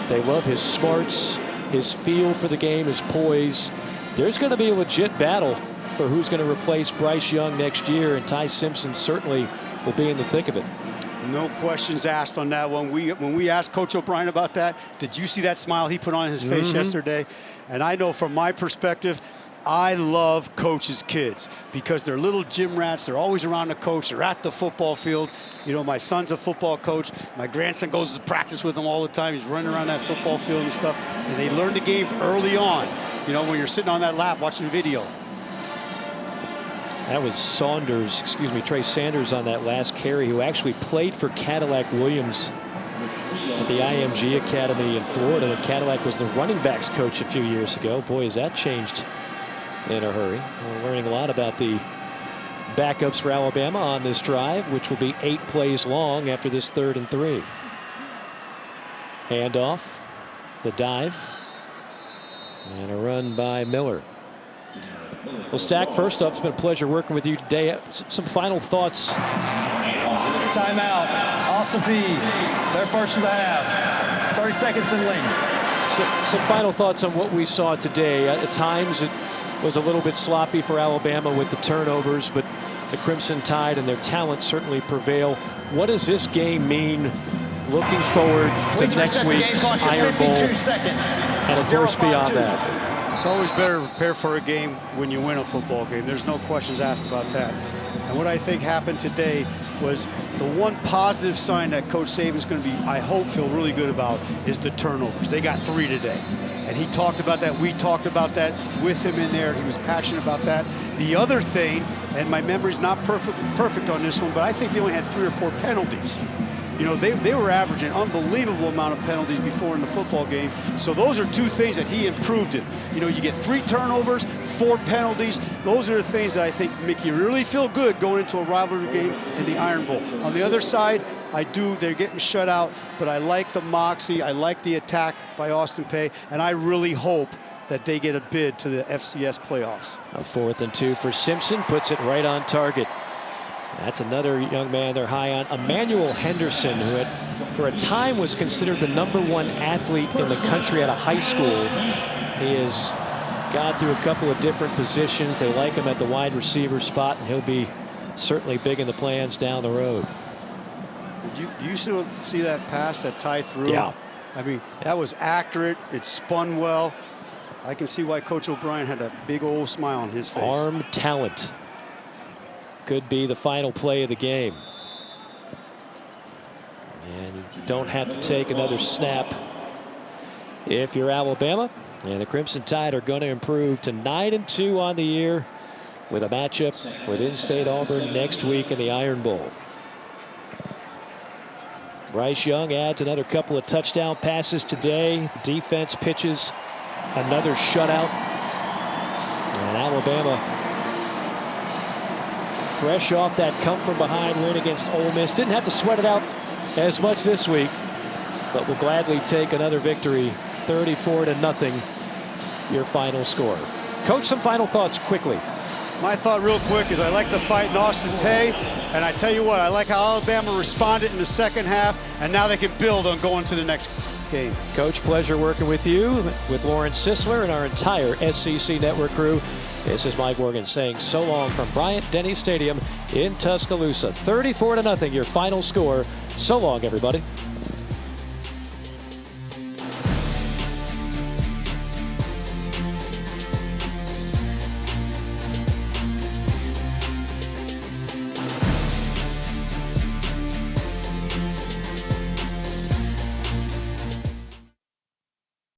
They love his smarts, his feel for the game, his poise. There's going to be a legit battle for who's going to replace Bryce Young next year, and Ty Simpson certainly will be in the thick of it. No questions asked on that one. When we asked Coach O'Brien about that, did you see that smile he put on his face yesterday? And I know from my perspective, I love coaches' kids because they're little gym rats. They're always around the coach. They're at the football field. My son's a football coach. My grandson goes to practice with him all the time. He's running around that football field and stuff. And they learn the game early on, when you're sitting on that lap watching video. That was Trey Sanders on that last carry, who actually played for Cadillac Williams at the IMG Academy in Florida. And Cadillac was the running backs coach a few years ago. Boy, has that changed in a hurry. We're learning a lot about the backups for Alabama on this drive, which will be 8 plays long after this 3rd and 3. Handoff, the dive, and a run by Miller. Well, Stack, first up, it's been a pleasure working with you today. Some final thoughts. Timeout. Austin Peay. Their first of the half. 30 seconds in length. Some final thoughts on what we saw today. At times, it was a little bit sloppy for Alabama with the turnovers, but the Crimson Tide and their talent certainly prevail. What does this game mean looking forward to next week's Iron Bowl? And of course, beyond that. It's always better to prepare for a game when you win a football game. There's no questions asked about that. And what I think happened today was the one positive sign that Coach Saban's going to be, I hope, feel really good about is the turnovers. They got 3 today. And he talked about that. We talked about that with him in there. He was passionate about that. The other thing, and my memory's not perfect on this one, but I think they only had 3 or 4 penalties. You know, they were averaging an unbelievable amount of penalties before in the football game. So those are 2 things that he improved in. You know, you get 3 turnovers, 4 penalties. Those are the things that I think make you really feel good going into a rivalry game in the Iron Bowl. On the other side, they're getting shut out, but I like the moxie. I like the attack by Austin Peay, and I really hope that they get a bid to the FCS playoffs. A 4th and 2 for Simpson, puts it right on target. That's another young man they're high on, Emmanuel Henderson, who for a time was considered the #1 athlete in the country at a high school. He has gone through a couple of different positions. They like him at the wide receiver spot, and he'll be certainly big in the plans down the road. Did you see that pass that tie through? Yeah. I mean, that was accurate. It spun well. I can see why Coach O'Brien had a big old smile on his face. Arm talent. Could be the final play of the game. And you don't have to take another snap if you're Alabama. And the Crimson Tide are going to improve to 9-2 on the year with a matchup with in-state Auburn next week in the Iron Bowl. Bryce Young adds another couple of touchdown passes today. The defense pitches another shutout. And Alabama, fresh off that come-from-behind win against Ole Miss, didn't have to sweat it out as much this week, but will gladly take another victory. 34-0, your final score. Coach, some final thoughts quickly. My thought real quick is I like the fight in Austin Peay, and I tell you what, I like how Alabama responded in the second half, and now they can build on going to the next game. Coach, pleasure working with you, with Lawrence Sisler and our entire SEC Network crew. This is Mike Morgan saying so long from Bryant-Denny Stadium in Tuscaloosa. 34-0, your final score. So long, everybody.